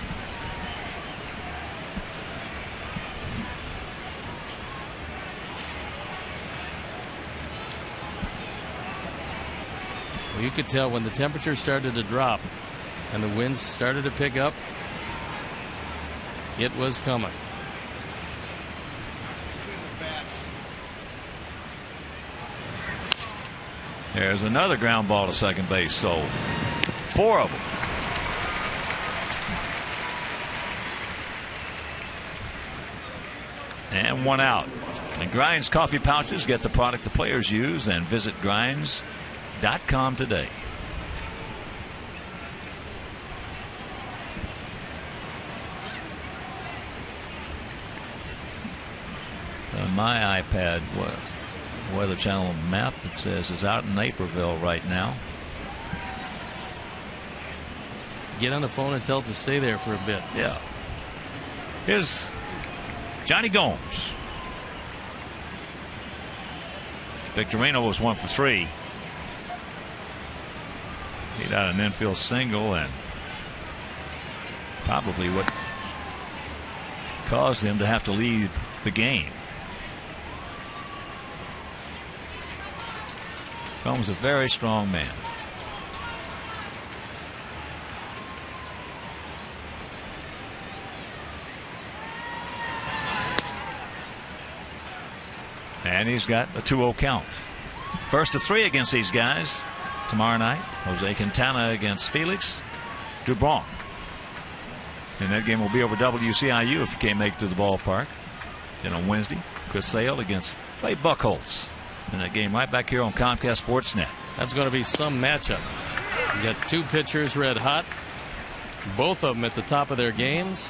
You could tell when the temperature started to drop and the winds started to pick up, it was coming. There's another ground ball to second base. So 4 of them. And 1 out. And Grinds coffee pouches get the product the players use, and visit grinds.com today. On my iPad Weather Channel map, it says it's out in Naperville right now. Get on the phone and tell it to stay there for a bit. Yeah. Here's Johnny Gomes. Victorino was 1 for 3. He got an infield single, and probably what caused him to have to leave the game. Gomes a very strong man. And he's got a 2-0 count. First of 3 against these guys tomorrow night. Jose Quintana against Felix Dubron. And that game will be over WCIU if you can't make it to the ballpark. Then on Wednesday, Chris Sale against Clay Buchholz. And that game right back here on Comcast Sportsnet. That's going to be some matchup. You got 2 pitchers red hot, both of them at the top of their games.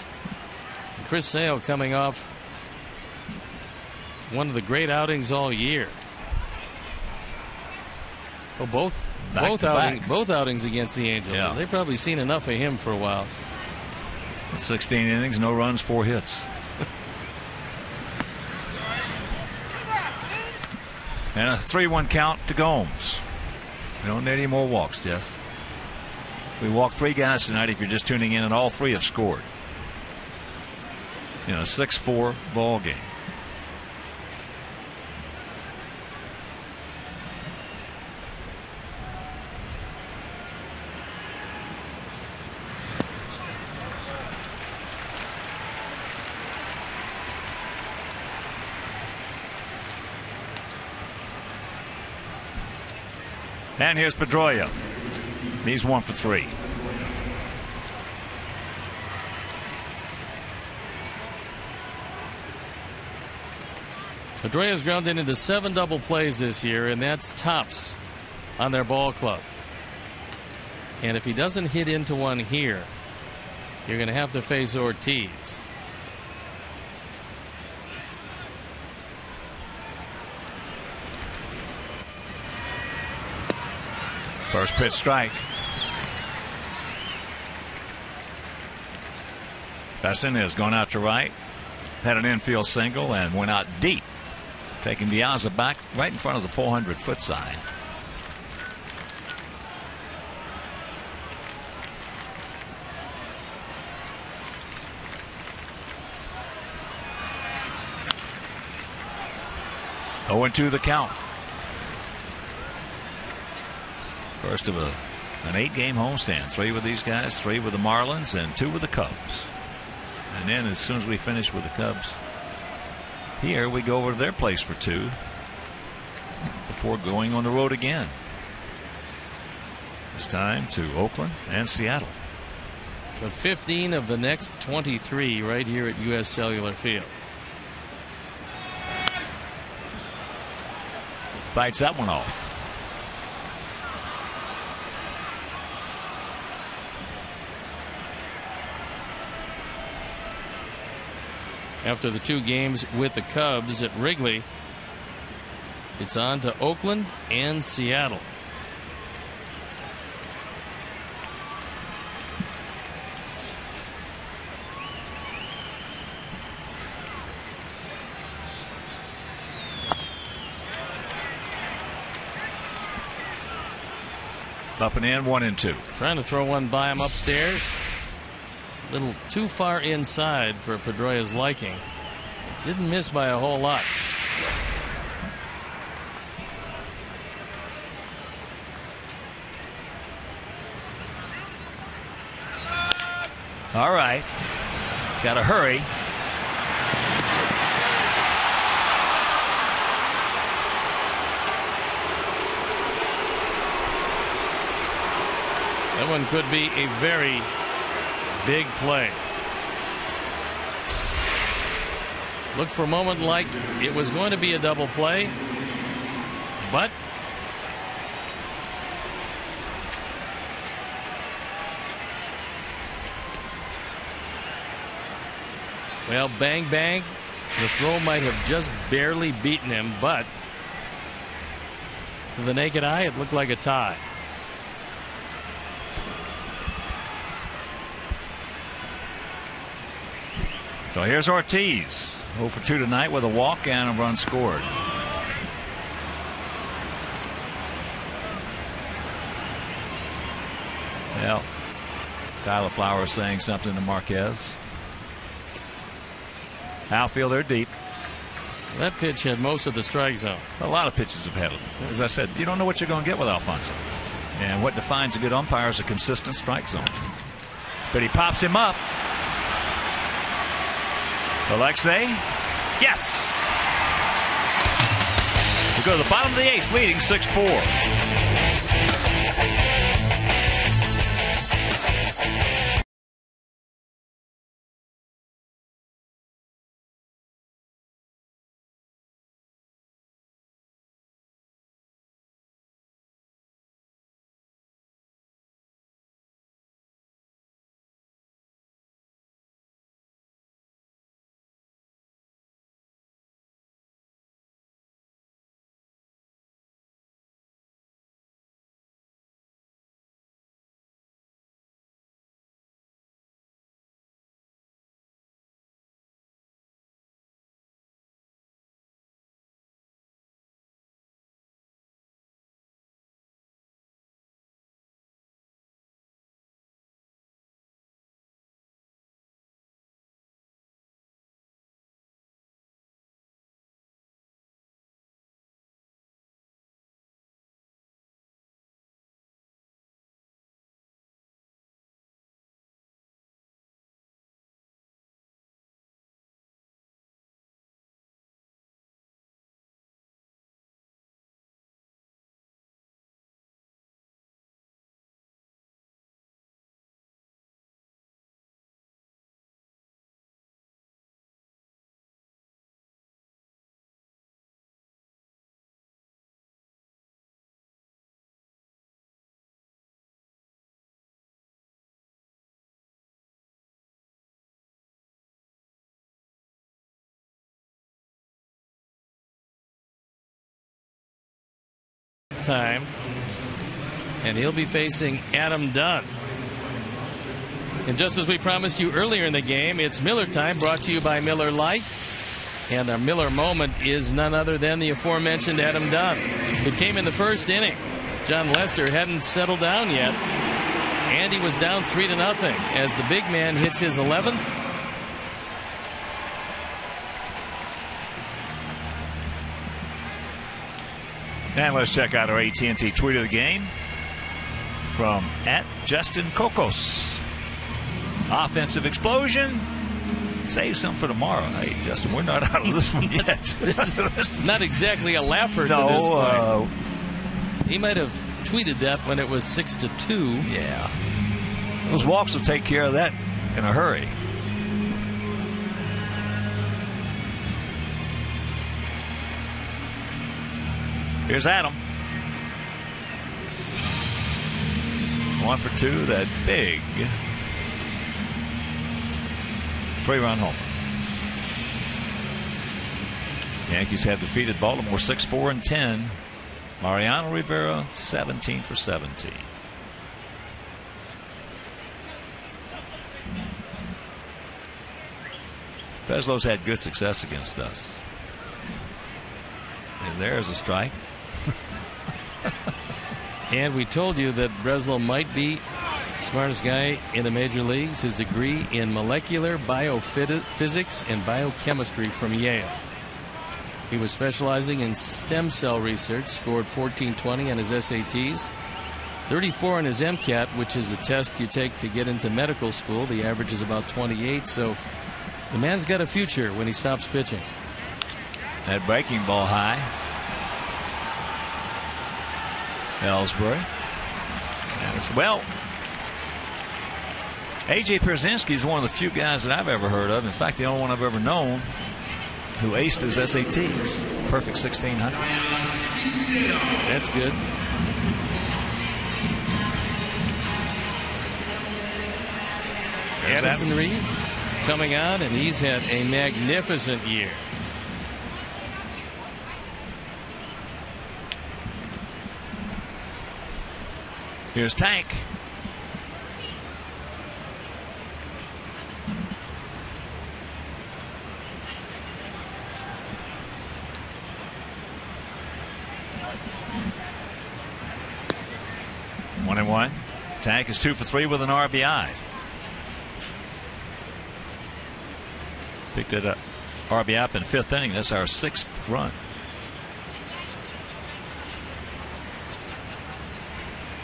And Chris Sale coming off one of the great outings all year. Well, both outings against the Angels. Yeah. They've probably seen enough of him for a while. 16 innings, no runs, 4 hits. And a 3-1 count to Gomes. We don't need any more walks, Jess. We walked 3 guys tonight if you're just tuning in, and all 3 have scored. In a 6-4 ball game. And here's Pedroia. He's 1 for 3. Pedroia's grounded into 7 double plays this year, and that's tops on their ball club. And if he doesn't hit into one here, you're going to have to face Ortiz. First pitch strike. Besson has gone out to right, had an infield single, and went out deep, taking Diaza back right in front of the 400-foot sign. Oh, 0-2 the count. First of an 8-game homestand. 3 with these guys, 3 with the Marlins, and 2 with the Cubs. And then as soon as we finish with the Cubs here, we go over to their place for 2 before going on the road again. This time to Oakland and Seattle. But 15 of the next 23 right here at U.S. Cellular Field. Fights that one off. After the 2 games with the Cubs at Wrigley, it's on to Oakland and Seattle. Up and in, 1-2. Trying to throw one by him upstairs. A little too far inside for Pedroia's liking. Didn't miss by a whole lot. All right. Got to hurry. That one could be a very big play. Looked for a moment like it was going to be a double play, but well, bang, bang. The throw might have just barely beaten him, but to the naked eye, it looked like a tie. So here's Ortiz. 0 for 2 tonight with a walk and a run scored. Well, Tyler Flowers saying something to Marquez. Outfield, they're deep. That pitch had most of the strike zone. A lot of pitches have had it. As I said, you don't know what you're going to get with Alfonso. And what defines a good umpire is a consistent strike zone. But he pops him up. Alexei, yes. We go to the bottom of the 8th, leading 6-4. Time, and he'll be facing Adam Dunn. And just as we promised you earlier in the game, it's Miller time, brought to you by Miller Lite. And our Miller moment is none other than the aforementioned Adam Dunn. It came in the first inning. John Lester hadn't settled down yet, and he was down 3-0 as the big man hits his 11th. And let's check out our AT&T tweet of the game from @JustinCocos. Offensive explosion. Save some for tomorrow. Hey, Justin, we're not out of this one yet. This is not exactly a laugher to this point. He might have tweeted that when it was 6-2. Yeah. Those walks will take care of that in a hurry. Here's Adam. 1 for 2, that big 3-run homer. Yankees have defeated Baltimore 6-4-10. Mariano Rivera 17 for 17. Beslow's had good success against us. And there's a strike. And we told you that Breslow might be the smartest guy in the major leagues. His degree in molecular biophysics and biochemistry from Yale. He was specializing in stem cell research, scored 1420 on his SATs, 34 on his MCAT, which is a test you take to get into medical school. The average is about 28, so the man's got a future when he stops pitching. That breaking ball high. Ellsbury. Well, A.J. Pierzynski is one of the few guys that I've ever heard of. In fact, the only one I've ever known who aced his SATs. Perfect 1600. That's good. Addison Reed coming on, and he's had a magnificent year. Here's Tank. One and one. Tank is 2 for 3 with an RBI. Picked it up. RBI up in 5th inning. That's our 6th run.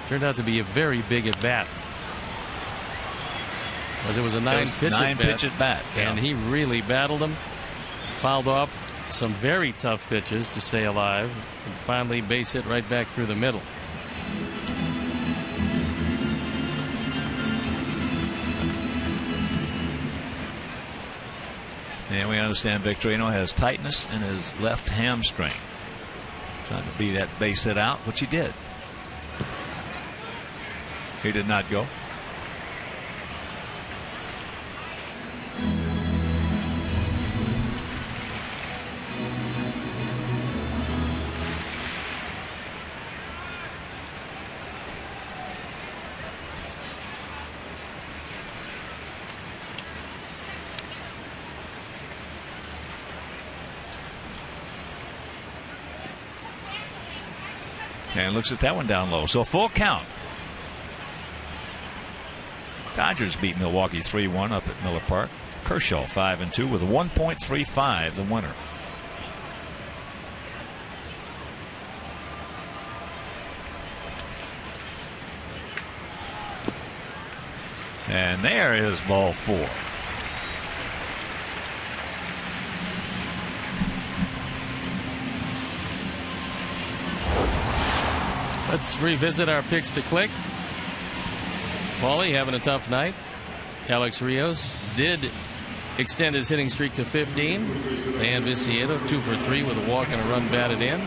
Turned out to be a very big at bat. Because it was a 9-pitch at bat. Yeah. And he really battled them. Fouled off some very tough pitches to stay alive. And finally base hit right back through the middle. And we understand Victorino has tightness in his left hamstring. Trying to beat that base hit out, which he did. He did not go. And looks at that one down low. So full count. Dodgers beat Milwaukee 3-1 up at Miller Park. Kershaw 5-2 with a 1.35 the winner. And there is ball 4. Let's revisit our picks to click. Paulie having a tough night. Alex Rios did extend his hitting streak to 15. And Viciedo 2 for 3 with a walk and a run batted in.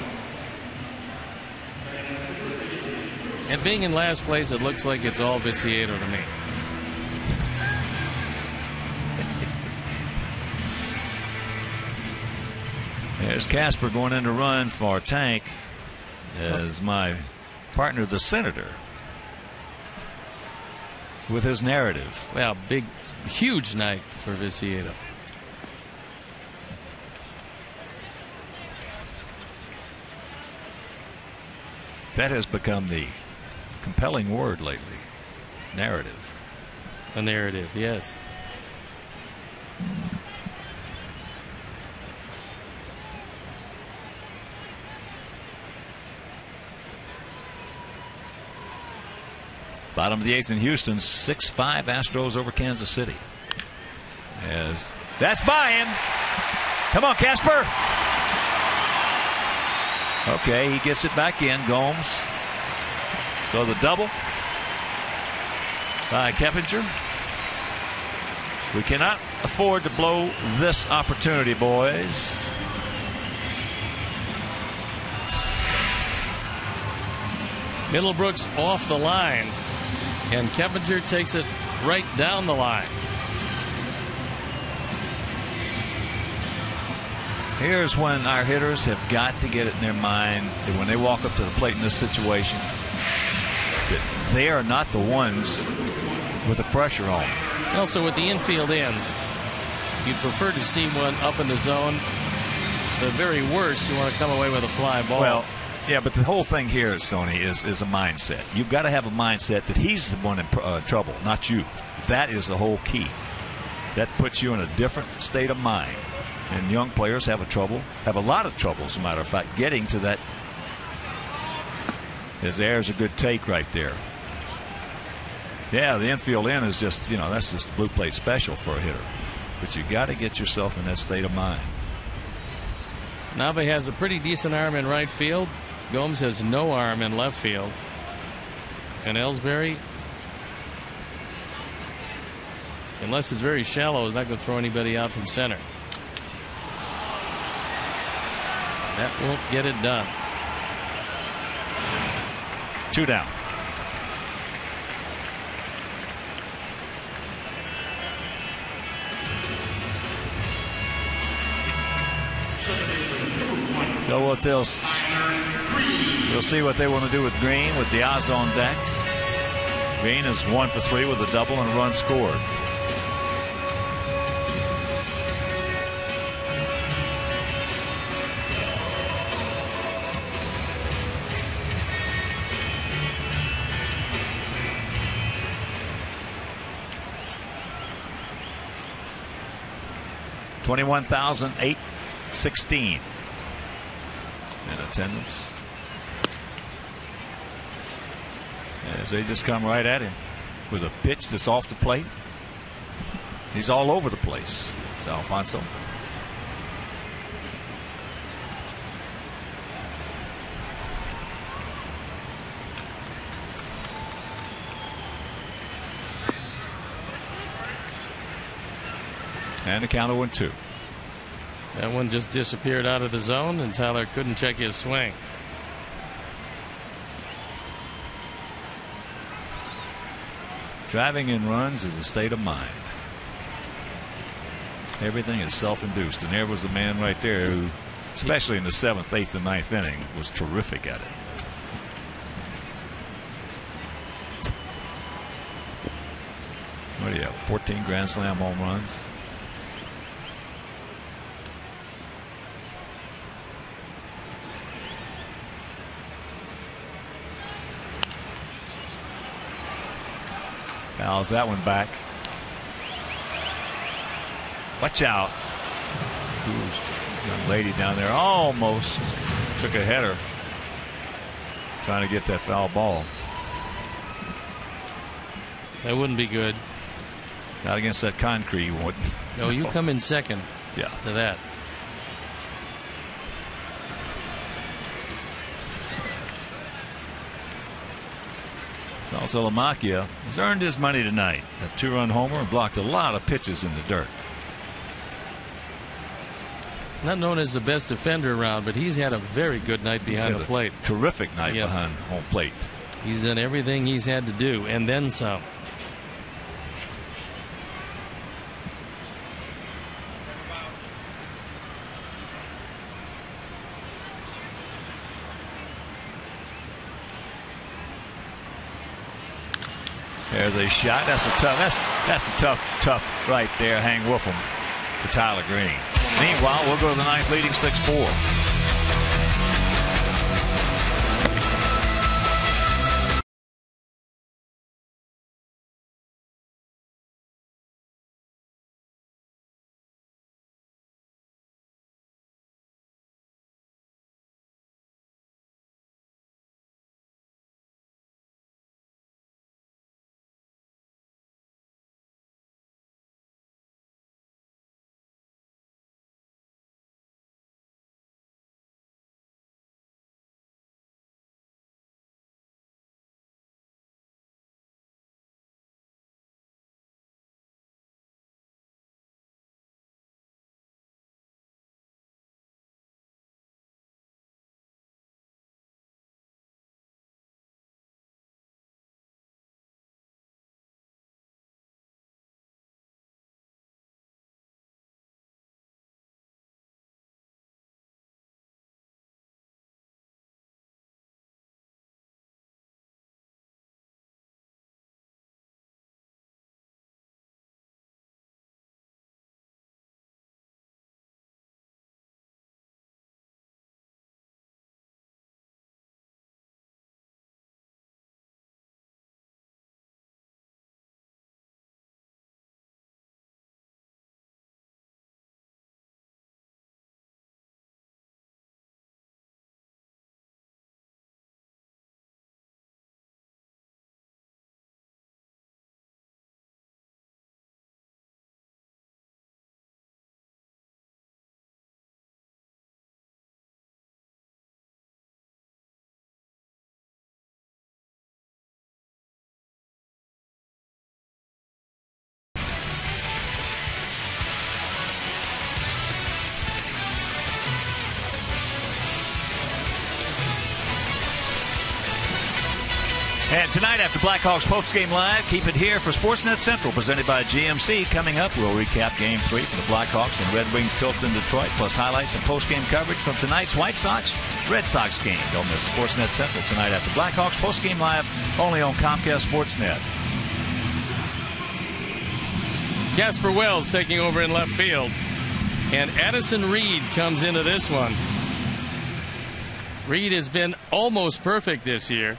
And being in last place, it looks like it's all Viciedo to me. There's Casper going in to run for Tank as my partner, the Senator, with his narrative. Well, big, huge night for Viciedo. That has become the compelling word lately. Narrative. A narrative, yes. Bottom of the 8th in Houston, 6-5 Astros over Kansas City. As that's by him. Come on, Casper. Okay, he gets it back in. Gomes. So the double by Keppinger. We cannot afford to blow this opportunity, boys. Middlebrooks off the line. And Keppinger takes it right down the line. Here's when our hitters have got to get it in their mind that when they walk up to the plate in this situation, that they are not the ones with the pressure on. Also, with the infield in, you'd prefer to see one up in the zone. The very worst, you want to come away with a fly ball. Well, yeah, but the whole thing here, Stoney, is a mindset. You've got to have a mindset that he's the one in trouble, not you. That is the whole key. That puts you in a different state of mind. And young players have a lot of trouble, as a matter of fact, getting to that. There's a good take right there. Yeah, the infield in is just, that's just blue plate special for a hitter. But you got to get yourself in that state of mind. Nave has a pretty decent arm in right field. Gomes has no arm in left field. And Ellsbury unless it's very shallow, is not going to throw anybody out from center. That won't get it done. 2 down. So what we'll see what they want to do with Green with Diaz on deck. Green is 1 for 3 with a double and a run scored. $21,816 in attendance. As they just come right at him with a pitch that's off the plate. He's all over the place. It's Alfonso. And the count 0-2. That one just disappeared out of the zone, and Tyler couldn't check his swing. Driving in runs is a state of mind. Everything is self-induced, and there was a man right there who, especially in the 7th, 8th, and 9th inning, was terrific at it. What do you have? 14 Grand Slam home runs. Fouls that one back. Watch out. Young lady down there almost took a header trying to get that foul ball. That wouldn't be good. Not against that concrete, you wouldn't. No, you come in second. Yeah. To that. Saltalamacchia has earned his money tonight. A 2-run homer and blocked a lot of pitches in the dirt. Not known as the best defender around, but he's had a very good night behind the plate. Terrific night behind home plate. He's done everything he's had to do, and then some. There's a shot. That's a tough right there. Hang Wolfham for Tyler Green. Meanwhile, we'll go to the 9th, leading 6-4. And tonight after Blackhawks postgame live, keep it here for Sportsnet Central, presented by GMC. Coming up, we'll recap Game 3 for the Blackhawks and Red Wings tilted in Detroit, plus highlights and postgame coverage from tonight's White Sox Red Sox game. Don't miss Sportsnet Central tonight after Blackhawks postgame live, only on Comcast Sportsnet. Casper Wells taking over in left field. And Addison Reed comes into this one. Reed has been almost perfect this year.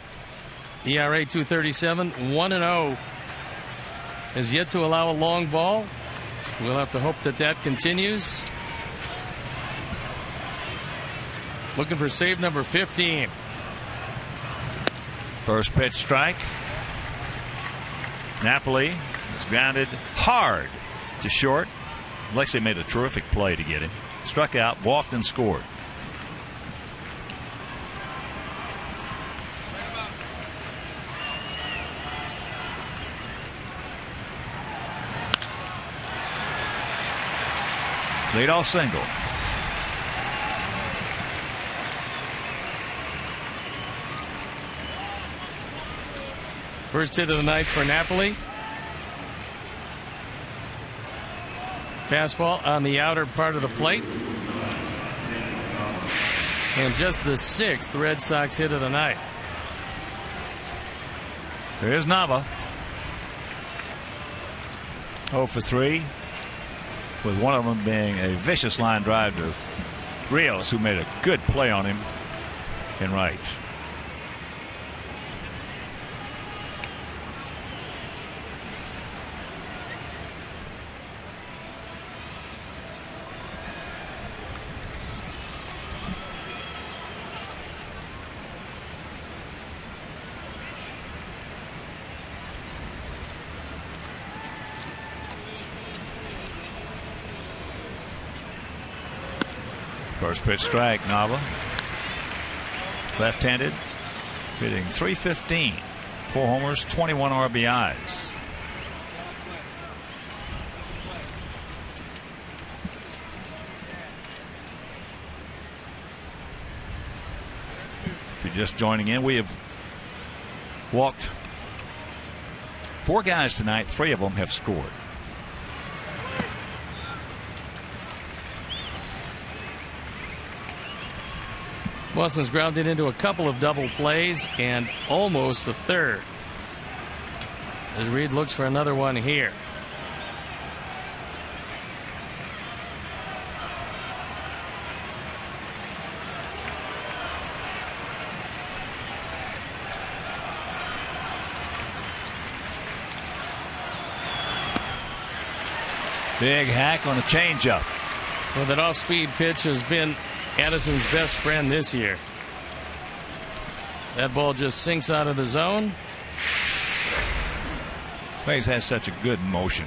ERA 2.37, 1-0. Has yet to allow a long ball. We'll have to hope that that continues. Looking for save number 15. First pitch strike. Napoli is grounded hard to short. Alexei made a terrific play to get him. Struck out, walked, and scored. Leadoff single. First hit of the night for Napoli. Fastball on the outer part of the plate. And just the 6th Red Sox hit of the night. There's Nava. 0 for 3. With one of them being a vicious line drive to Rios, who made a good play on him in right. First pitch strike, Nava. Left-handed, hitting .315. 4 homers, 21 RBIs. If you're just joining in, we have walked 4 guys tonight. 3 of them have scored. Boston's grounded into a couple of double plays and almost a third. As Reed looks for another one here. Big hack on a changeup. Well, that off-speed pitch has been Addison's best friend this year. That ball just sinks out of the zone. He's has such a good motion.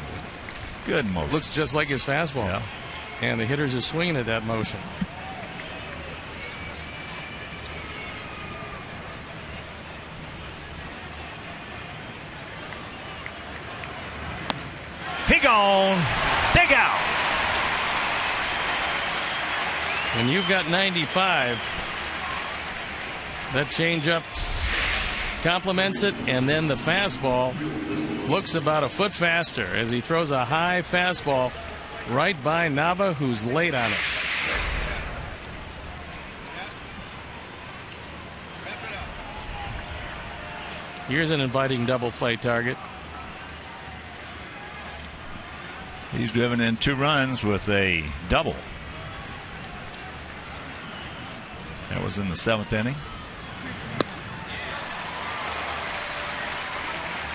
Good motion. Looks just like his fastball. Yeah. And the hitters are swinging at that motion. He gone. Dig out. When you've got 95, that changeup complements it, and then the fastball looks about a foot faster as he throws a high fastball right by Nava, who's late on it. Here's an inviting double play target. He's driven in 2 runs with a double. That was in the 7th inning.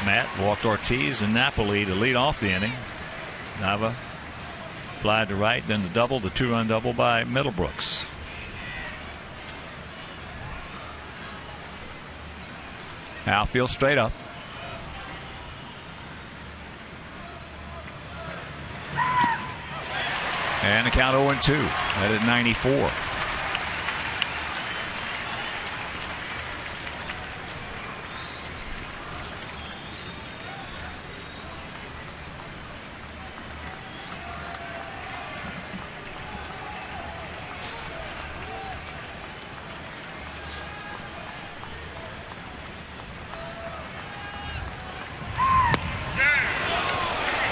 Matt walked Ortiz and Napoli to lead off the inning. Nava flied to right, then the double, the 2-run double by Middlebrooks. Outfield straight up. And the count 0-2. That at 94.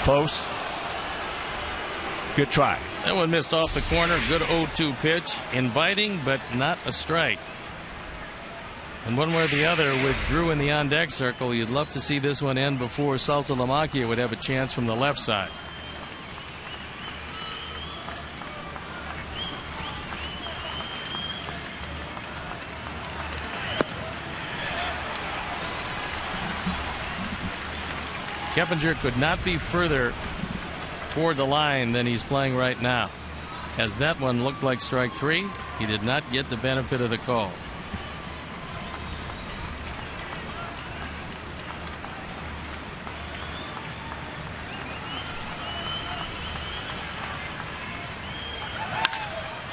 Close. Good try. That one missed off the corner. Good 0-2 pitch. Inviting, but not a strike. And one way or the other, with Drew in the on-deck circle, you'd love to see this one end before Saltalamacchia would have a chance from the left side. Keppinger could not be further toward the line than he's playing right now. As that one looked like strike 3, he did not get the benefit of the call.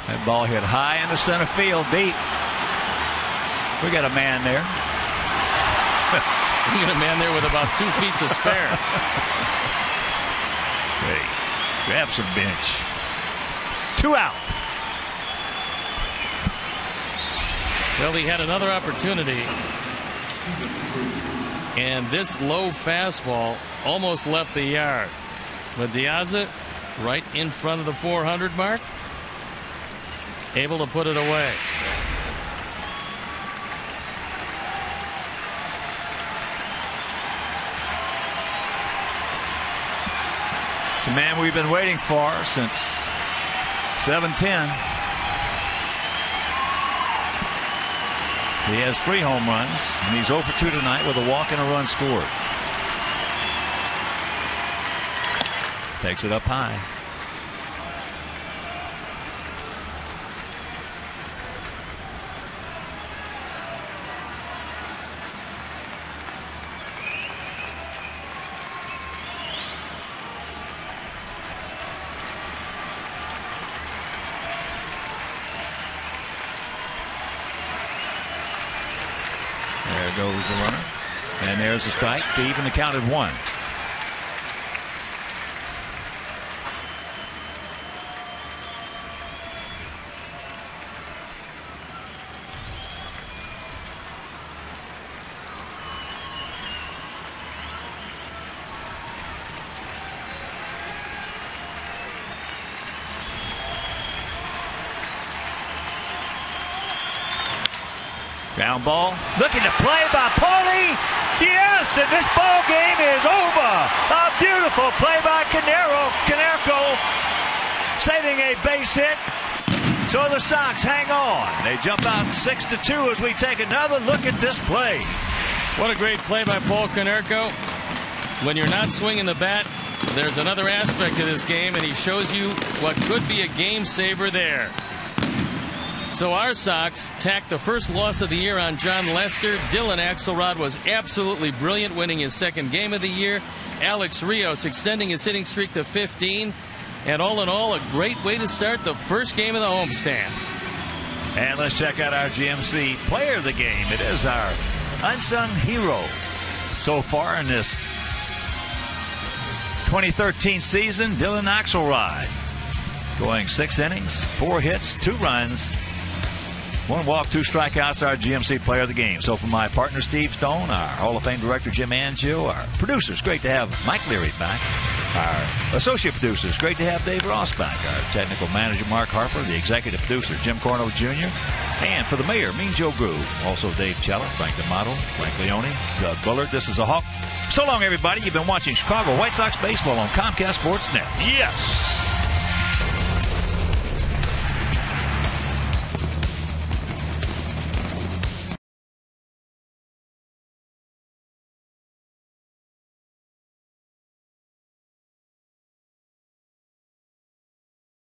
That ball hit high into center field, deep. We got a man there. We got a man there with about 2 feet to spare. Hey, grab some bench. 2 out. Well, he had another opportunity. And this low fastball almost left the yard. But Diaz, right in front of the 400 mark, able to put it away. It's a man we've been waiting for since 7-10. He has 3 home runs, and he's 0 for 2 tonight with a walk and a run scored. Takes it up high. There goes the runner. And there's a strike to even the count at 1. Ground ball, looking to play by Paulie. Yes, and this ball game is over. A beautiful play by Canerco, saving a base hit. So the Sox hang on. They jump out 6-2 as we take another look at this play. What a great play by Paul Canerco. When you're not swinging the bat, there's another aspect to this game, and he shows you what could be a game saver there. So our Sox tacked the first loss of the year on John Lester. Dylan Axelrod was absolutely brilliant, winning his 2nd game of the year. Alex Rios extending his hitting streak to 15. And all in all, a great way to start the first game of the homestand. And let's check out our GMC player of the game. It is our unsung hero so far in this 2013 season, Dylan Axelrod. Going 6 innings, 4 hits, 2 runs. 1 walk, 2 strikeouts, our GMC player of the game. So for my partner, Steve Stone, our Hall of Fame director, Jim Angio, our producers, great to have Mike Leary back. Our associate producers, great to have Dave Ross back. Our technical manager, Mark Harper. The executive producer, Jim Corno Jr. And for the mayor, Mean Joe Groove. Also Dave Chella, Frank D'Amato, Frank Leone, Doug Bullard. This is a Hawk. So long, everybody. You've been watching Chicago White Sox baseball on Comcast Sportsnet. Yes.